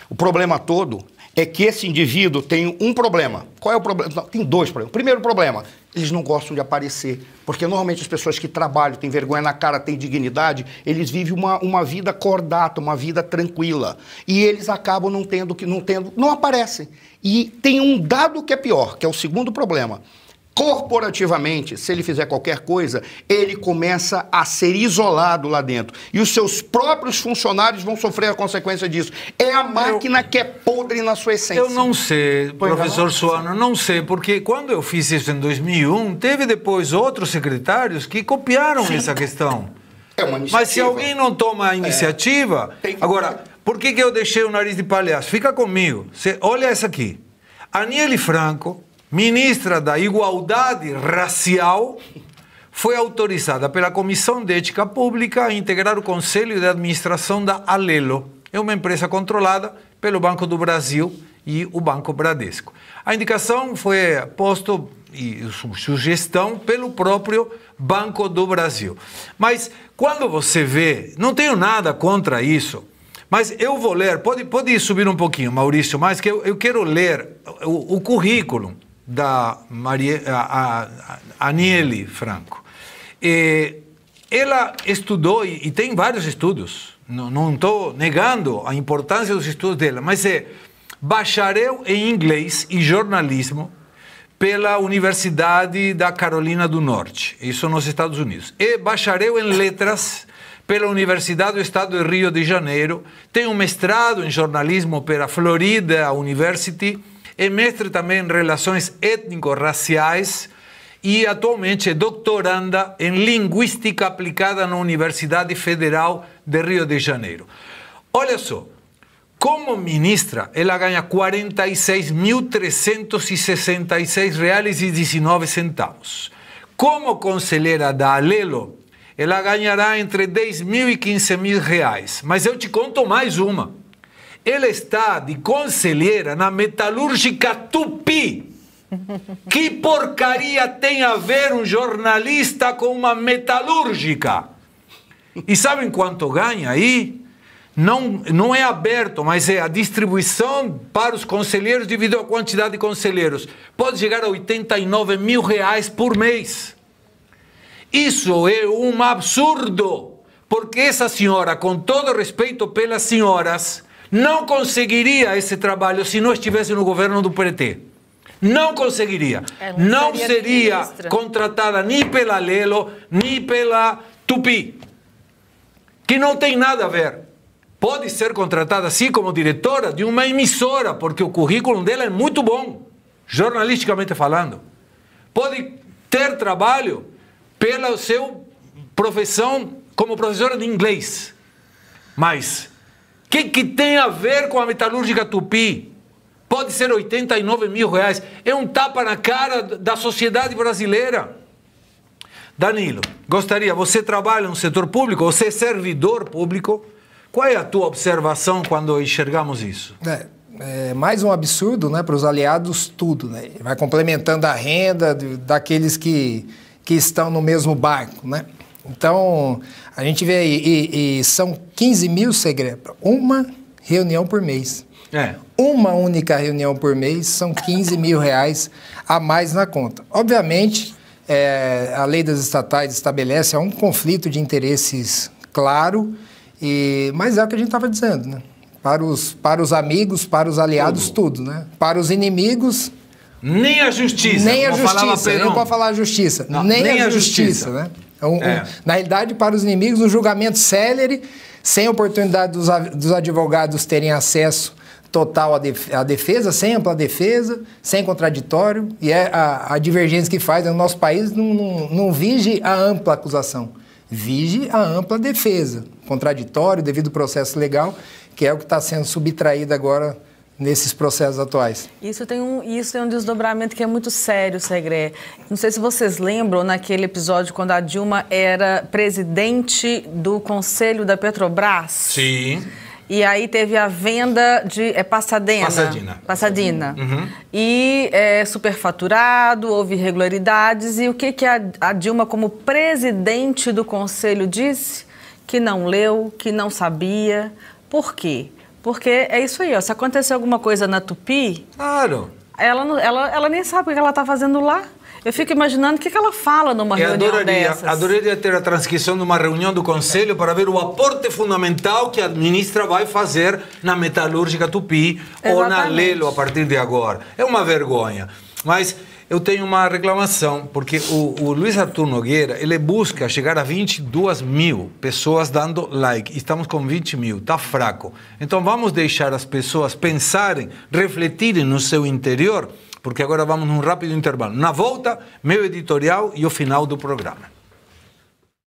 O problema todo é que esse indivíduo tem um problema. Qual é o problema? Não, tem 2 problemas. Primeiro problema, eles não gostam de aparecer, porque normalmente as pessoas que trabalham, têm vergonha na cara, têm dignidade, eles vivem uma vida cordata, uma vida tranquila. E eles acabam não aparecem. E tem um dado que é pior, que é o segundo problema. Corporativamente, se ele fizer qualquer coisa, ele começa a ser isolado lá dentro. E os seus próprios funcionários vão sofrer a consequência disso. É a máquina que é podre na sua essência. Eu não sei, professor Suano, não sei, porque quando eu fiz isso em 2001, teve depois outros secretários que copiaram essa questão. É uma iniciativa. Mas se alguém não toma a iniciativa... Agora, por que eu deixei o nariz de palhaço? Fica comigo. Olha essa aqui. Aniele Franco, ministra da Igualdade Racial, foi autorizada pela Comissão de Ética Pública a integrar o Conselho de Administração da Alelo. É uma empresa controlada pelo Banco do Brasil e o Banco Bradesco. A indicação foi posta e sugestão pelo próprio Banco do Brasil. Mas quando você vê, não tenho nada contra isso, mas eu vou ler, pode subir um pouquinho, Maurício, mais que eu quero ler o currículo da Aniele Franco. Ela estudou, e tem vários estudos, não estou negando a importância dos estudos dela, mas é bacharel em inglês e jornalismo pela Universidade da Carolina do Norte, isso nos Estados Unidos. É bacharel em letras pela Universidade do Estado de Rio de Janeiro, tem um mestrado em jornalismo pela Florida University, é mestre também em relações étnico-raciais e atualmente é doutoranda em linguística aplicada na Universidade Federal de Rio de Janeiro. Olha só, como ministra, ela ganha R$ 46.366,19. Como conselheira da Alelo, ela ganhará entre R$ 10 mil e R$ 15 mil. Mas eu te conto mais uma. Ela está de conselheira na metalúrgica Tupi. Que porcaria tem a ver um jornalista com uma metalúrgica? E sabem quanto ganha aí? Não é aberto, mas é a distribuição para os conselheiros devido à quantidade de conselheiros. Pode chegar a 89 mil reais por mês. Isso é um absurdo, porque essa senhora, com todo respeito pelas senhoras, não conseguiria esse trabalho se não estivesse no governo do PT. Não conseguiria. Não seria contratada nem pela Lelo, nem pela Tupi, que não tem nada a ver. Pode ser contratada, assim, como diretora de uma emissora, porque o currículo dela é muito bom, jornalisticamente falando. Pode ter trabalho pela sua profissão como professora de inglês. Mas o que tem a ver com a metalúrgica Tupi? Pode ser 89 mil reais. É um tapa na cara da sociedade brasileira. Danilo, você trabalha no setor público, você é servidor público. Qual é a tua observação quando enxergamos isso? É mais um absurdo, né, para os aliados, tudo, né? Vai complementando a renda daqueles que estão no mesmo barco, né? Então, a gente vê aí, e são 15 mil segredos, uma reunião por mês. Uma única reunião por mês, são 15 mil reais a mais na conta. Obviamente, a lei das estatais estabelece um conflito de interesses claro, mas é o que a gente estava dizendo, né? Para os amigos, para os aliados, tudo, né? Para os inimigos... Nem a justiça. Nem a justiça, não pode falar a justiça. Não, nem a justiça, né? Na realidade, para os inimigos, um julgamento célere, sem oportunidade dos advogados terem acesso total à defesa, sem ampla defesa, sem contraditório, e a divergência que faz no nosso país não vige a ampla acusação, vige a ampla defesa, contraditório, devido ao processo legal, que é o que está sendo subtraído agora nesses processos atuais. Isso tem um desdobramento que é muito sério, Segré. Não sei se vocês lembram naquele episódio quando a Dilma era presidente do Conselho da Petrobras. Sim. E aí teve a venda de Passadina. Uhum. E superfaturado, houve irregularidades. E o que a Dilma, como presidente do Conselho, disse? Que não leu, que não sabia. Por quê? Porque é isso aí, ó. Se acontecer alguma coisa na Tupi... Claro. Ela nem sabe o que ela está fazendo lá. Eu fico imaginando o que ela fala numa reunião dessas. Adoraria ter a transcrição de uma reunião do Conselho para ver o aporte fundamental que a ministra vai fazer na metalúrgica Tupi. Exatamente. Ou na Lelo a partir de agora. É uma vergonha. Mas eu tenho uma reclamação, porque o Luiz Arthur Nogueira, ele busca chegar a 22 mil pessoas dando like. Estamos com 20 mil, está fraco. Então vamos deixar as pessoas pensarem, refletirem no seu interior, porque agora vamos num rápido intervalo. Na volta, meu editorial e o final do programa.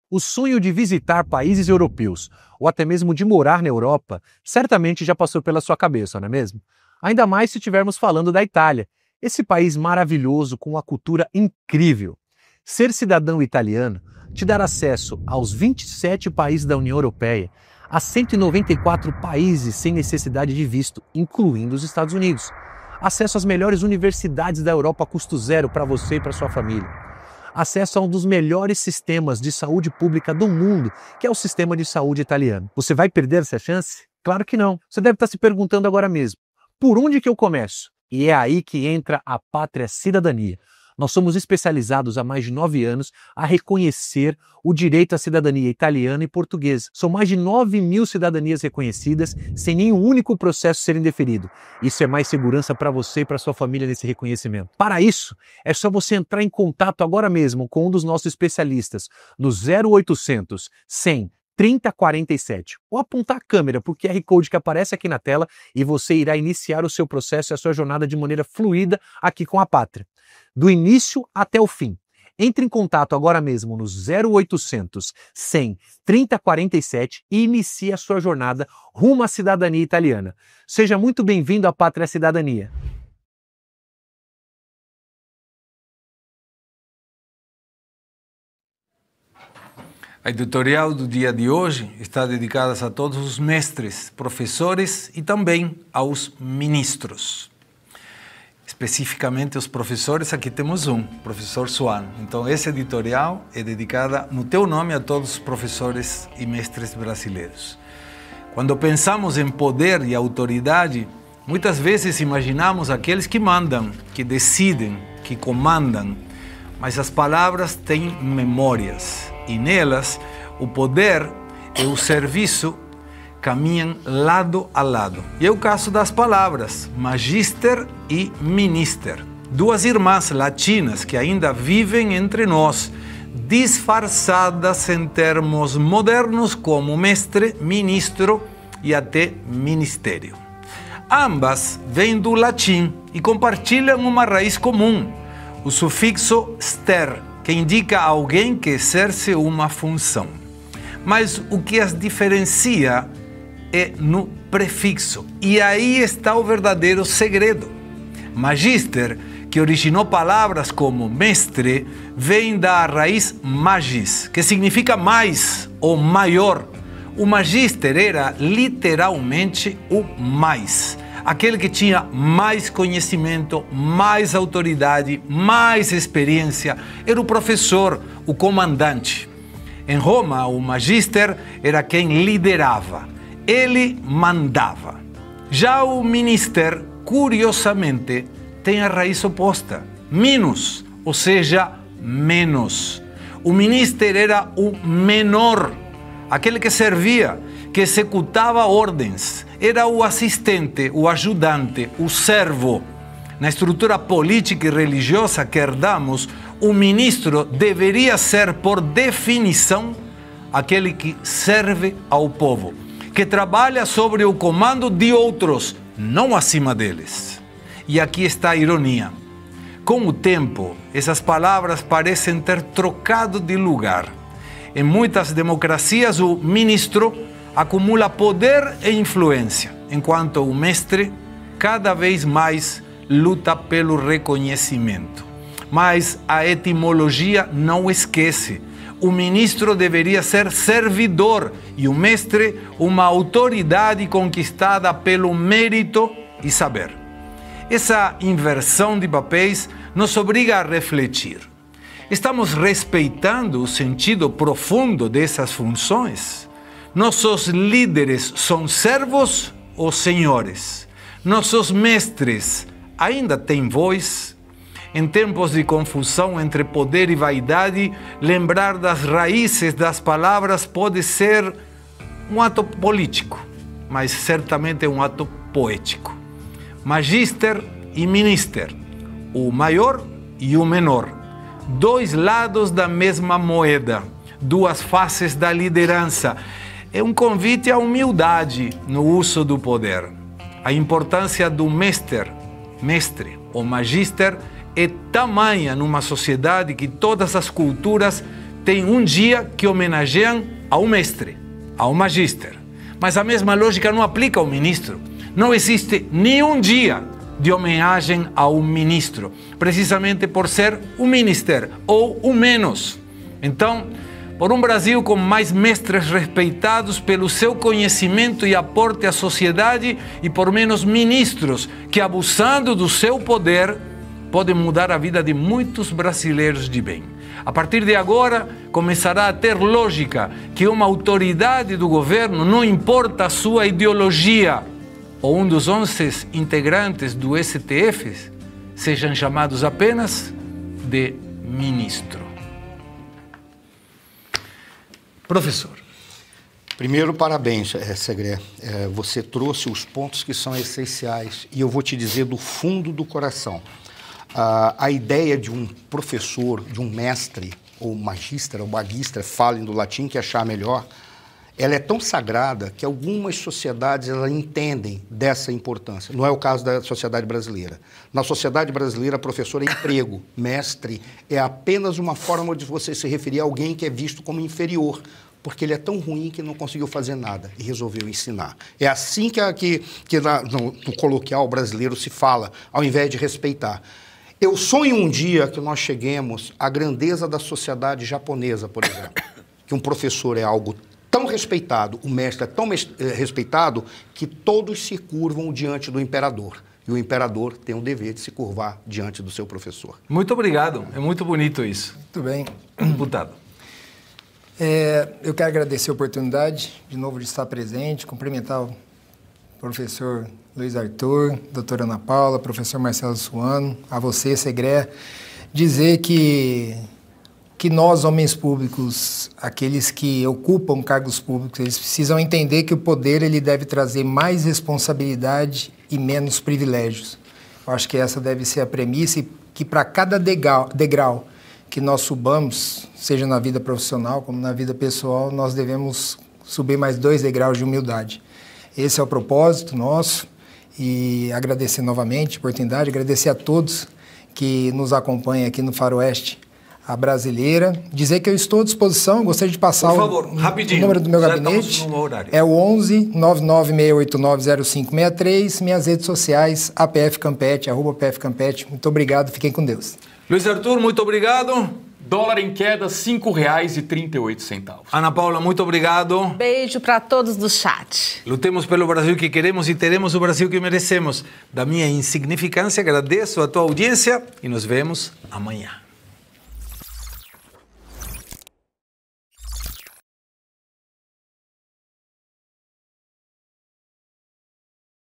O sonho de visitar países europeus, ou até mesmo de morar na Europa, certamente já passou pela sua cabeça, não é mesmo? Ainda mais se estivermos falando da Itália, esse país maravilhoso com uma cultura incrível. Ser cidadão italiano te dá acesso aos 27 países da União Europeia, a 194 países sem necessidade de visto, incluindo os Estados Unidos. Acesso às melhores universidades da Europa a custo zero para você e para sua família. Acesso a um dos melhores sistemas de saúde pública do mundo, que é o sistema de saúde italiano. Você vai perder essa chance? Claro que não. Você deve estar se perguntando agora mesmo, por onde que eu começo? E é aí que entra a Pátria Cidadania. Nós somos especializados há mais de 9 anos a reconhecer o direito à cidadania italiana e portuguesa. São mais de 9 mil cidadanias reconhecidas sem nenhum único processo ser indeferido. Isso é mais segurança para você e para sua família nesse reconhecimento. Para isso, é só você entrar em contato agora mesmo com um dos nossos especialistas no 0800 100 3047 ou apontar a câmera para o QR Code que aparece aqui na tela e você irá iniciar o seu processo e a sua jornada de maneira fluida aqui com a Pátria. Do início até o fim. Entre em contato agora mesmo no 0800 100 3047 e inicie a sua jornada rumo à cidadania italiana. Seja muito bem-vindo à Pátria Cidadania. A editorial do dia de hoje está dedicada a todos os mestres, professores e também aos ministros. Especificamente os professores, aqui temos um, professor Suano. Então, esse editorial é dedicada no teu nome a todos os professores e mestres brasileiros. Quando pensamos em poder e autoridade, muitas vezes imaginamos aqueles que mandam, que decidem, que comandam, mas as palavras têm memórias e nelas o poder e o serviço caminham lado a lado. E é o caso das palavras magister e minister, duas irmãs latinas que ainda vivem entre nós, disfarçadas em termos modernos como mestre, ministro e até ministério. Ambas vêm do latim e compartilham uma raiz comum, o sufixo ster, que indica alguém que exerce uma função. Mas o que as diferencia é no prefixo. E aí está o verdadeiro segredo. Magister, que originou palavras como mestre, vem da raiz magis, que significa mais ou maior. O magister era literalmente o mais, aquele que tinha mais conhecimento, mais autoridade, mais experiência. Era o professor, o comandante. Em Roma, o magister era quem liderava. Ele mandava. Já o minister, curiosamente, tem a raiz oposta, minus, ou seja, menos. O minister era o menor, aquele que servia, que executava ordens. Era o assistente, o ajudante, o servo. Na estrutura política e religiosa que herdamos, o ministro deveria ser, por definição, aquele que serve ao povo, que trabalha sobre o comando de outros, não acima deles. E aqui está a ironia. Com o tempo, essas palavras parecem ter trocado de lugar. Em muitas democracias, o ministro acumula poder e influência, enquanto o mestre cada vez mais luta pelo reconhecimento. Mas a etimologia não esquece. O ministro deveria ser servidor e o mestre uma autoridade conquistada pelo mérito e saber. Essa inversão de papéis nos obriga a refletir. Estamos respeitando o sentido profundo dessas funções? Nossos líderes são servos ou senhores? Nossos mestres ainda têm voz? Em tempos de confusão entre poder e vaidade, lembrar das raízes das palavras pode ser um ato político, mas certamente é um ato poético. Magister e minister, o maior e o menor, dois lados da mesma moeda, duas faces da liderança. É um convite à humildade no uso do poder. A importância do mestre ou magister é tamanha numa sociedade que todas as culturas têm um dia que homenageiam ao mestre, ao magister. Mas a mesma lógica não aplica ao ministro. Não existe nenhum dia de homenagem ao ministro, precisamente por ser o minister ou o menos. Então, por um Brasil com mais mestres respeitados pelo seu conhecimento e aporte à sociedade e por menos ministros que, abusando do seu poder, podem mudar a vida de muitos brasileiros de bem. A partir de agora, começará a ter lógica que uma autoridade do governo, não importa a sua ideologia, ou um dos 11 integrantes do STF, sejam chamados apenas de ministro. Professor. Primeiro, parabéns, Segré. Você trouxe os pontos que são essenciais e eu vou te dizer do fundo do coração. A ideia de um professor, de um mestre, ou magistra, ou magistra, falem do latim, que achar melhor, ela é tão sagrada que algumas sociedades elas entendem dessa importância. Não é o caso da sociedade brasileira. Na sociedade brasileira, professor é emprego, mestre é apenas uma forma de você se referir a alguém que é visto como inferior, porque ele é tão ruim que não conseguiu fazer nada e resolveu ensinar. É assim que no coloquial brasileiro se fala, ao invés de respeitar. Eu sonho um dia que nós cheguemos à grandeza da sociedade japonesa, por exemplo. que um professor é algo tão respeitado, o mestre é tão respeitado, que todos se curvam diante do imperador. E o imperador tem o dever de se curvar diante do seu professor. Muito obrigado. É muito bonito isso. Muito bem. Deputado. Eu quero agradecer a oportunidade, de novo, de estar presente, cumprimentar o professor Luiz Arthur, doutora Ana Paula, professor Marcelo Suano, a você, Segré, dizer que nós, homens públicos, aqueles que ocupam cargos públicos, eles precisam entender que o poder ele deve trazer mais responsabilidade e menos privilégios. Eu acho que essa deve ser a premissa e que para cada degrau que nós subamos, seja na vida profissional como na vida pessoal, nós devemos subir mais 2 degraus de humildade. Esse é o propósito nosso e agradecer novamente a oportunidade, agradecer a todos que nos acompanham aqui no Faroeste, a Brasileira. Dizer que eu estou à disposição, gostaria de passar Por favor, rapidinho. O número do meu Já gabinete. no horário. É o 11 996890563, minhas redes sociais, APF Campete, @PF Campete. Muito obrigado, fiquem com Deus. Luiz Arthur, muito obrigado. Dólar em queda, R$ 5,38. Ana Paula, muito obrigado. Beijo para todos do chat. Lutemos pelo Brasil que queremos e teremos o Brasil que merecemos. Da minha insignificância, agradeço a tua audiência e nos vemos amanhã.